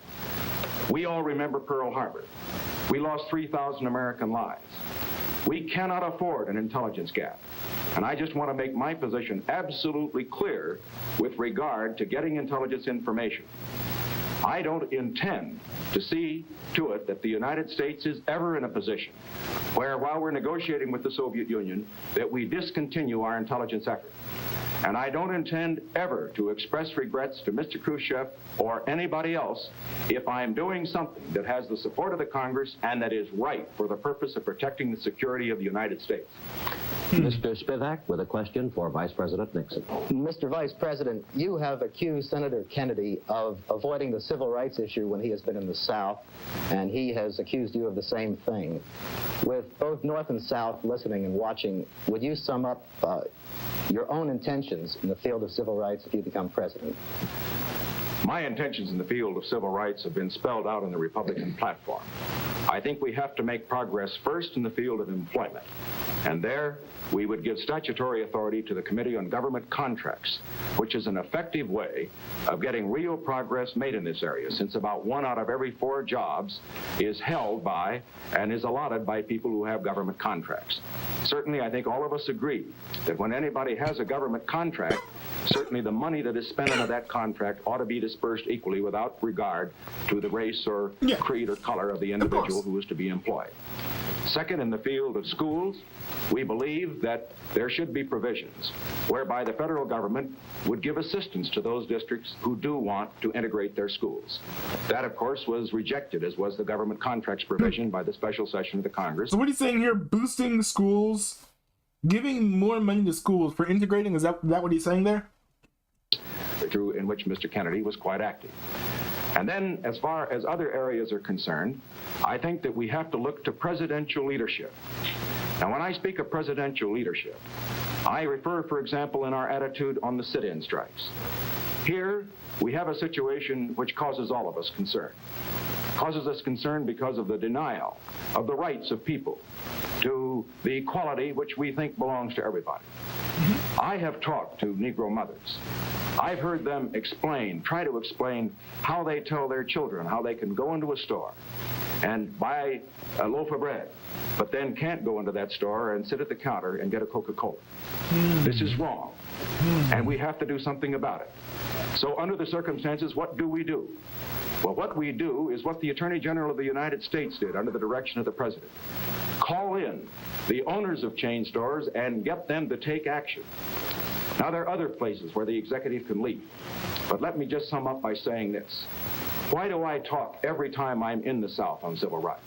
We all remember Pearl Harbor. We lost 3,000 American lives. We cannot afford an intelligence gap. And I just want to make my position absolutely clear with regard to getting intelligence information. I don't intend to see to it that the United States is ever in a position where, while we're negotiating with the Soviet Union, that we discontinue our intelligence effort. And I don't intend ever to express regrets to Mr. Khrushchev or anybody else if I'm doing something that has the support of the Congress and that is right for the purpose of protecting the security of the United States. Mr. Spivak with a question for Vice President Nixon. Mr. Vice President, you have accused Senator Kennedy of avoiding the civil rights issue when he has been in the South, and he has accused you of the same thing. With both North and South listening and watching, would you sum up your own intentions in the field of civil rights if you become president? My intentions in the field of civil rights have been spelled out in the Republican platform. I think we have to make progress first in the field of employment. And there, we would give statutory authority to the Committee on Government Contracts, which is an effective way of getting real progress made in this area, since about 1 out of every 4 jobs is held by and is allotted by people who have government contracts. Certainly, I think all of us agree that when anybody has a government contract, certainly the money that is spent under that contract ought to be dispersed equally without regard to the race or creed or color of the individual who is to be employed. Second, in the field of schools, we believe that there should be provisions whereby the federal government would give assistance to those districts who do want to integrate their schools. That, of course, was rejected, as was the government contracts provision by the special session of the Congress. So what are you saying here? Boosting schools, giving more money to schools for integrating? Is that what he's saying there? In which Mr. Kennedy was quite active. And then, as far as other areas are concerned, I think that we have to look to presidential leadership. Now, when I speak of presidential leadership, I refer, for example, in our attitude on the sit-in strikes. Here, we have a situation which causes all of us concern. Causes us concern because of the denial of the rights of people to the equality which we think belongs to everybody. I have talked to Negro mothers. I've heard them try to explain how they tell their children how they can go into a store and buy a loaf of bread, but then can't go into that store and sit at the counter and get a Coca-Cola. This is wrong, and we have to do something about it. So under the circumstances, what do we do? Well, what we do is what the Attorney General of the United States did under the direction of the President. Call in the owners of chain stores and get them to take action. Now, there are other places where the executive can lead, but let me just sum up by saying this. Why do I talk every time I'm in the South on civil rights?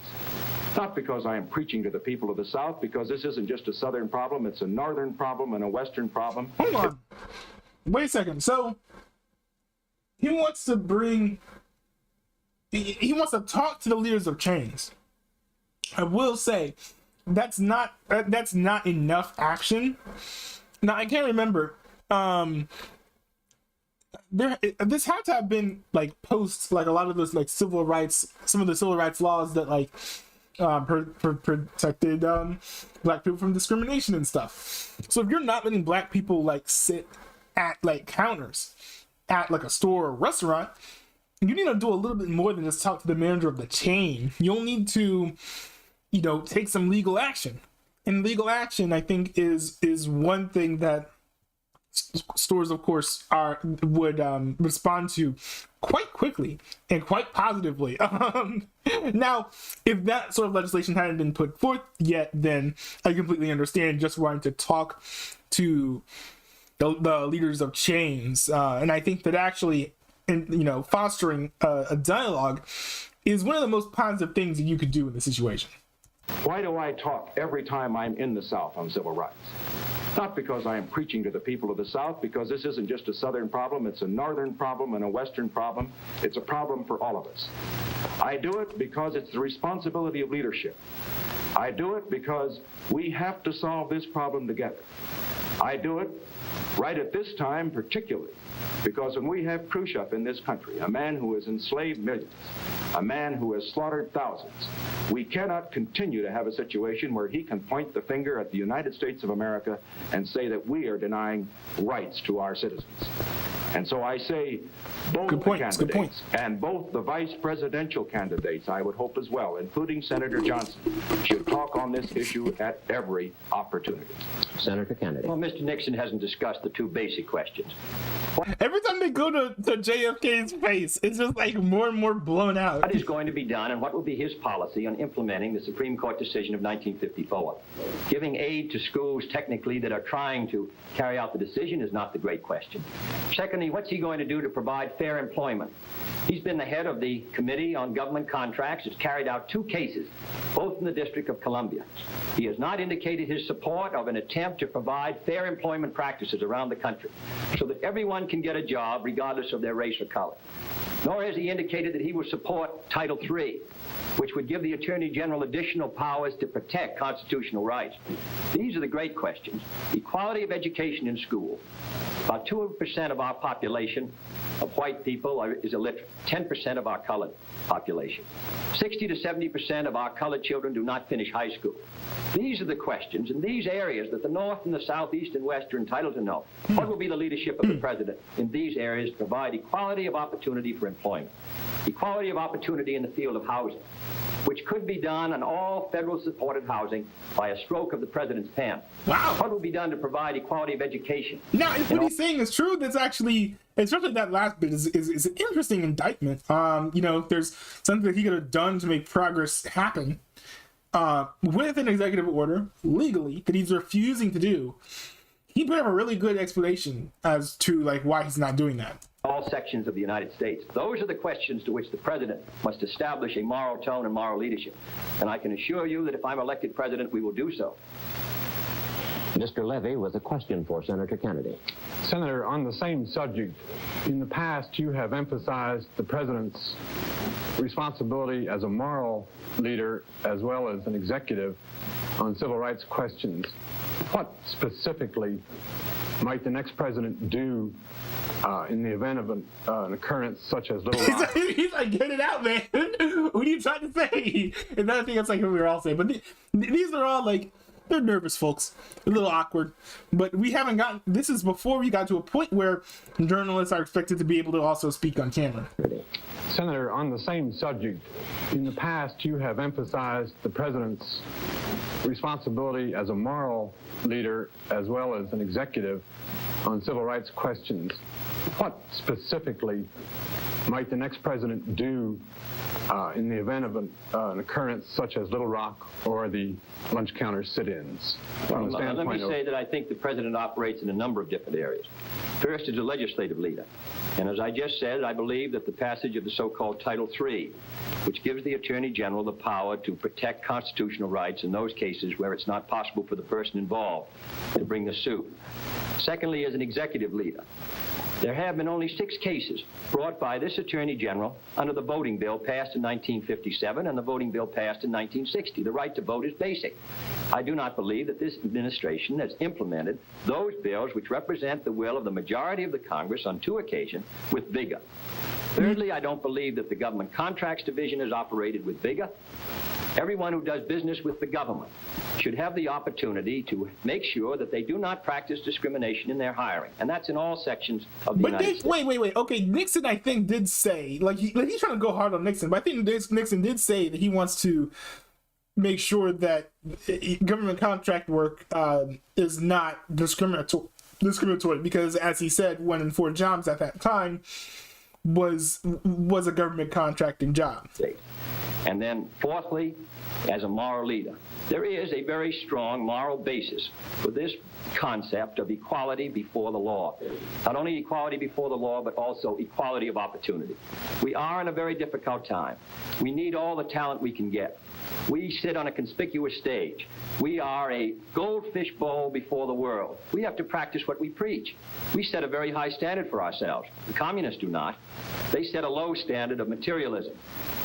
Not because I am preaching to the people of the South, because this isn't just a Southern problem, it's a Northern problem and a Western problem. Hold on. Wait a second. So, he wants to talk to the leaders of chains. I will say, that's not enough action. Now, I can't remember. This had to have been like post like a lot of those like civil rights, some of the civil rights laws that like protected black people from discrimination and stuff. So if you're not letting black people like sit at like counters at like a store or restaurant, you need to do a little bit more than just talk to the manager of the chain. You'll need to, take some legal action. And legal action, I think, is one thing that stores, of course, would respond to quite quickly and quite positively. Now, if that sort of legislation hadn't been put forth yet, then I completely understand just wanting to talk to the leaders of chains. And I think that actually, fostering a dialogue is one of the most positive things that you could do in this situation. Why do I talk every time I'm in the South on civil rights? Not because I am preaching to the people of the South, because this isn't just a Southern problem, it's a Northern problem and a Western problem. It's a problem for all of us. I do it because it's the responsibility of leadership. I do it because we have to solve this problem together. I do it right at this time particularly because when we have Khrushchev in this country, a man who has enslaved millions, a man who has slaughtered thousands, we cannot continue to have a situation where he can point the finger at the United States of America and say that we are denying rights to our citizens. And so I say both the candidates and both the vice presidential candidates, I would hope as well, including Senator Johnson, should talk on this issue at every opportunity. Senator Kennedy. Well, Mr. Nixon hasn't discussed the two basic questions. Every time they go to JFK's face, it's just like more and more blown out. What is going to be done and what will be his policy on implementing the Supreme Court decision of 1954? Giving aid to schools technically that are trying to carry out the decision is not the great question. Secondly, what's he going to do to provide fair employment? He's been the head of the Committee on Government Contracts. It's carried out 2 cases, both in the District of Columbia. He has not indicated his support of an attempt to provide fair employment practices around the country so that everyone can get a job regardless of their race or color. Nor has he indicated that he will support Title III, which would give the Attorney General additional powers to protect constitutional rights. These are the great questions. Equality of education in school. About 2% of our population of white people is illiterate, 10% of our colored population. 60 to 70% of our colored children do not finish high school. These are the questions in these areas that the North and the South, East and West are entitled to know. What will be the leadership of the President in these areas to provide equality of opportunity for employment? Equality of opportunity in the field of housing, which could be done on all federal supported housing by a stroke of the President's pen. Wow. What will be done to provide equality of education? Now, if what he's saying is true, that's actually, especially that last bit, is an interesting indictment. You know, there's something that he could have done to make progress happen with an executive order legally that he's refusing to do. He put up a really good explanation as to like why he's not doing that. All sections of the United States. Those are the questions to which the President must establish a moral tone and moral leadership. And I can assure you that if I'm elected President, we will do so. Mr. Levy with a question for Senator Kennedy. Senator, on the same subject, in the past you have emphasized the President's responsibility as a moral leader as well as an executive on civil rights questions. What specifically might the next president do in the event of an occurrence such as Little Rock? He's like, get it out, man. What are you trying to say? And I think that's like what we were all saying. But these are all like, they're nervous folks, a little awkward. But we haven't gotten, this is before we got to a point where journalists are expected to be able to also speak on camera. Senator, on the same subject, in the past you have emphasized the President's responsibility as a moral leader as well as an executive on civil rights questions. What specifically might the next president do in the event of an occurrence such as Little Rock or the lunch counter sit-ins? Well, let me say that I think the President operates in a number of different areas. First, as a legislative leader. And as I just said, I believe that the passage of the so-called Title III, which gives the Attorney General the power to protect constitutional rights in those cases where it's not possible for the person involved to bring the suit. Secondly, as an executive leader. There have been only 6 cases brought by this Attorney General under the voting bill passed in 1957 and the voting bill passed in 1960. The right to vote is basic. I do not believe that this administration has implemented those bills which represent the will of the majority of the Congress on 2 occasions with vigor. Thirdly, I don't believe that the Government Contracts Division has operated with vigor. Everyone who does business with the government should have the opportunity to make sure that they do not practice discrimination in their hiring. And that's in all sections of the United States. Wait. Okay, Nixon, I think, did say, like he's trying to go hard on Nixon, but I think Nixon did say that he wants to make sure that government contract work is not discriminatory because, as he said, 1 in 4 jobs at that time was a government contracting job. And then, fourthly, as a moral leader, there is a very strong moral basis for this concept of equality before the law. Not only equality before the law, but also equality of opportunity. We are in a very difficult time. We need all the talent we can get. We sit on a conspicuous stage. We are a goldfish bowl before the world. We have to practice what we preach. We set a very high standard for ourselves. The communists do not. They set a low standard of materialism.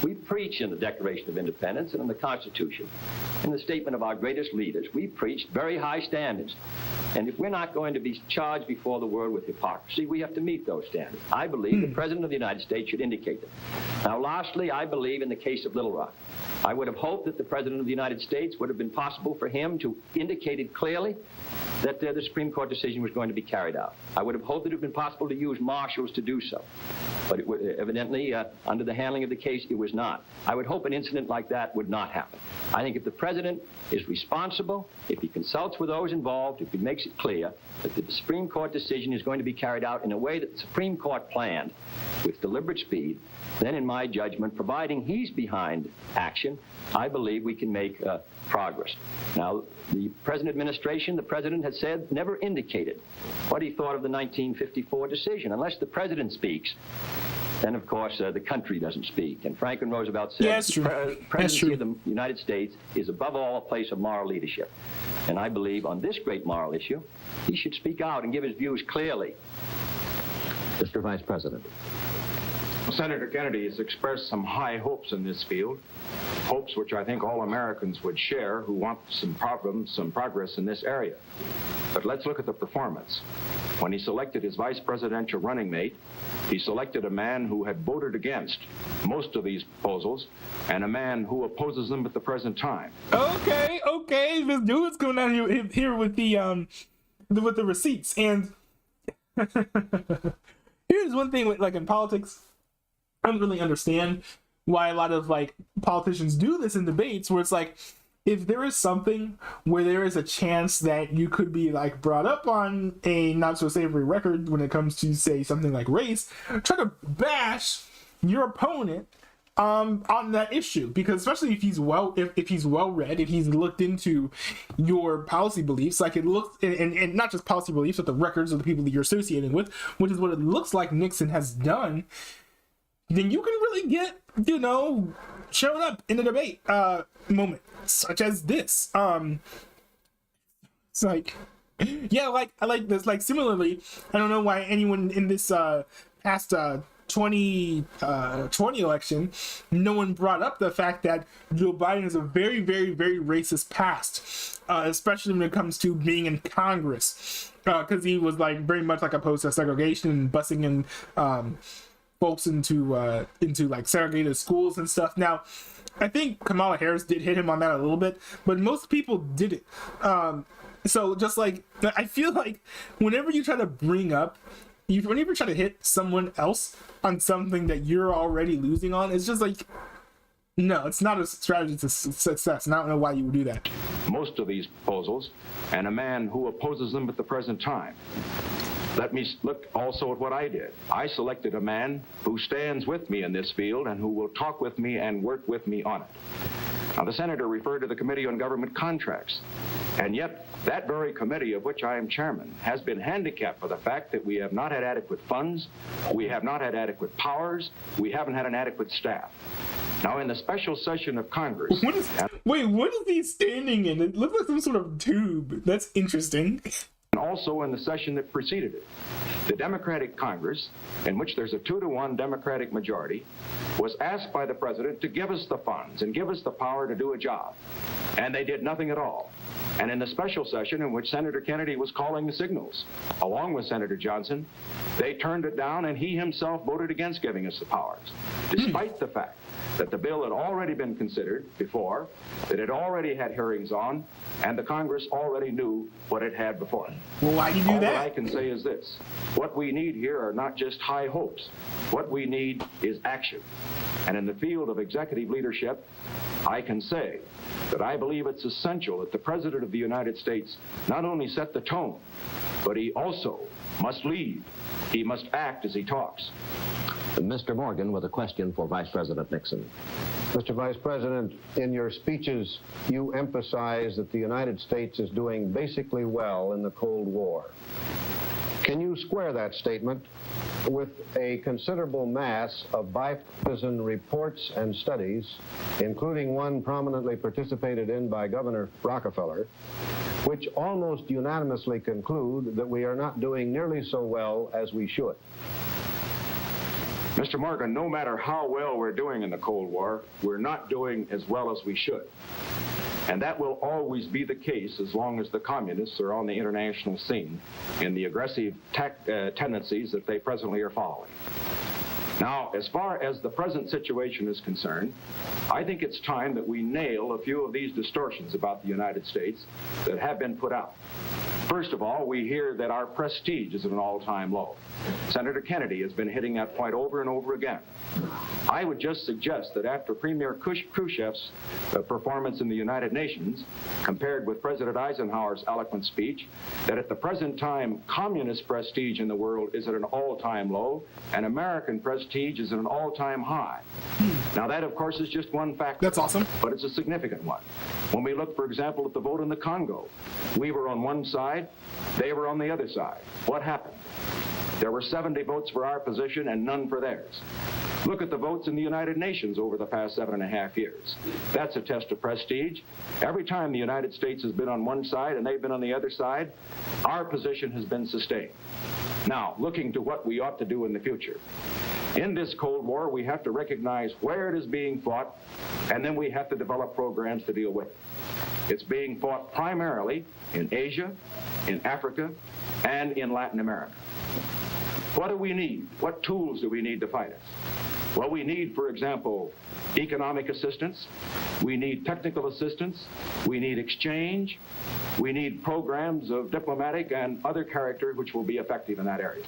We preach in the Declaration of Independence and in the Constitution, in the statement of our greatest leaders, we preach very high standards. And if we're not going to be charged before the world with hypocrisy, we have to meet those standards. I believe the President of the United States should indicate them. Now, lastly, I believe in the case of Little Rock. I would have hoped that the President of the United States would have been possible for him to indicate it clearly that the Supreme Court decision was going to be carried out. I would have hoped that it would have been possible to use marshals to do so. But evidently, under the handling of the case, it was not. I would hope an incident like that would not happen. I think if the president is responsible, if he consults with those involved, if he makes it clear that the Supreme Court decision is going to be carried out in a way that the Supreme Court planned with deliberate speed, then in my judgment, providing he's behind action, I believe we can make progress. Now, the present administration, the president has said, never indicated what he thought of the 1954 decision. Unless the president speaks, then, of course, the country doesn't speak. And Franklin Roosevelt said, the presidency of the United States is above all a place of moral leadership. And I believe on this great moral issue, he should speak out and give his views clearly. Mr. Vice President. Senator Kennedy has expressed some high hopes in this field, hopes which I think all Americans would share who want some progress in this area. But let's look at the performance. When he selected his vice presidential running mate, he selected a man who had voted against most of these proposals and a man who opposes them at the present time. Okay, this dude's coming out here with the receipts. And here's one thing with, like, in politics, I don't really understand why a lot of like politicians do this in debates, where it's like, if there is something where there is a chance that you could be like brought up on a not so savory record when it comes to, say, something like race, try to bash your opponent on that issue, because especially if he's well read, if he's looked into your policy beliefs, like it looks, and not just policy beliefs, but the records of the people that you're associating with, which is what it looks like Nixon has done, then you can really get, shown up in a debate moment such as this. It's like, yeah, I like this. Like, similarly, I don't know why anyone in this past 2020 election, no one brought up the fact that Joe Biden has a very, very, very racist past, especially when it comes to being in Congress, because he was like very much like opposed to segregation and busing in folks into like segregated schools and stuff. Now, I think Kamala Harris did hit him on that a little bit, but most people didn't. So just like, I feel like whenever you try to whenever you try to hit someone else on something that you're already losing on, it's just like, no, it's not a strategy to success, and I don't know why you would do that. Most of these proposals, and a man who opposes them at the present time. Let me look also at what I did. I selected a man who stands with me in this field and who will talk with me and work with me on it. Now, the senator referred to the Committee on Government Contracts, and yet that very committee, of which I am chairman, has been handicapped by the fact that we have not had adequate funds, we have not had adequate powers, we haven't had an adequate staff. Now, in the special session of Congress... Wait, what is he standing in? It looks like some sort of tube. That's interesting. And also in the session that preceded it, the Democratic Congress, in which there's a 2-to-1 Democratic majority, was asked by the president to give us the funds and give us the power to do a job. And they did nothing at all. And in the special session in which Senator Kennedy was calling the signals, along with Senator Johnson, they turned it down, and he himself voted against giving us the powers, despite the fact that the bill had already been considered before, that it already had hearings on, and the Congress already knew what it had before it. Well, why do you do that? All I can say is this. What we need here are not just high hopes. What we need is action. And in the field of executive leadership, I can say that I believe it's essential that the President of the United States not only set the tone, but he also must lead. He must act as he talks. Mr. Morgan with a question for Vice President Nixon. Mr. Vice President, in your speeches, you emphasize that the United States is doing basically well in the Cold War. Can you square that statement with a considerable mass of bipartisan reports and studies, including one prominently participated in by Governor Rockefeller, which almost unanimously conclude that we are not doing nearly so well as we should? Mr. Morgan, no matter how well we're doing in the Cold War, we're not doing as well as we should. And that will always be the case as long as the communists are on the international scene in the aggressive tendencies that they presently are following. Now, as far as the present situation is concerned, I think it's time that we nail a few of these distortions about the United States that have been put out. First of all, we hear that our prestige is at an all-time low. Senator Kennedy has been hitting that point over and over again. I would just suggest that after Premier Khrushchev's performance in the United Nations, compared with President Eisenhower's eloquent speech, that at the present time, communist prestige in the world is at an all-time low, and American prestige is at an all-time high. Now that, of course, is just one factor. That's awesome. But it's a significant one. When we look, for example, at the vote in the Congo, we were on one side, they were on the other side. What happened? There were 70 votes for our position and none for theirs. Look at the votes in the United Nations over the past 7.5 years. That's a test of prestige. Every time the United States has been on one side and they've been on the other side, our position has been sustained. Now, looking to what we ought to do in the future. In this Cold War, we have to recognize where it is being fought, and then we have to develop programs to deal with it. It's being fought primarily in Asia, in Africa, and in Latin America. What do we need? What tools do we need to fight it? Well, we need, for example, economic assistance. We need technical assistance. We need exchange. We need programs of diplomatic and other character which will be effective in that area.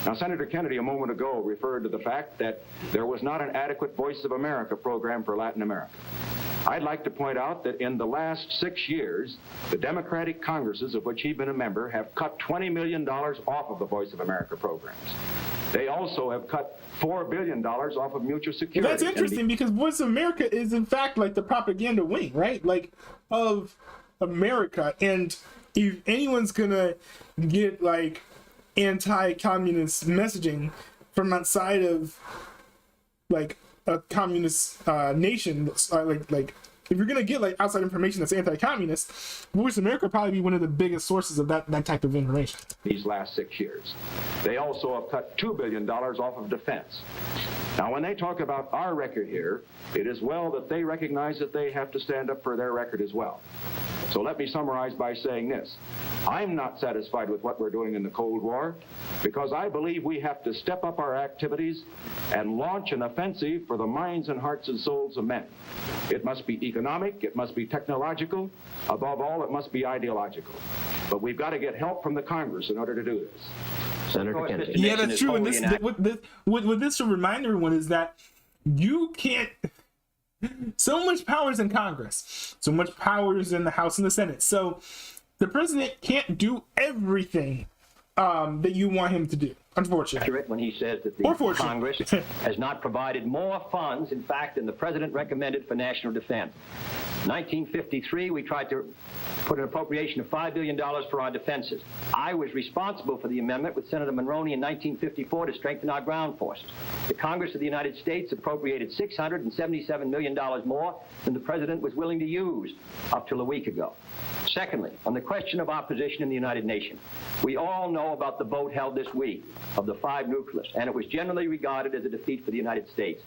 Now, Senator Kennedy a moment ago referred to the fact that there was not an adequate Voice of America program for Latin America. I'd like to point out that in the last 6 years, the Democratic Congresses, of which he's been a member, have cut $20 million off of the Voice of America programs. They also have cut $4 billion off of mutual security. Well, that's interesting because Voice of America is in fact like the propaganda wing, right? Like of America. And if anyone's gonna get like anti-communist messaging from outside of like a communist nation, like if you're gonna get like outside information that's anti-communist, Voice of America will probably be one of the biggest sources of that type of information. These last 6 years. They also have cut $2 billion off of defense. Now, when they talk about our record here, it is well that they recognize that they have to stand up for their record as well. So let me summarize by saying this. I'm not satisfied with what we're doing in the Cold War because I believe we have to step up our activities and launch an offensive for the minds and hearts and souls of men. It must be economic, it must be technological, above all, it must be ideological. But we've got to get help from the Congress in order to do this. Senator Kennedy. Yeah, that's true. And this, what this should remind everyone is that you can't. So much power is in Congress. So much power is in the House and the Senate. So the president can't do everything that you want him to do, unfortunately. Accurate when he says that the Congress has not provided more funds, in fact, than the president recommended for national defense. In 1953, we tried to put an appropriation of $5 billion for our defenses. I was responsible for the amendment with Senator Monroney in 1954 to strengthen our ground forces. The Congress of the United States appropriated $677 million more than the president was willing to use up till a week ago. Secondly, on the question of our position in the United Nations, we all know about the vote held this week of the 5 nucleus, and it was generally regarded as a defeat for the United States.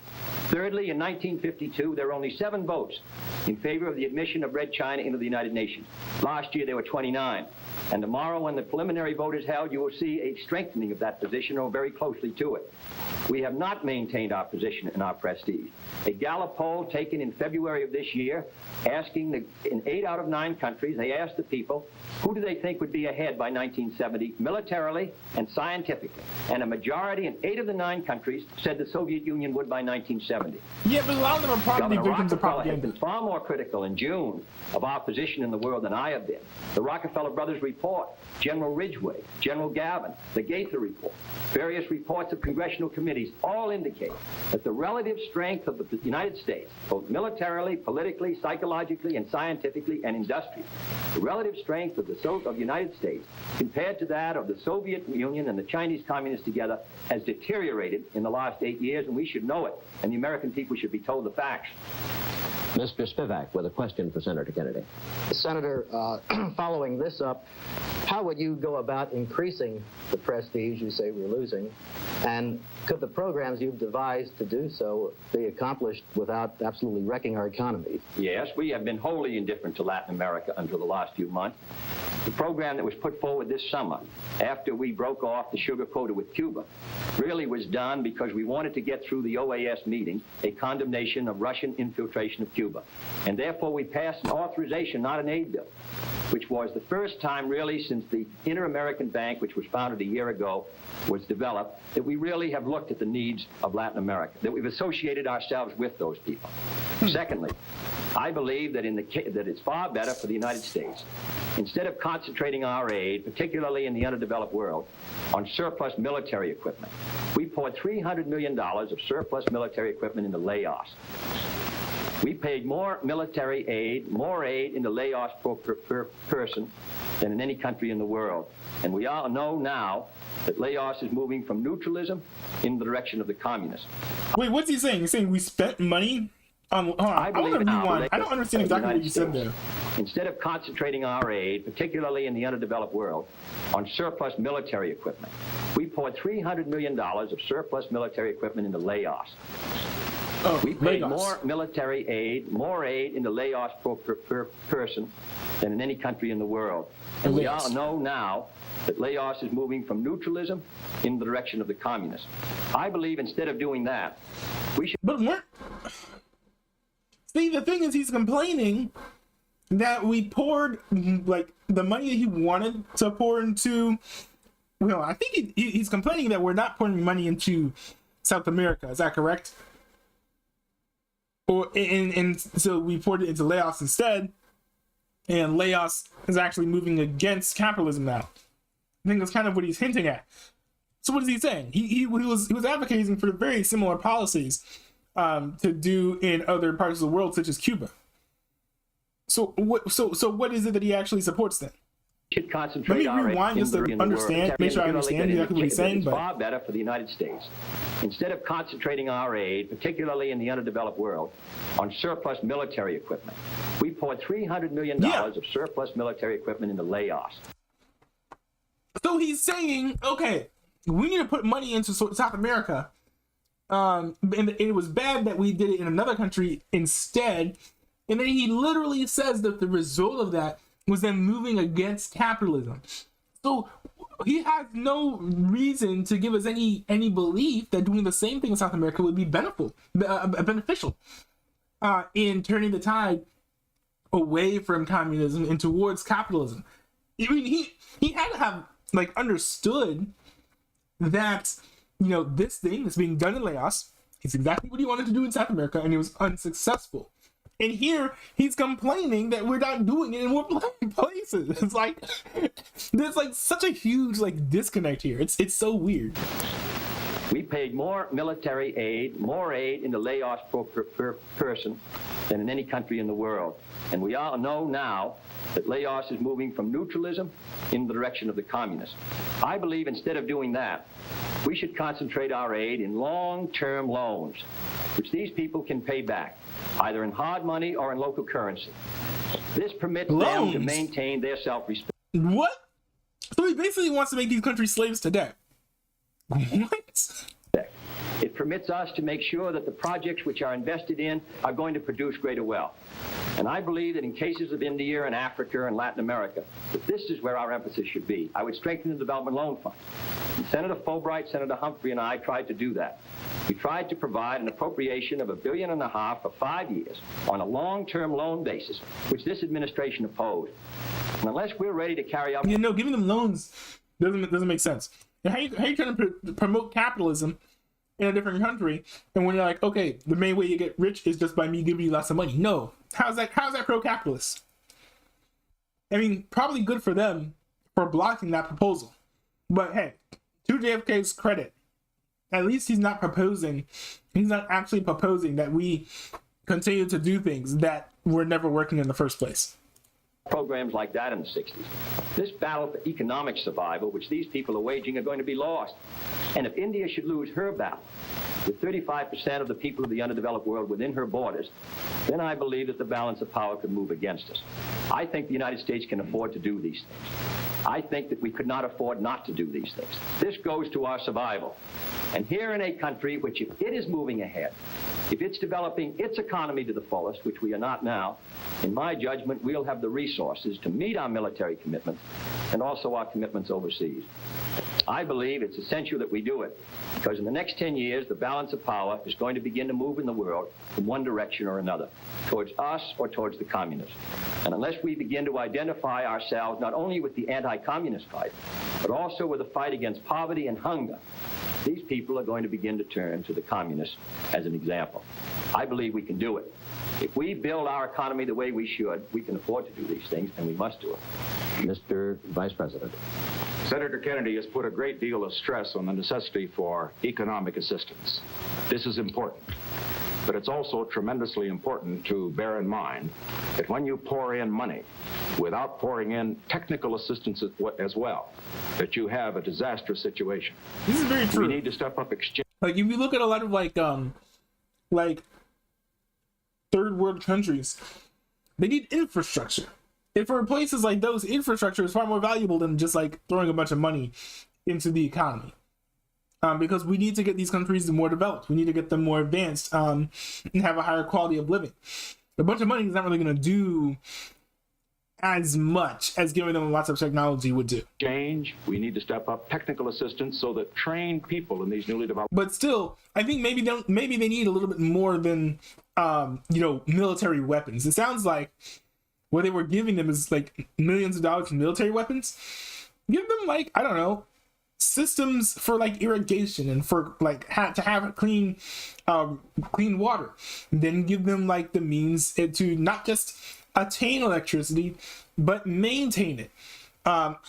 Thirdly, in 1952, there were only 7 votes in favor of the admission of Red China into the United Nations. Last year, there were 29. And tomorrow, when the preliminary vote is held, you will see a strengthening of that position or very closely to it. We have not maintained our position and our prestige. A Gallup poll taken in February of this year, asking in 8 out of 9 countries, they asked the people, who do they think would be ahead by 1970, militarily and scientifically? And a majority in 8 of the 9 countries said the Soviet Union would by 1970. Yeah, but a lot of them are probably victims of propaganda. Has been far more critical in June of our position in the world than I have been. The Rockefeller Brothers report, General Ridgway, General Gavin, the Gaither report, various reports of congressional committees all indicate that the relative strength of the United States, both militarily, politically, psychologically, and scientifically, and industrially, the relative strength of the United States compared to that of the Soviet Union and the Chinese Communists together has deteriorated in the last 8 years, and we should know it, and the American people should be told the facts. Mr. Spivak with a question for Senator Kennedy. Senator, following this up, how would you go about increasing the prestige you say we're losing? And could the programs you've devised to do so be accomplished without absolutely wrecking our economy? Yes, we have been wholly indifferent to Latin America until the last few months. The program that was put forward this summer, after we broke off the sugar quota with Cuba, really was done because we wanted to get through the OAS meeting a condemnation of Russian infiltration of Cuba. And therefore we passed an authorization, not an aid bill, which was the first time really since since the Inter-American Bank, which was founded a year ago, was developed, that we really have looked at the needs of Latin America, that we've associated ourselves with those people. Secondly, I believe that that it's far better for the United States, instead of concentrating our aid, particularly in the underdeveloped world, on surplus military equipment. We poured $300 million of surplus military equipment into Laos. We paid more military aid, more aid into Laos per person than in any country in the world. And we all know now that Laos is moving from neutralism in the direction of the communists. Wait, what's he saying? He's saying we spent money on... I don't understand exactly what you said there. Instead of concentrating our aid, particularly in the underdeveloped world, on surplus military equipment, we poured $300 million of surplus military equipment into Laos. We paid more military aid, more aid into Laos per person than in any country in the world. And we all know now that Laos is moving from neutralism in the direction of the communists. I believe instead of doing that, we should... But we're... See, the thing is, he's complaining that we poured, like, the money that he wanted to pour into... Well, I think he's complaining that we're not pouring money into South America. Is that correct? And so we poured it into Laos instead, and Laos is actually moving against capitalism now. I think that's kind of what he's hinting at. So what is he saying? He was advocating for very similar policies to do in other parts of the world, such as Cuba. So what is it that he actually supports then? Should concentrate. Let me rewind just to understand, make sure I understand exactly what he's saying. It's far better for the United States, instead of concentrating our aid, particularly in the underdeveloped world, on surplus military equipment. We poured $300 million of surplus military equipment into Laos. So he's saying, okay, we need to put money into South America, and it was bad that we did it in another country instead. And then he literally says that the result of that was them moving against capitalism. So he has no reason to give us any belief that doing the same thing in South America would be beneficial in turning the tide away from communism and towards capitalism. I mean, he had to have like understood that, you know, this thing that's being done in Laos is exactly what he wanted to do in South America, and it was unsuccessful. And here he's complaining that we're not doing it in more places. It's like there's like such a huge like disconnect here. It's so weird. We paid more military aid, more aid into Laos per person than in any country in the world. And we all know now that Laos is moving from neutralism in the direction of the communists. I believe instead of doing that, we should concentrate our aid in long-term loans, which these people can pay back, either in hard money or in local currency. This permits them to maintain their self-respect. What? So he basically wants to make these countries slaves to debt. What? It permits us to make sure that the projects which are invested in are going to produce greater wealth. And I believe that in cases of India and Africa and Latin America, that this is where our emphasis should be. I would strengthen the Development Loan Fund. And Senator Fulbright, Senator Humphrey, and I tried to do that. We tried to provide an appropriation of $1.5 billion for 5 years on a long-term loan basis, which this administration opposed. And unless we're ready to carry out... You know, giving them loans doesn't make sense. And how you trying to promote capitalism in a different country, and when you're like, okay, the main way you get rich is just by me giving you lots of money? No. How's that pro-capitalist? I mean, probably good for them for blocking that proposal. But hey, to JFK's credit, at least he's not actually proposing that we continue to do things that were never working in the first place. Programs like that in the 60s. This battle for economic survival, which these people are waging, are going to be lost. And if India should lose her battle, with 35% of the people of the underdeveloped world within her borders, then I believe that the balance of power could move against us. I think the United States can afford to do these things. I think that we could not afford not to do these things. This goes to our survival. And here in a country which, if it is moving ahead, if it's developing its economy to the fullest, which we are not now, in my judgment, we'll have the resources to meet our military commitments and also our commitments overseas. I believe it's essential that we do it because in the next 10 years, the balance of power is going to begin to move in the world from one direction or another, towards us or towards the communists. And unless we begin to identify ourselves not only with the anti-communist fight, but also with the fight against poverty and hunger, these people are going to begin to turn to the communists as an example. I believe we can do it. If we build our economy the way we should, we can afford to do these things, and we must do it. Mr. Vice President. Senator Kennedy has put a great deal of stress on the necessity for economic assistance. This is important. But it's also tremendously important to bear in mind that when you pour in money without pouring in technical assistance as well, that you have a disastrous situation. This is very true. We need to step up exchange. Like if you look at a lot of like third world countries, they need infrastructure. And for places like those, infrastructure is far more valuable than just like throwing a bunch of money into the economy. Because we need to get these countries more developed. We need to get them more advanced and have a higher quality of living. A bunch of money is not really going to do as much as giving them lots of technology would do. We need to step up technical assistance so that trained people in these newly developed. But still, I think maybe they need a little bit more than military weapons. It sounds like what they were giving them is like millions of dollars in military weapons. Give them like, I don't know, systems for like irrigation and for like to have clean water. Then give them like the means to not just attain electricity but maintain it.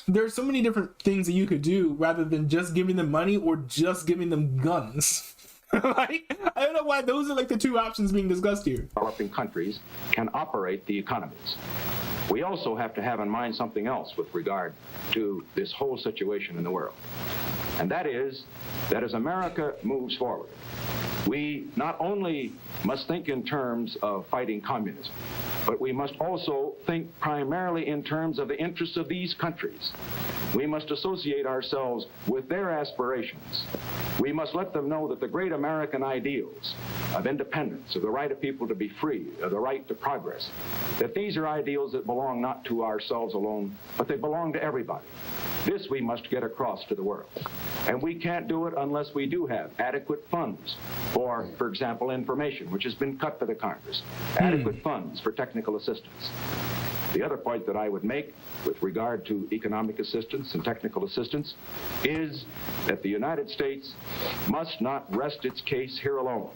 There's so many different things that you could do rather than just giving them money or just giving them guns. Like, I don't know why those are like the two options being discussed here. Developing countries can operate the economies. We also have to have in mind something else with regard to this whole situation in the world. And that is that as America moves forward, we not only must think in terms of fighting communism, but we must also think primarily in terms of the interests of these countries. We must associate ourselves with their aspirations. We must let them know that the great American ideals of independence, of the right of people to be free, of the right to progress, that these are ideals that belong not to ourselves alone, but they belong to everybody. This we must get across to the world. And we can't do it unless we do have adequate funds for example, information, which has been cut for the Congress, adequate funds for technical assistance. The other point that I would make with regard to economic assistance and technical assistance is that the United States must not rest its case here alone.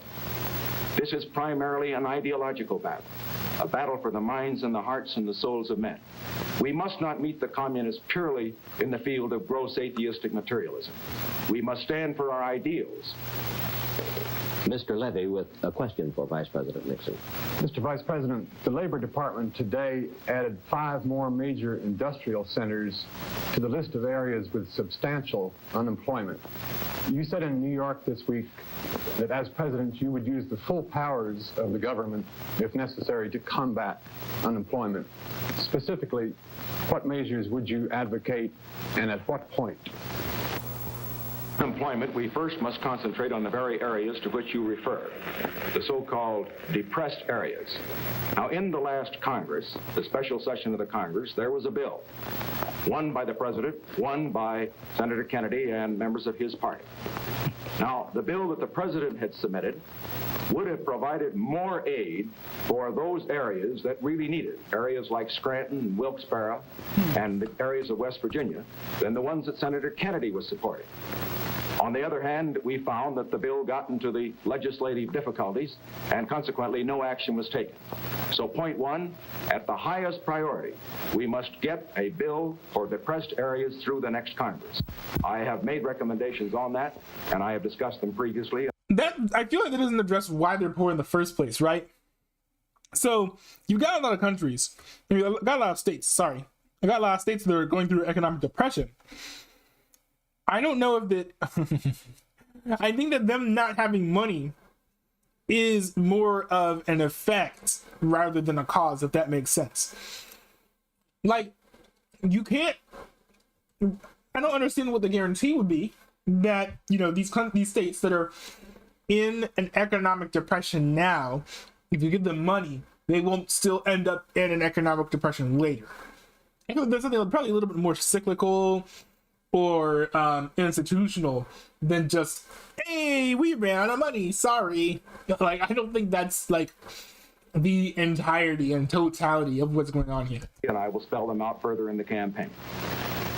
This is primarily an ideological battle, a battle for the minds and the hearts and the souls of men. We must not meet the communists purely in the field of gross atheistic materialism. We must stand for our ideals. Mr. Levy with a question for Vice President Nixon. Mr. Vice President, the Labor Department today added 5 more major industrial centers to the list of areas with substantial unemployment. You said in New York this week that as president you would use the full powers of the government, if necessary, to combat unemployment. Specifically, what measures would you advocate and at what point? Employment, we first must concentrate on the very areas to which you refer, the so-called depressed areas. Now, in the last Congress, the special session of the Congress, there was a bill, one by the President, one by Senator Kennedy and members of his party. Now, the bill that the President had submitted would have provided more aid for those areas that really need it, areas like Scranton and Wilkes-Barre and the areas of West Virginia, than the ones that Senator Kennedy was supporting. On the other hand, we found that the bill got into the legislative difficulties, and consequently no action was taken. So point one, at the highest priority, we must get a bill for depressed areas through the next Congress. I have made recommendations on that, and I have discussed them previously. That, I feel like that doesn't address why they're poor in the first place, right? So you've got a lot of countries, you got a lot of states, I got a lot of states that are going through economic depression. I don't know if that, I think that them not having money is more of an effect rather than a cause, if that makes sense. Like, you can't, I don't understand what the guarantee would be that, you know, these states that are in an economic depression now, if you give them money, they won't still end up in an economic depression later. I feel like there's something probably a little bit more cyclical or institutional than just, hey, we ran out of money, sorry. Like, I don't think that's like the entirety and totality of what's going on here. And I will spell them out further in the campaign.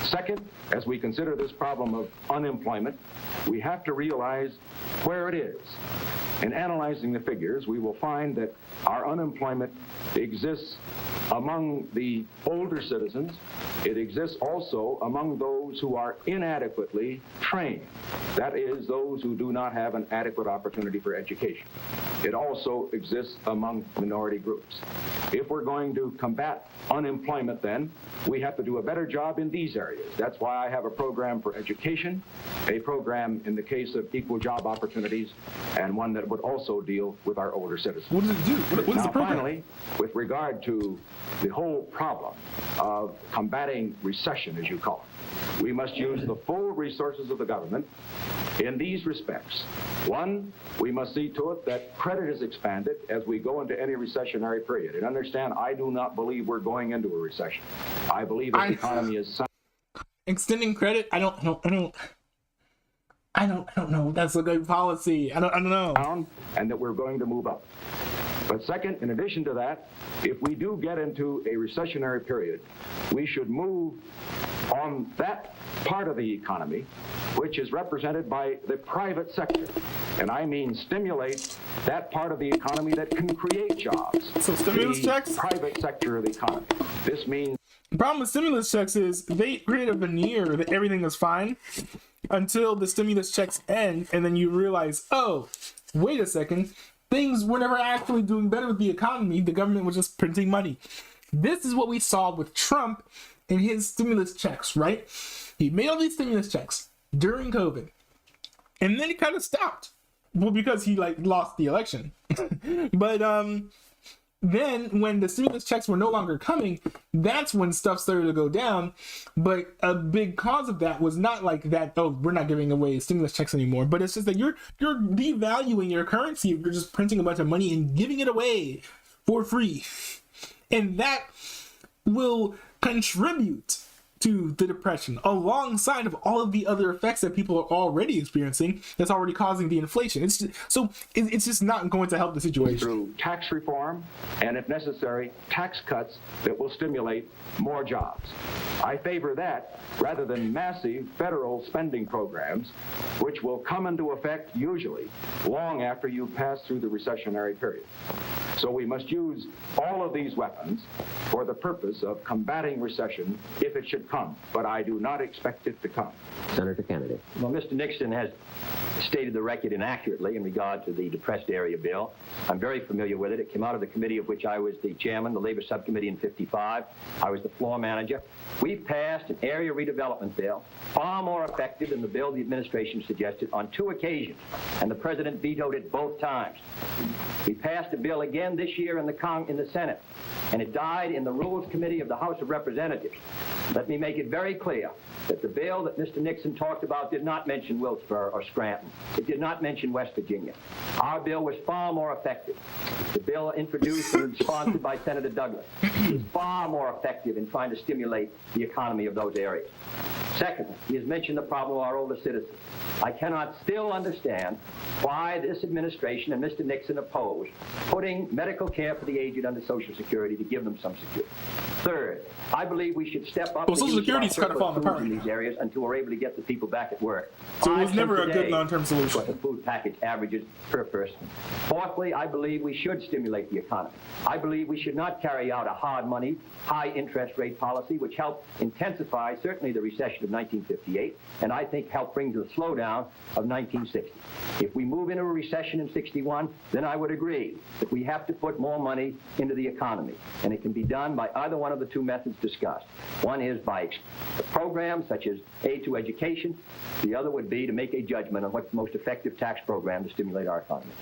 Second, as we consider this problem of unemployment, we have to realize where it is. In analyzing the figures, we will find that our unemployment exists among the older citizens. It exists also among those who are inadequately trained. That is, those who do not have an adequate opportunity for education. It also exists among minority groups. If we're going to combat unemployment, then we have to do a better job in these areas. That's why I have a program for education, a program in the case of equal job opportunities, and one that would also deal with our older citizens. What does it do? What is the program? Finally, with regard to the whole problem of combating recession, as you call it, we must use the full resources of the government in these respects. One, we must see to it that credit is expanded as we go into any recessionary period. And understand, I do not believe we're going into a recession. I believe that the economy is sound. Extending credit, I don't know. That's a good policy. I don't know. And that we're going to move up. But second, in addition to that, if we do get into a recessionary period, we should move on that part of the economy which is represented by the private sector. And I mean stimulate that part of the economy that can create jobs. So stimulus checks? Private sector of the economy. This means... The problem with stimulus checks is they create a veneer that everything is fine until the stimulus checks end, and then you realize, oh, wait a second, things were never actually doing better with the economy. The government was just printing money. This is what we saw with Trump and his stimulus checks, right? He made all these stimulus checks during COVID, and then he kind of stopped. Well, because he lost the election. But then when the stimulus checks were no longer coming, that's when stuff started to go down. But a big cause of that was not like that, oh, we're not giving away stimulus checks anymore, but it's just that you're devaluing your currency. You're just printing a bunch of money and giving it away for free. And that will contribute to the depression, alongside of all of the other effects that people are already experiencing that's already causing the inflation. It's just not going to help the situation. Through tax reform and, if necessary, tax cuts that will stimulate more jobs. I favor that rather than massive federal spending programs, which will come into effect usually long after you pass through the recessionary period. So we must use all of these weapons for the purpose of combating recession if it should come, but I do not expect it to come. Senator Kennedy. Well, Mr. Nixon has stated the record inaccurately in regard to the depressed area bill. I'm very familiar with it. It came out of the committee of which I was the chairman, the Labor Subcommittee in '55. I was the floor manager. We passed an area redevelopment bill far more effective than the bill the administration suggested on 2 occasions, and the president vetoed it both times. We passed a bill again this year in the Senate, and it died in the Rules Committee of the House of Representatives. Let me make it very clear that the bill that Mr. Nixon talked about did not mention Wilkesboro or Scranton. It did not mention West Virginia. Our bill was far more effective. The bill introduced and sponsored by Senator Douglas was far more effective in trying to stimulate the economy of those areas. Secondly, he has mentioned the problem of our older citizens. I cannot still understand why this administration and Mr. Nixon oppose putting medical care for the aged under Social Security to give them some security. Third, I believe we should step up Social Security's kind of falling apart in these areas until we're able to get the people back at work. So it was never a good long-term solution. What the food package averages per person. Fourthly, I believe we should stimulate the economy. I believe we should not carry out a hard money, high interest rate policy, which helped intensify certainly the recession of 1958, and I think helped bring to the slowdown of 1960. If we move into a recession in 61, then I would agree that we have to put more money into the economy, and it can be done by either one of the 2 methods discussed. One is by programs such as aid to education. The other would be to make a judgment on what's the most effective tax program to stimulate our economy.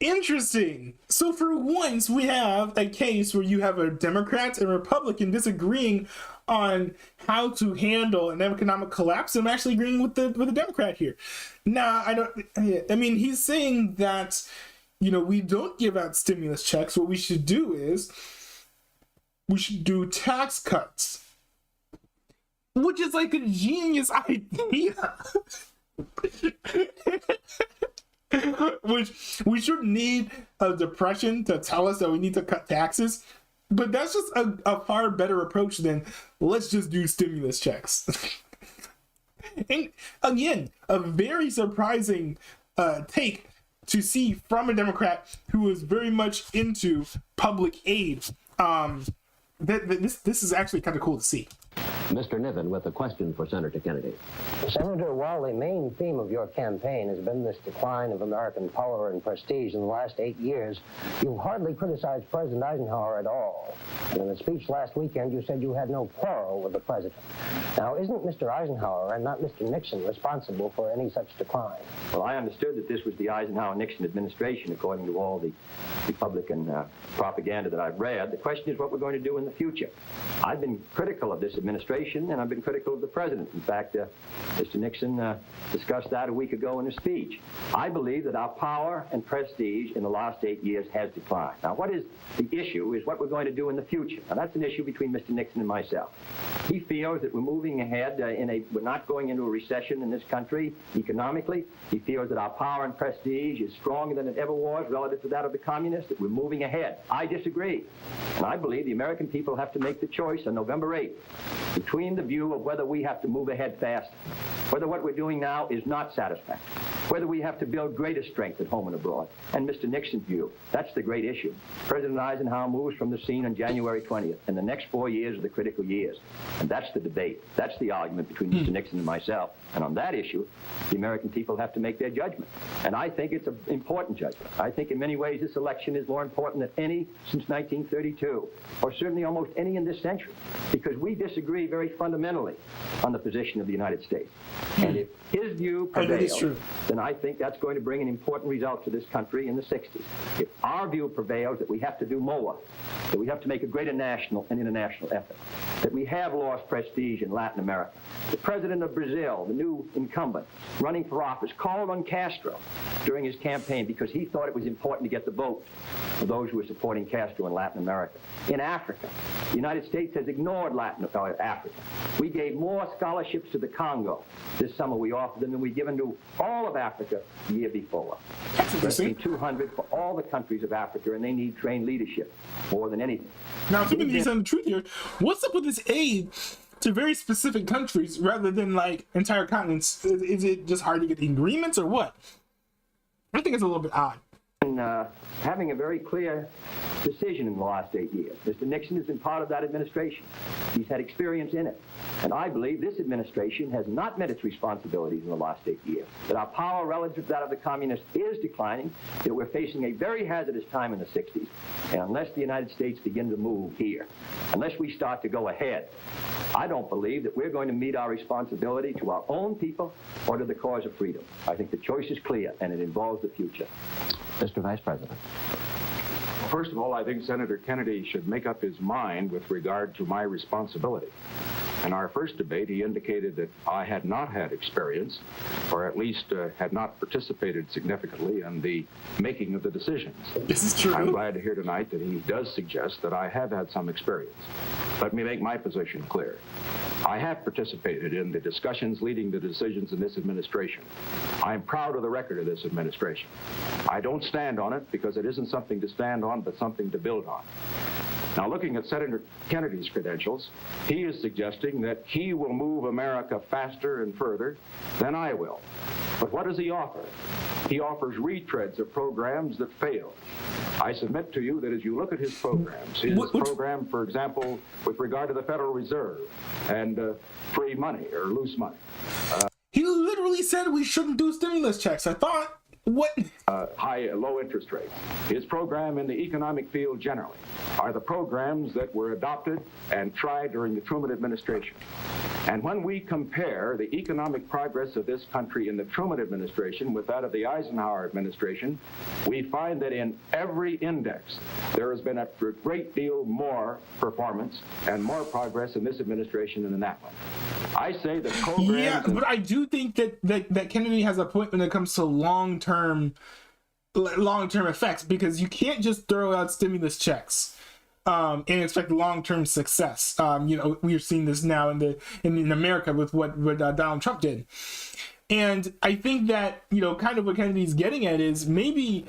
Interesting. So for once, we have a case where you have a Democrat and Republican disagreeing on how to handle an economic collapse. I'm actually agreeing with the Democrat here. Now, I mean, he's saying that, we don't give out stimulus checks. What we should do is we should do tax cuts. which is like a genius idea. Which we should need a depression to tell us that we need to cut taxes, but that's just a far better approach than let's just do stimulus checks. And again, a very surprising take to see from a Democrat who is very much into public aid. This is actually kind of cool to see. Mr. Niven with a question for Senator Kennedy. Senator, while the main theme of your campaign has been this decline of American power and prestige in the last 8 years, you've hardly criticized President Eisenhower at all. And in a speech last weekend, you said you had no quarrel with the president. Now, isn't Mr. Eisenhower and not Mr. Nixon responsible for any such decline? Well, I understood that this was the Eisenhower-Nixon administration, according to all the Republican propaganda that I've read. The question is what we're going to do in the future. I've been critical of this administration, and I've been critical of the president. In fact, Mr. Nixon discussed that a week ago in a speech. I believe that our power and prestige in the last 8 years has declined. Now, what is the issue is what we're going to do in the future. Now, that's an issue between Mr. Nixon and myself. He feels that we're moving ahead we're not going into a recession in this country economically. He feels that our power and prestige is stronger than it ever was relative to that of the communists, that we're moving ahead. I disagree. And I believe the American people have to make the choice on November 8th between the view of whether we have to move ahead fast, whether what we're doing now is not satisfactory, whether we have to build greater strength at home and abroad, and Mr. Nixon's view. That's the great issue. President Eisenhower moves from the scene on January 20th, and the next 4 years are the critical years. And that's the debate. That's the argument between Mr. Nixon and myself. And on that issue, the American people have to make their judgment. And I think it's an important judgment. I think in many ways this election is more important than any since 1932, or certainly almost any in this century, because we disagree very fundamentally on the position of the United States. And if his view prevails, then I think that's going to bring an important result to this country in the 60s. If our view prevails that we have to do more, that we have to make a greater national and international effort, that we have lost prestige in Latin America. The president of Brazil, the new incumbent, running for office, called on Castro during his campaign because he thought it was important to get the vote for those who were supporting Castro in Latin America. In Africa, the United States has ignored Africa. We gave more scholarships to the Congo this summer we offered them than we'd given to all of Africa the year before. Less than 200 for all the countries of Africa, and they need trained leadership more than anything. Now, to be telling the truth here, what's up with this aid to very specific countries rather than like entire continents? Is it just hard to get the agreements or what? I think it's a little bit odd. And having a very clear decision in the last 8 years. Mr. Nixon has been part of that administration. He's had experience in it. And I believe this administration has not met its responsibilities in the last 8 years, that our power relative to that of the communists is declining, that we're facing a very hazardous time in the 60s. And unless the United States begin to move here, unless we start to go ahead, I don't believe that we're going to meet our responsibility to our own people or to the cause of freedom. I think the choice is clear, and it involves the future. Mr. Vice President. First of all, I think Senator Kennedy should make up his mind with regard to my responsibility. In our first debate, he indicated that I had not had experience, or at least had not participated significantly in the making of the decisions. This is true. I'm glad to hear tonight that he does suggest that I have had some experience. Let me make my position clear. I have participated in the discussions leading to decisions in this administration. I am proud of the record of this administration. I don't stand on it because it isn't something to stand on, but something to build on. Now, looking at Senator Kennedy's credentials, he is suggesting that he will move America faster and further than I will. But what does he offer? He offers retreads of programs that failed. I submit to you that as you look at his programs, his program, for example, with regard to the Federal Reserve and free money or loose money. He literally said we shouldn't do stimulus checks. I thought, what? Low interest rates. His program in the economic field generally are the programs that were adopted and tried during the Truman administration. And when we compare the economic progress of this country in the Truman administration with that of the Eisenhower administration, we find that in every index there has been a great deal more performance and more progress in this administration than in that one. I say that programs... Yeah, but I do think that Kennedy has a point when it comes to long-term effects, because you can't just throw out stimulus checks and expect long-term success. We are seeing this now in America with what Donald Trump did. And I think that, kind of what Kennedy's getting at is maybe,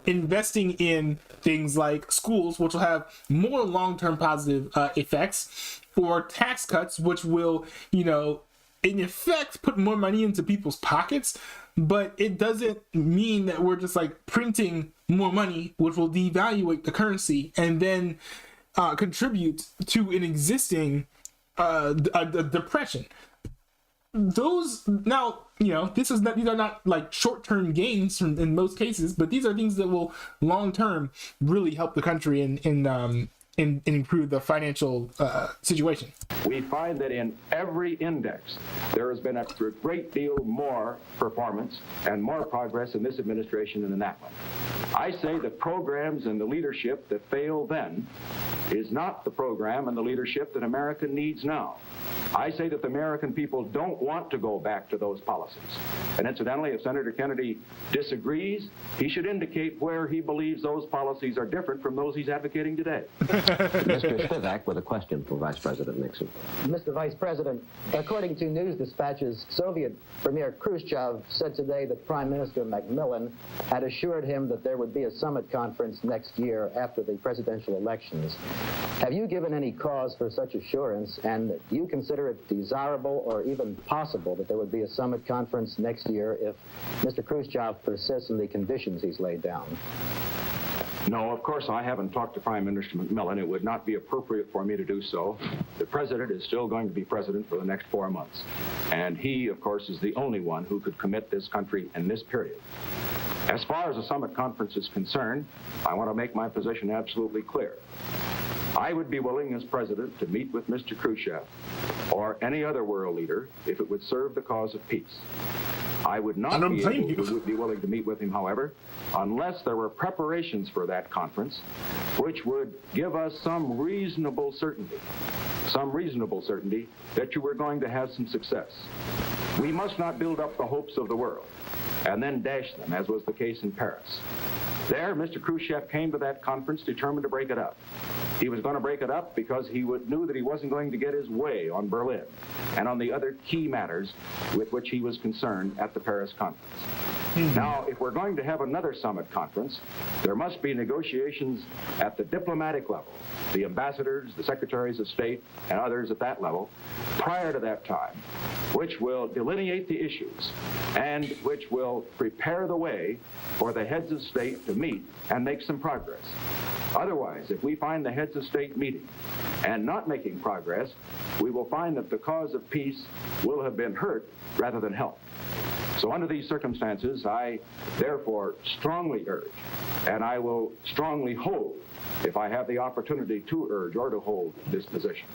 investing in things like schools, which will have more long-term positive effects, or tax cuts, which will, in effect, put more money into people's pockets. But it doesn't mean that we're just like printing more money, which will devaluate the currency and then contribute to an existing depression. These are not like short-term gains in most cases, but these are things that will long-term really help the country and improve the financial situation. We find that in every index, there has been a great deal more performance and more progress in this administration than in that one. I say the programs and the leadership that failed then is not the program and the leadership that America needs now. I say that the American people don't want to go back to those policies. And incidentally, if Senator Kennedy disagrees, he should indicate where he believes those policies are different from those he's advocating today. Mr. Spivak with a question for Vice President Nixon. Mr. Vice President, according to news dispatches, Soviet Premier Khrushchev said today that Prime Minister Macmillan had assured him that there would be a summit conference next year after the presidential elections. Have you given any cause for such assurance, and do you consider it desirable or even possible that there would be a summit conference next year if Mr. Khrushchev persists in the conditions he's laid down? No, of course I haven't talked to Prime Minister Macmillan. It would not be appropriate for me to do so. The president is still going to be president for the next 4 months. And he, of course, is the only one who could commit this country in this period. As far as the summit conference is concerned, I want to make my position absolutely clear. I would be willing as president to meet with Mr. Khrushchev or any other world leader if it would serve the cause of peace. I would not be willing to meet with him, however, unless there were preparations for that conference which would give us some reasonable certainty that you were going to have some success. We must not build up the hopes of the world and then dash them, as was the case in Paris. There, Mr. Khrushchev came to that conference determined to break it up. He was going to break it up because he knew that he wasn't going to get his way on Berlin and on the other key matters with which he was concerned at the Paris conference. Now, if we're going to have another summit conference, there must be negotiations at the diplomatic level, the ambassadors, the secretaries of state, and others at that level, prior to that time, which will delineate the issues and which will prepare the way for the heads of state to meet and make some progress. Otherwise, if we find the heads of state meeting and not making progress, we will find that the cause of peace will have been hurt rather than helped. So under these circumstances, I therefore strongly urge, and I will strongly hold, if I have the opportunity to urge or to hold this position,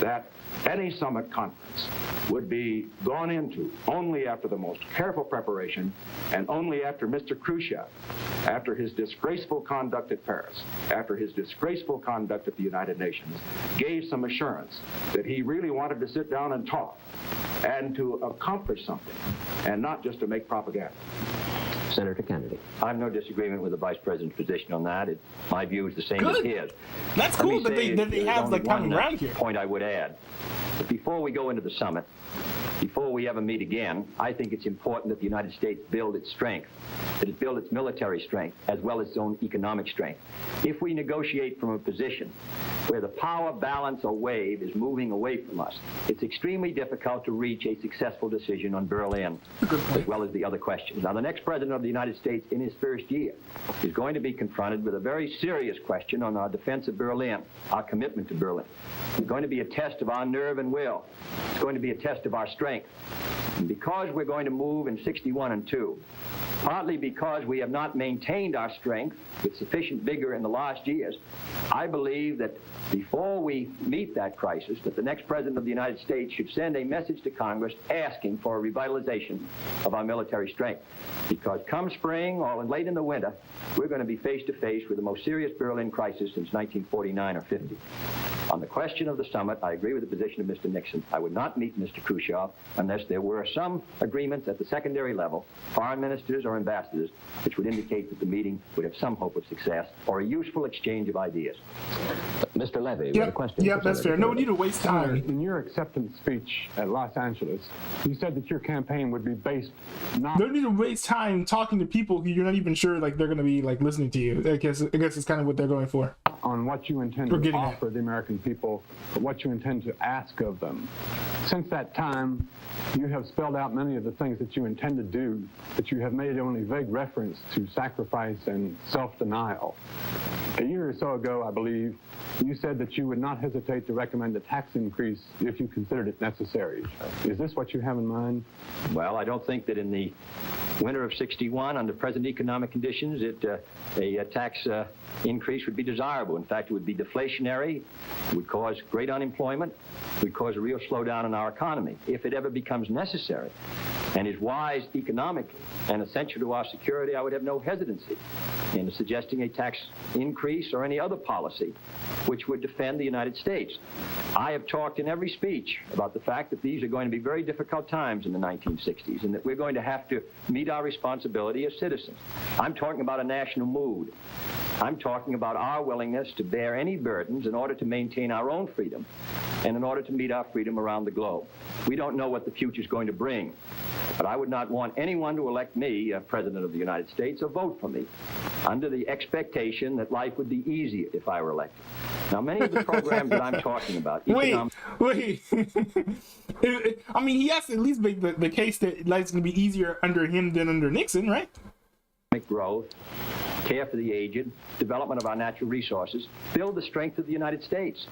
that any summit conference would be gone into only after the most careful preparation and only after Mr. Khrushchev, after his disgraceful conduct at Paris, after his disgraceful conduct at the United Nations, gave some assurance that he really wanted to sit down and talk and to accomplish something and not just to make propaganda. Senator Kennedy. I have no disagreement with the Vice President's position on that. My view is the same as his. That's cool that they have like common ground here. Point I would add. But before we go into the summit, before we ever meet again, I think it's important that the United States build its strength, that it build its military strength as well as its own economic strength. If we negotiate from a position where the power balance or wave is moving away from us, it's extremely difficult to reach a successful decision on Berlin as well as the other questions. Now, the next President of the United States in his first year is going to be confronted with a very serious question on our defense of Berlin, our commitment to Berlin. It's going to be a test of our nerve and will. It's going to be a test of our strength. And because we're going to move in 61 and 2, partly because we have not maintained our strength with sufficient vigor in the last years, I believe that before we meet that crisis, that the next President of the United States should send a message to Congress asking for a revitalization of our military strength. Because come spring or late in the winter, we're going to be face to face with the most serious Berlin crisis since 1949 or 50. On the question of the summit, I agree with the position of Mr. Nixon. I would not meet Mr. Khrushchev unless there were some agreements at the secondary level, foreign ministers or ambassadors, which would indicate that the meeting would have some hope of success or a useful exchange of ideas. Mr. Levy, Yep, a question. yep, that's fair. No need to waste time. In your acceptance speech at Los Angeles, you said that your campaign would be based not... No need to waste time talking to people who you're not even sure like they're going to be like listening to you. I guess it's kind of what they're going for. On what you intend to offer the American people, but what you intend to ask of them. Since that time, you have spelled out many of the things that you intend to do, but you have made only vague reference to sacrifice and self-denial. A year or so ago, I believe, you said that you would not hesitate to recommend a tax increase if you considered it necessary. Is this what you have in mind? Well, I don't think that in the winter of '61, under present economic conditions, a tax increase would be desirable. In fact, it would be deflationary, it would cause great unemployment, it would cause a real slowdown in our economy. If it ever becomes necessary and is wise economically and essential to our security, I would have no hesitancy in suggesting a tax increase or any other policy which would defend the United States. I have talked in every speech about the fact that these are going to be very difficult times in the 1960s and that we're going to have to meet our responsibility as citizens. I'm talking about a national mood. I'm talking about our willingness to bear any burdens in order to maintain our own freedom and in order to meet our freedom around the globe. We don't know what the future is going to bring, but I would not want anyone to elect me President of the United States or vote for me under the expectation that life would be easier if I were elected. Now, many of the programs that I'm talking about... Wait. I mean, he has to at least make the case that life's going to be easier under him than under Nixon, right? Growth, care for the aged, development of our natural resources, build the strength of the United States.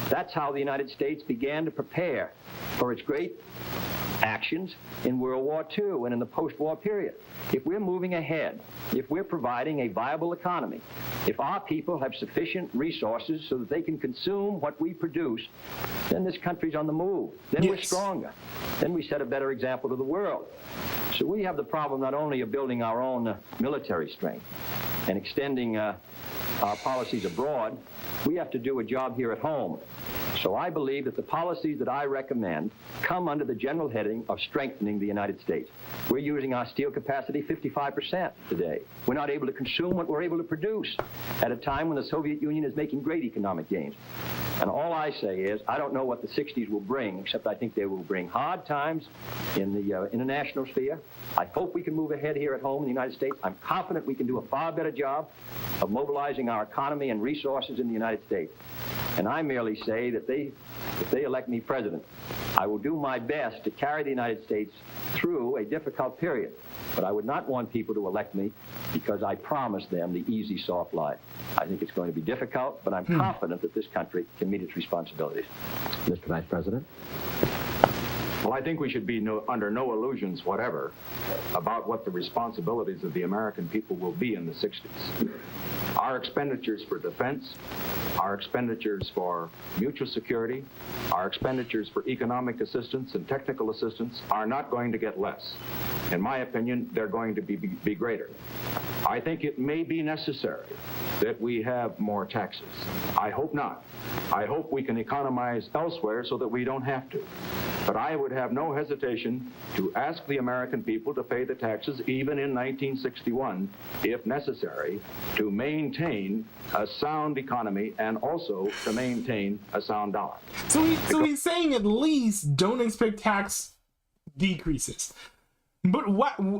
That's how the United States began to prepare for its great actions in World War II and in the post-war period. If we're moving ahead, if we're providing a viable economy, if our people have sufficient resources so that they can consume what we produce, then this country's on the move. Then we're stronger. Then we set a better example to the world. So we have the problem not only of building our own military strength and extending our policies abroad, we have to do a job here at home. So I believe that the policies that I recommend come under the general heading of strengthening the United States. We're using our steel capacity 55% today. We're not able to consume what we're able to produce at a time when the Soviet Union is making great economic gains. And all I say is, I don't know what the 60s will bring, except I think they will bring hard times in the international sphere. I hope we can move ahead here at home in the United States. I'm confident we can do a far better job of mobilizing our economy and resources in the United States. And I merely say that if they elect me president, I will do my best to carry the United States through a difficult period. But I would not want people to elect me because I promised them the easy, soft life. I think it's going to be difficult, but I'm confident that this country can meet its responsibilities. Mr. Vice President? Well, I think we should be under no illusions whatever about what the responsibilities of the American people will be in the 60s. Our expenditures for defense, our expenditures for mutual security, our expenditures for economic assistance and technical assistance are not going to get less. In my opinion, they're going to be greater. I think it may be necessary that we have more taxes. I hope not. I hope we can economize elsewhere so that we don't have to. But I would have no hesitation to ask the American people to pay the taxes even in 1961, if necessary, to maintain a sound economy and also to maintain a sound dollar. So he's saying at least don't expect tax decreases. But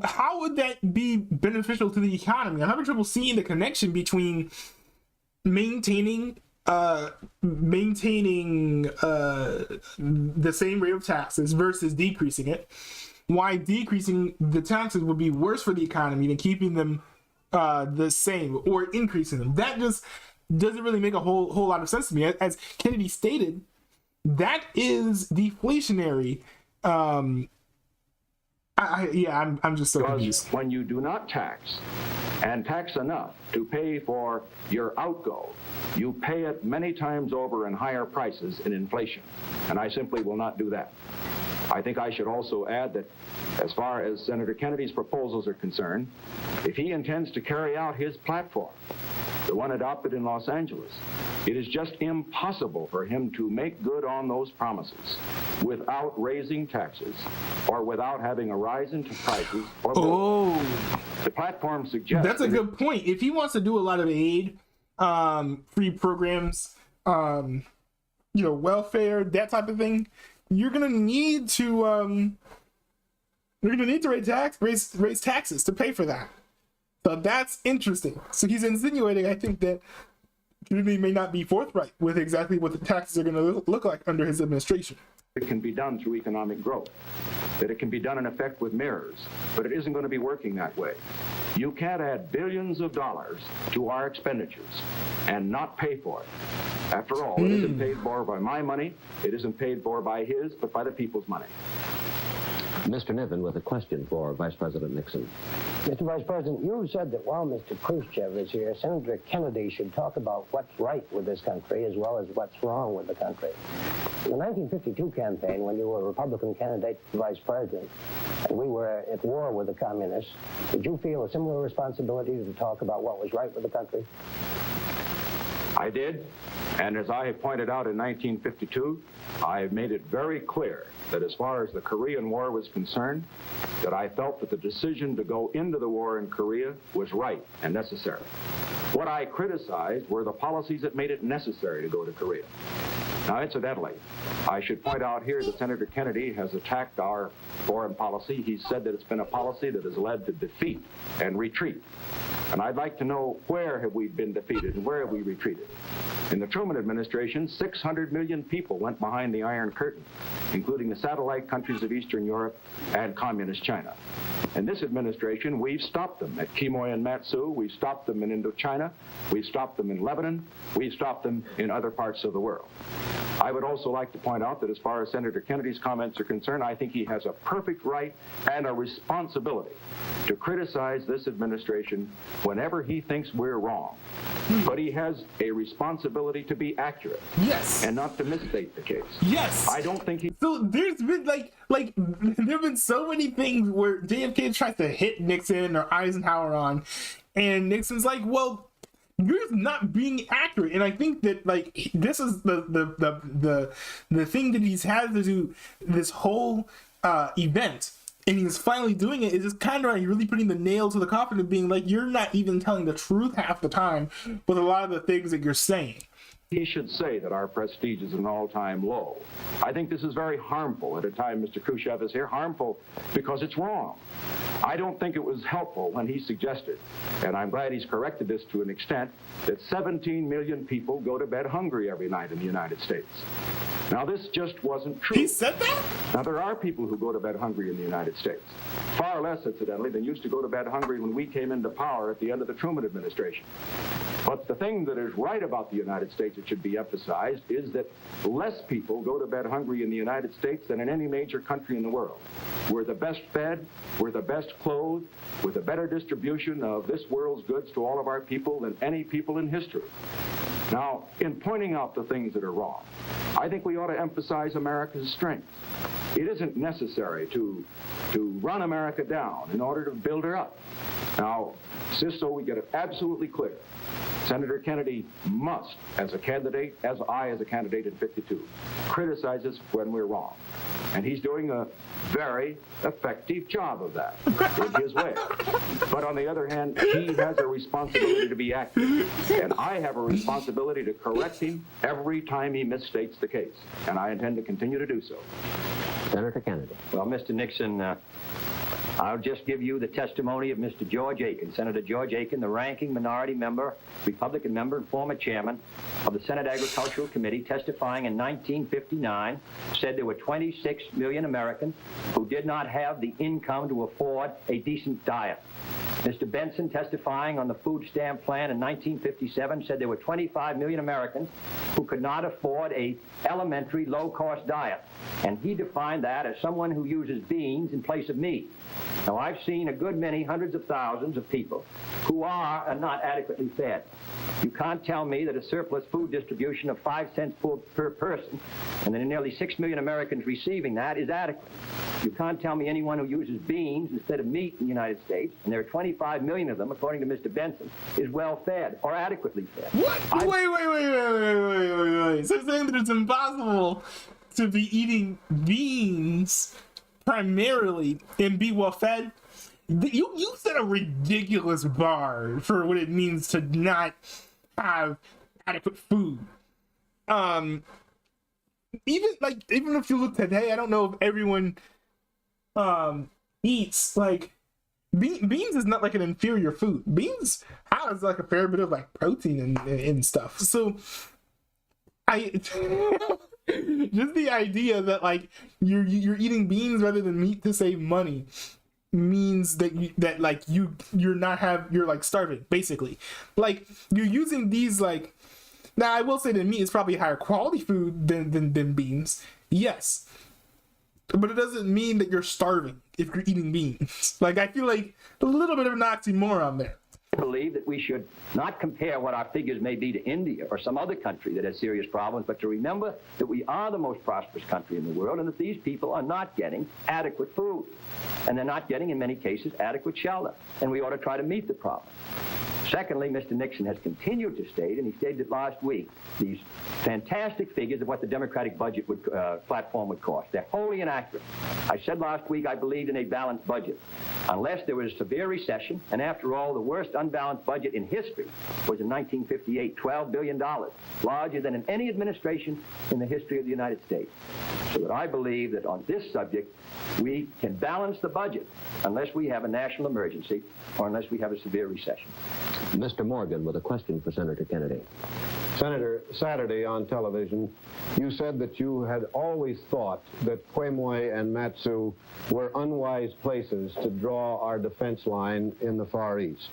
how would that be beneficial to the economy? I'm having trouble seeing the connection between maintaining the same rate of taxes versus decreasing it. Why decreasing the taxes would be worse for the economy than keeping them the same or increasing them. That just doesn't really make a whole lot of sense to me. As Kennedy stated, that is deflationary. I'm just so confused. When you do not tax and tax enough to pay for your outgo, you pay it many times over in higher prices in inflation. And I simply will not do that. I think I should also add that as far as Senator Kennedy's proposals are concerned, if he intends to carry out his platform, the one adopted in Los Angeles. It is just impossible for him to make good on those promises without raising taxes or without having a rise in prices. Or the platform suggests that's a good point. If he wants to do a lot of aid, free programs, welfare, that type of thing, you're gonna need to raise taxes to pay for that. So that's interesting. So he's insinuating, I think, that community may not be forthright with exactly what the taxes are going to look like under his administration. It can be done through economic growth, that it can be done in effect with mirrors, but it isn't going to be working that way. You can't add billions of dollars to our expenditures and not pay for it. After all, it isn't paid for by my money, it isn't paid for by his, but by the people's money. Mr. Niven with a question for Vice President Nixon. Mr. Vice President, you said that while Mr. Khrushchev is here, Senator Kennedy should talk about what's right with this country as well as what's wrong with the country. In the 1952 campaign, when you were a Republican candidate for Vice President, and we were at war with the communists, did you feel a similar responsibility to talk about what was right with the country? I did, and as I pointed out in 1952, I made it very clear that as far as the Korean War was concerned, that I felt that the decision to go into the war in Korea was right and necessary. What I criticized were the policies that made it necessary to go to Korea. Now, incidentally, I should point out here that Senator Kennedy has attacked our foreign policy. He said that it's been a policy that has led to defeat and retreat. And I'd like to know, where have we been defeated and where have we retreated? In the Truman administration, 600 million people went behind the Iron Curtain, including the satellite countries of Eastern Europe and Communist China. In this administration, we've stopped them at Quemoy and Matsu. We've stopped them in Indochina. We've stopped them in Lebanon. We've stopped them in other parts of the world. I would also like to point out that as far as Senator Kennedy's comments are concerned, I think he has a perfect right and a responsibility to criticize this administration whenever he thinks we're wrong. But he has a responsibility to be accurate. Yes. And not to misstate the case. Yes. I don't think he... So there's been there have been so many things where JFK tries to hit Nixon or Eisenhower on, and Nixon's like, well, you're not being accurate. And I think that this is the thing that he's had to do this whole event, and he's finally doing it, is just kind of really putting the nail to the coffin of being like, you're not even telling the truth half the time with a lot of the things that you're saying. He should say that our prestige is an all-time low. I think this is very harmful at a time Mr. Khrushchev is here. Harmful because it's wrong. I don't think it was helpful when he suggested, and I'm glad he's corrected this to an extent, that 17 million people go to bed hungry every night in the United States. Now, this just wasn't true. He said that? Now, there are people who go to bed hungry in the United States. Far less, incidentally, than used to go to bed hungry when we came into power at the end of the Truman administration. But the thing that is right about the United States that should be emphasized is that less people go to bed hungry in the United States than in any major country in the world. We're the best fed, we're the best clothed, with a better distribution of this world's goods to all of our people than any people in history. Now, in pointing out the things that are wrong, I think we ought to emphasize America's strength. It isn't necessary to run America down in order to build her up. Now, just so we get it absolutely clear, Senator Kennedy must, as a candidate, as a candidate in 52, criticize us when we're wrong. And he's doing a very effective job of that in his way. But on the other hand, he has a responsibility to be accurate. And I have a responsibility to correct him every time he misstates the case. And I intend to continue to do so. Senator Kennedy. Well, Mr. Nixon, I'll just give you the testimony of Mr. George Aiken, Senator George Aiken, the ranking minority member, Republican member, and former chairman of the Senate Agricultural Committee, testifying in 1959, said there were 26 million Americans who did not have the income to afford a decent diet. Mr. Benson, testifying on the food stamp plan in 1957, said there were 25 million Americans who could not afford a elementary low-cost diet. And he defined that as someone who uses beans in place of meat. Now, I've seen a good many, hundreds of thousands of people who are not adequately fed. You can't tell me that a surplus food distribution of 5 cents per person, and then nearly 6 million Americans receiving that, is adequate. You can't tell me anyone who uses beans instead of meat in the United States, and there are 20 25 million of them, according to Mr. Benson, is well fed or adequately fed. What? Wait. So you're saying that it's impossible to be eating beans primarily and be well fed? You set a ridiculous bar for what it means to not have adequate food. Even if you look today, I don't know if everyone eats like beans is not like an inferior food. Beans has like a fair bit of like protein and stuff. So just the idea that like you're eating beans rather than meat to save money means that you're like starving, basically. Like you're using these like, now I will say that meat is probably higher quality food than beans, yes, but it doesn't mean that you're starving if you're eating beans. Like I feel like a little bit of an oxymoron there. I believe that we should not compare what our figures may be to India or some other country that has serious problems, but to remember that we are the most prosperous country in the world and that these people are not getting adequate food. And they're not getting, in many cases, adequate shelter. And we ought to try to meet the problem. Secondly, Mr. Nixon has continued to state, and he stated it last week, these fantastic figures of what the Democratic budget platform would cost. They're wholly inaccurate. I said last week I believed in a balanced budget. Unless there was a severe recession, and after all, the worst unbalanced budget in history was in 1958, $12 billion, larger than in any administration in the history of the United States. So that I believe that on this subject, we can balance the budget unless we have a national emergency or unless we have a severe recession. Mr. Morgan with a question for Senator Kennedy. Senator, Saturday on television, you said that you had always thought that Quemoy and Matsu were unwise places to draw our defense line in the Far East.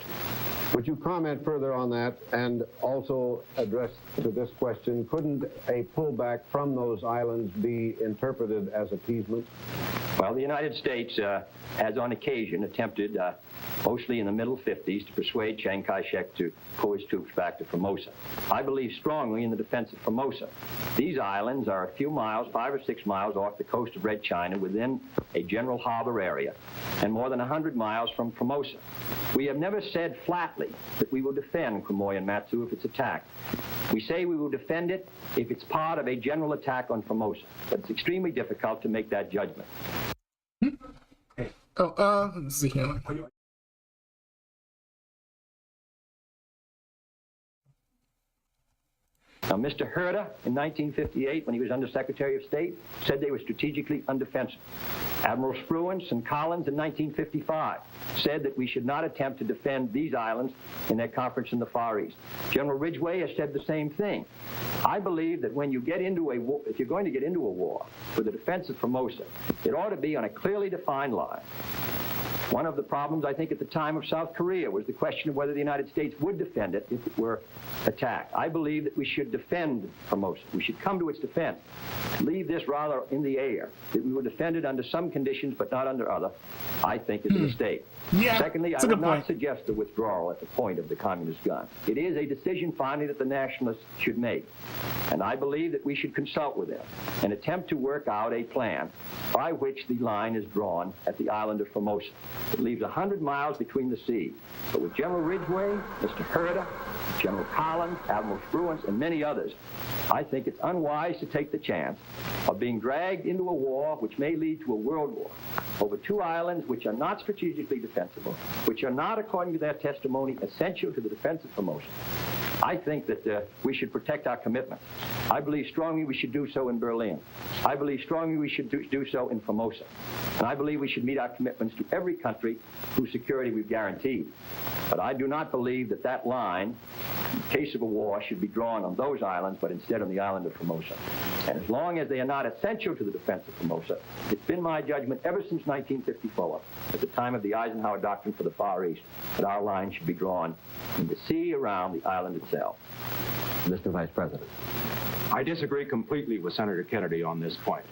Would you comment further on that and also address to this question, couldn't a pullback from those islands be interpreted as appeasement? Well, the United States has on occasion attempted, mostly in the middle 50s, to persuade Chiang Kai-shek to pull his troops back to Formosa. I believe strongly in the defense of Formosa. These islands are a few miles, 5 or 6 miles off the coast of Red China within a general harbor area and more than 100 miles from Formosa. We have never said flatly that we will defend Quemoy and Matsu if it's attacked. We say we will defend it if it's part of a general attack on Formosa, but it's extremely difficult to make that judgment. Let's see here. Now, Mr. Herter, in 1958, when he was Under Secretary of State, said they were strategically undefensible. Admiral Spruance and Collins in 1955 said that we should not attempt to defend these islands in their conference in the Far East. General Ridgway has said the same thing. I believe that when you get into a war, if you're going to get into a war for the defense of Formosa, it ought to be on a clearly defined line. One of the problems, I think, at the time of South Korea was the question of whether the United States would defend it if it were attacked. I believe that we should defend Formosa. We should come to its defense. Leave this rather in the air, that we will defend it under some conditions but not under other, I think is a mistake. Yeah, secondly, I would not suggest the withdrawal at the point of the communist gun. It is a decision finally that the nationalists should make. And I believe that we should consult with them and attempt to work out a plan by which the line is drawn at the island of Formosa. It leaves 100 miles between the seas. But with General Ridgway, Mr. Herter, General Collins, Admiral Spruance, and many others, I think it's unwise to take the chance of being dragged into a war which may lead to a world war over two islands which are not strategically defensible, which are not, according to their testimony, essential to the defense of Formosa. I think that we should protect our commitments. I believe strongly we should do so in Berlin. I believe strongly we should do so in Formosa. And I believe we should meet our commitments to every country whose security we've guaranteed. But I do not believe that that line, in case of a war, should be drawn on those islands, but instead on the island of Formosa. And as long as they are not essential to the defense of Formosa, it's been my judgment ever since 1954, at the time of the Eisenhower Doctrine for the Far East, that our line should be drawn in the sea around the island itself. Mr. Vice President. I disagree completely with Senator Kennedy on this point.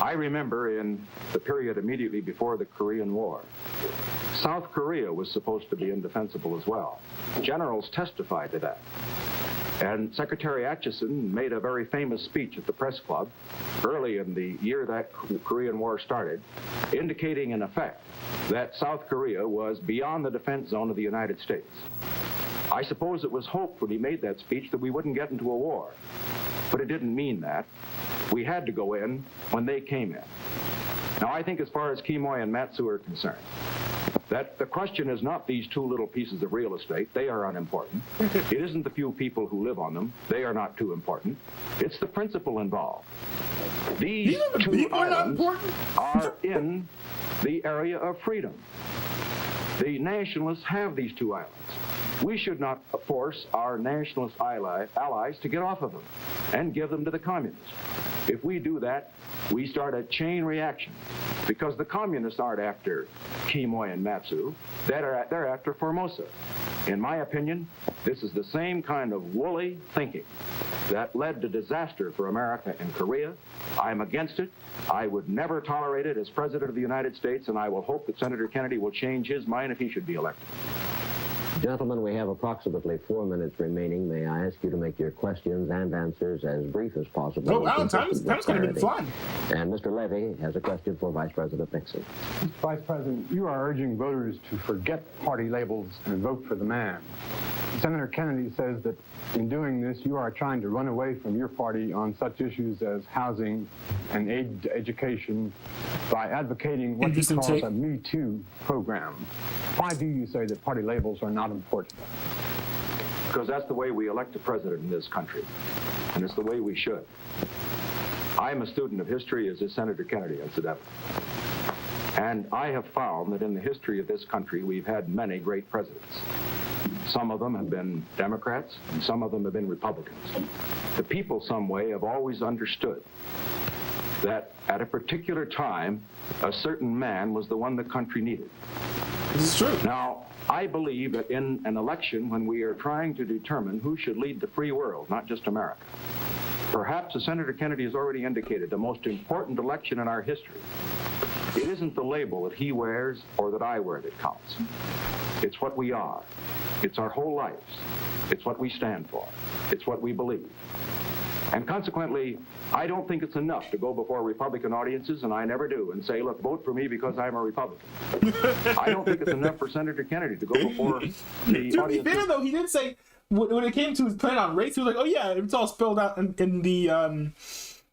I remember in the period immediately before the Korean War, South Korea was supposed to be indefensible as well. Generals testified to that. And Secretary Atchison made a very famous speech at the press club early in the year that Korean War started, indicating in effect that South Korea was beyond the defense zone of the United States. I suppose it was hoped when he made that speech that we wouldn't get into a war, but it didn't mean that. We had to go in when they came in. Now, I think as far as Quemoy and Matsu are concerned, that the question is not these two little pieces of real estate. They are unimportant. It isn't the few people who live on them. They are not too important. It's the principle involved. These two islands are in the area of freedom. The nationalists have these two islands. We should not force our nationalist allies to get off of them and give them to the communists. If we do that, we start a chain reaction, because the communists aren't after Quemoy and Matsu, they're after Formosa. In my opinion, this is the same kind of woolly thinking that led to disaster for America and Korea. I'm against it. I would never tolerate it as President of the United States, and I will hope that Senator Kennedy will change his mind if he should be elected. Gentlemen, we have approximately 4 minutes remaining. May I ask you to make your questions and answers as brief as possible? Oh, wow, time's going to be fun. And Mr. Levy has a question for Vice President Nixon. Vice President, you are urging voters to forget party labels and vote for the man. Senator Kennedy says that in doing this, you are trying to run away from your party on such issues as housing and aid to education by advocating what he calls a Me Too program. Why do you say that party labels are not important? Because that's the way we elect a president in this country, and it's the way we should. I'm a student of history, as is Senator Kennedy, incidentally. And I have found that in the history of this country, we've had many great presidents. Some of them have been Democrats, and some of them have been Republicans. The people, some way, have always understood that at a particular time, a certain man was the one the country needed. This is true. Now, I believe that in an election, when we are trying to determine who should lead the free world, not just America, perhaps, as Senator Kennedy has already indicated, the most important election in our history, it isn't the label that he wears or that I wear that counts. It's what we are. It's our whole lives. It's what we stand for. It's what we believe. And consequently, I don't think it's enough to go before Republican audiences, and I never do, and say, look, vote for me because I'm a Republican. I don't think it's enough for Senator Kennedy to go before the audience. To be fair, though, he did say, when it came to his plan on race, he was like, oh yeah, it's all spelled out in the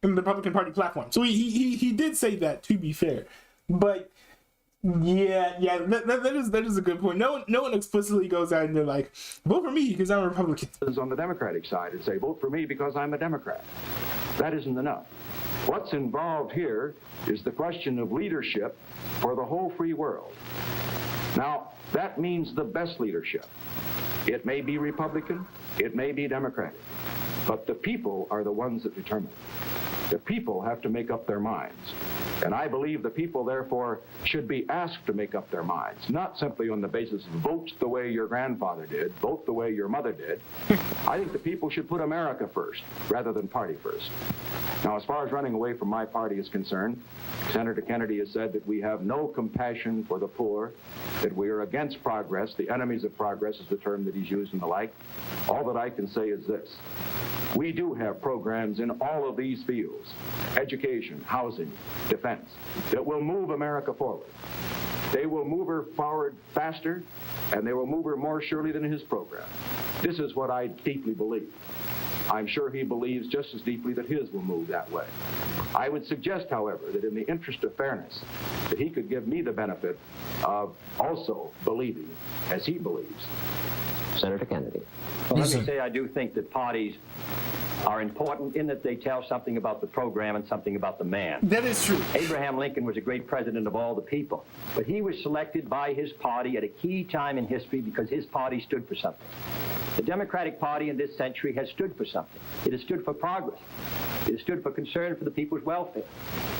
Republican Party platform. So he did say that, to be fair. But yeah, that is a good point. No one explicitly goes out and they're like, vote for me because I'm a Republican. On the Democratic side and say, vote for me because I'm a Democrat. That isn't enough. What's involved here is the question of leadership for the whole free world. Now, that means the best leadership. It may be Republican, it may be Democratic, but the people are the ones that determine. The people have to make up their minds. And I believe the people, therefore, should be asked to make up their minds, not simply on the basis of vote the way your grandfather did, vote the way your mother did. I think the people should put America first, rather than party first. Now, as far as running away from my party is concerned, Senator Kennedy has said that we have no compassion for the poor, that we are against progress. The enemies of progress is the term that he's used and the like. All that I can say is this. We do have programs in all of these fields, education, housing, defense, that will move America forward. They will move her forward faster, and they will move her more surely than his program. This is what I deeply believe. I'm sure he believes just as deeply that his will move that way. I would suggest, however, that in the interest of fairness, that he could give me the benefit of also believing as he believes. Senator Kennedy. Well, let me say I do think that parties are important in that they tell something about the program and something about the man. That is true. Abraham Lincoln was a great president of all the people, but he was selected by his party at a key time in history because his party stood for something. The Democratic Party in this century has stood for something. It has stood for progress. It has stood for concern for the people's welfare.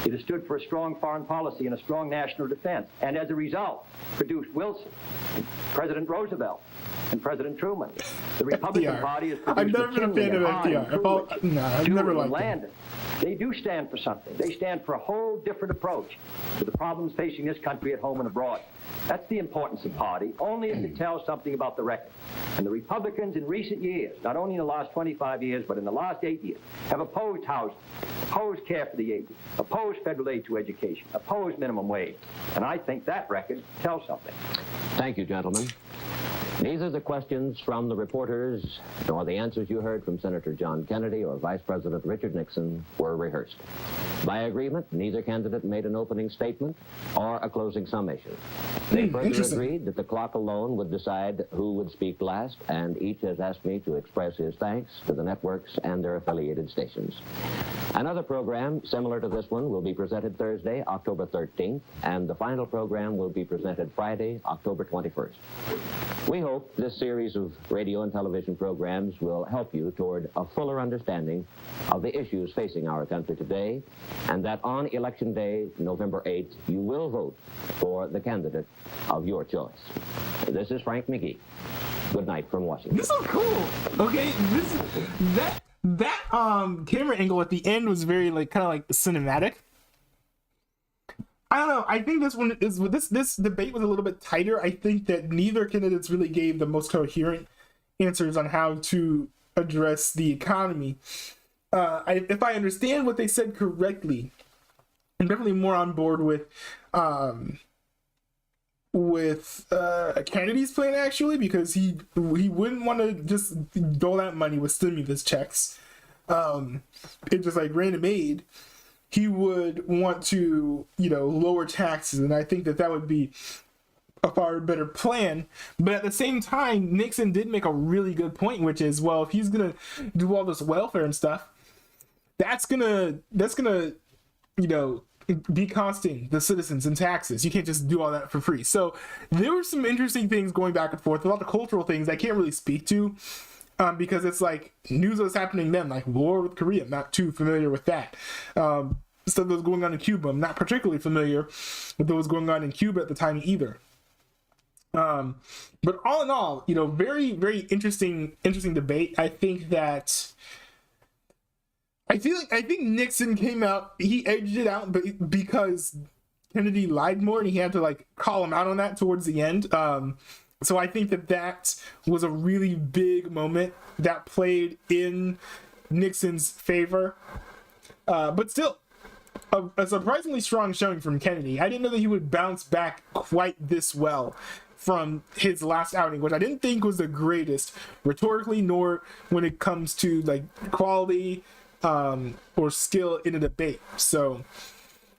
It has stood for a strong foreign policy and a strong national defense, and as a result, produced Wilson, President Roosevelt, and President Truman. The Republican FDR. Party is I've never been a fan of FDR. No, I've never liked him. Landon. They do stand for something. They stand for a whole different approach to the problems facing this country at home and abroad. That's the importance of party, only if it tells something about the record. And the Republicans in recent years, not only in the last 25 years, but in the last 8 years, have opposed housing, opposed care for the aged, opposed federal aid to education, opposed minimum wage. And I think that record tells something. Thank you, gentlemen. Neither the questions from the reporters nor the answers you heard from Senator John Kennedy or Vice President Richard Nixon were rehearsed. By agreement, neither candidate made an opening statement or a closing summation. They further agreed that the clock alone would decide who would speak last, and each has asked me to express his thanks to the networks and their affiliated stations. Another program similar to this one will be presented Thursday, October 13th, and the final program will be presented Friday, October 21st. We hope this series of radio and television programs will help you toward a fuller understanding of the issues facing our country today, and that on Election Day, November 8th, you will vote for the candidate of your choice. This is Frank McGee. Good night from Washington. This is cool. Okay, that camera angle at the end was very kind of cinematic. I don't know. I think this one is this debate was a little bit tighter. I think that neither candidates really gave the most coherent answers on how to address the economy. If I understand what they said correctly, I'm definitely more on board with Kennedy's plan, actually, because he wouldn't want to just dole out money with stimulus checks. It's just like random aid. He would want to, lower taxes, and I think that would be a far better plan. But at the same time, Nixon did make a really good point, which is, well, if he's gonna do all this welfare and stuff, that's gonna be costing the citizens in taxes. You can't just do all that for free. So there were some interesting things going back and forth, a lot of cultural things I can't really speak to. Because it's like news was happening then, like war with Korea. I'm not too familiar with that. Stuff that was going on in Cuba, I'm not particularly familiar with what was going on in Cuba at the time either. But all in all, very, very interesting debate. I think Nixon came out, he edged it out, but because Kennedy lied more, and he had to call him out on that towards the end. So I think that was a really big moment that played in Nixon's favor. But still, a surprisingly strong showing from Kennedy. I didn't know that he would bounce back quite this well from his last outing, which I didn't think was the greatest rhetorically, nor when it comes to quality or skill in a debate. So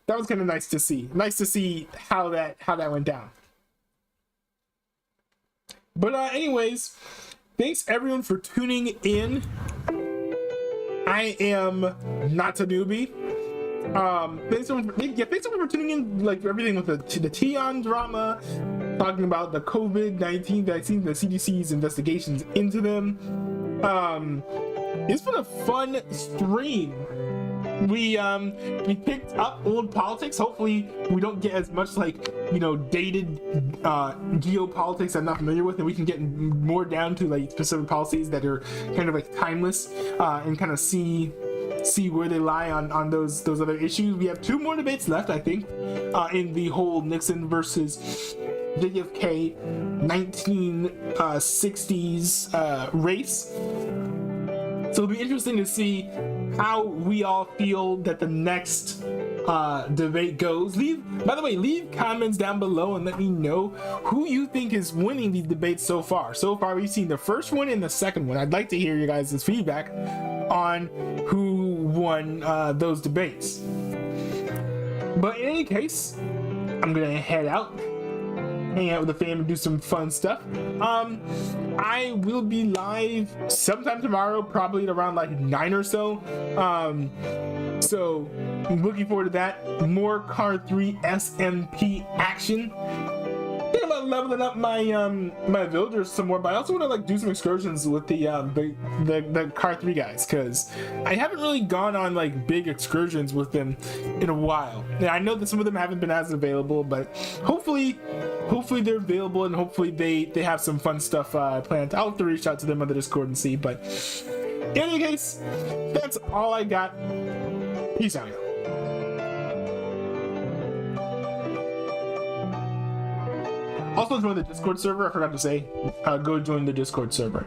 that was kind of nice to see. Nice to see how that went down. But anyways, thanks everyone for tuning in. I am not a newbie. Thanks everyone for tuning in, everything with the Tion drama, talking about the COVID-19 vaccine, the CDC's investigations into them. It's been a fun stream. We picked up old politics. Hopefully we don't get as much dated geopolitics I'm not familiar with, and we can get more down to specific policies that are kind of timeless, and kind of see where they lie on those other issues. We have 2 more debates left, I think, in the whole Nixon versus JFK 1960s race. So it'll be interesting to see how we all feel that the next debate goes. By the way, leave comments down below and let me know who you think is winning these debates so far. So far, we've seen the first one and the second one. I'd like to hear you guys' feedback on who won those debates. But in any case, I'm gonna head out, hang out with the fam, and do some fun stuff. I will be live sometime tomorrow, probably at around 9 or so. So I'm looking forward to that. More Car 3 SMP action. Think about on leveling up my my villagers some more, but I also want to like do some excursions with the Car 3 guys, because I haven't really gone on like big excursions with them in a while. And I know that some of them haven't been as available, but hopefully they're available, and hopefully they have some fun stuff planned. I'll have to reach out to them on the Discord and see, but in any case, that's all I got. Peace out, y'all. Also join the Discord server. I forgot to say, go join the Discord server.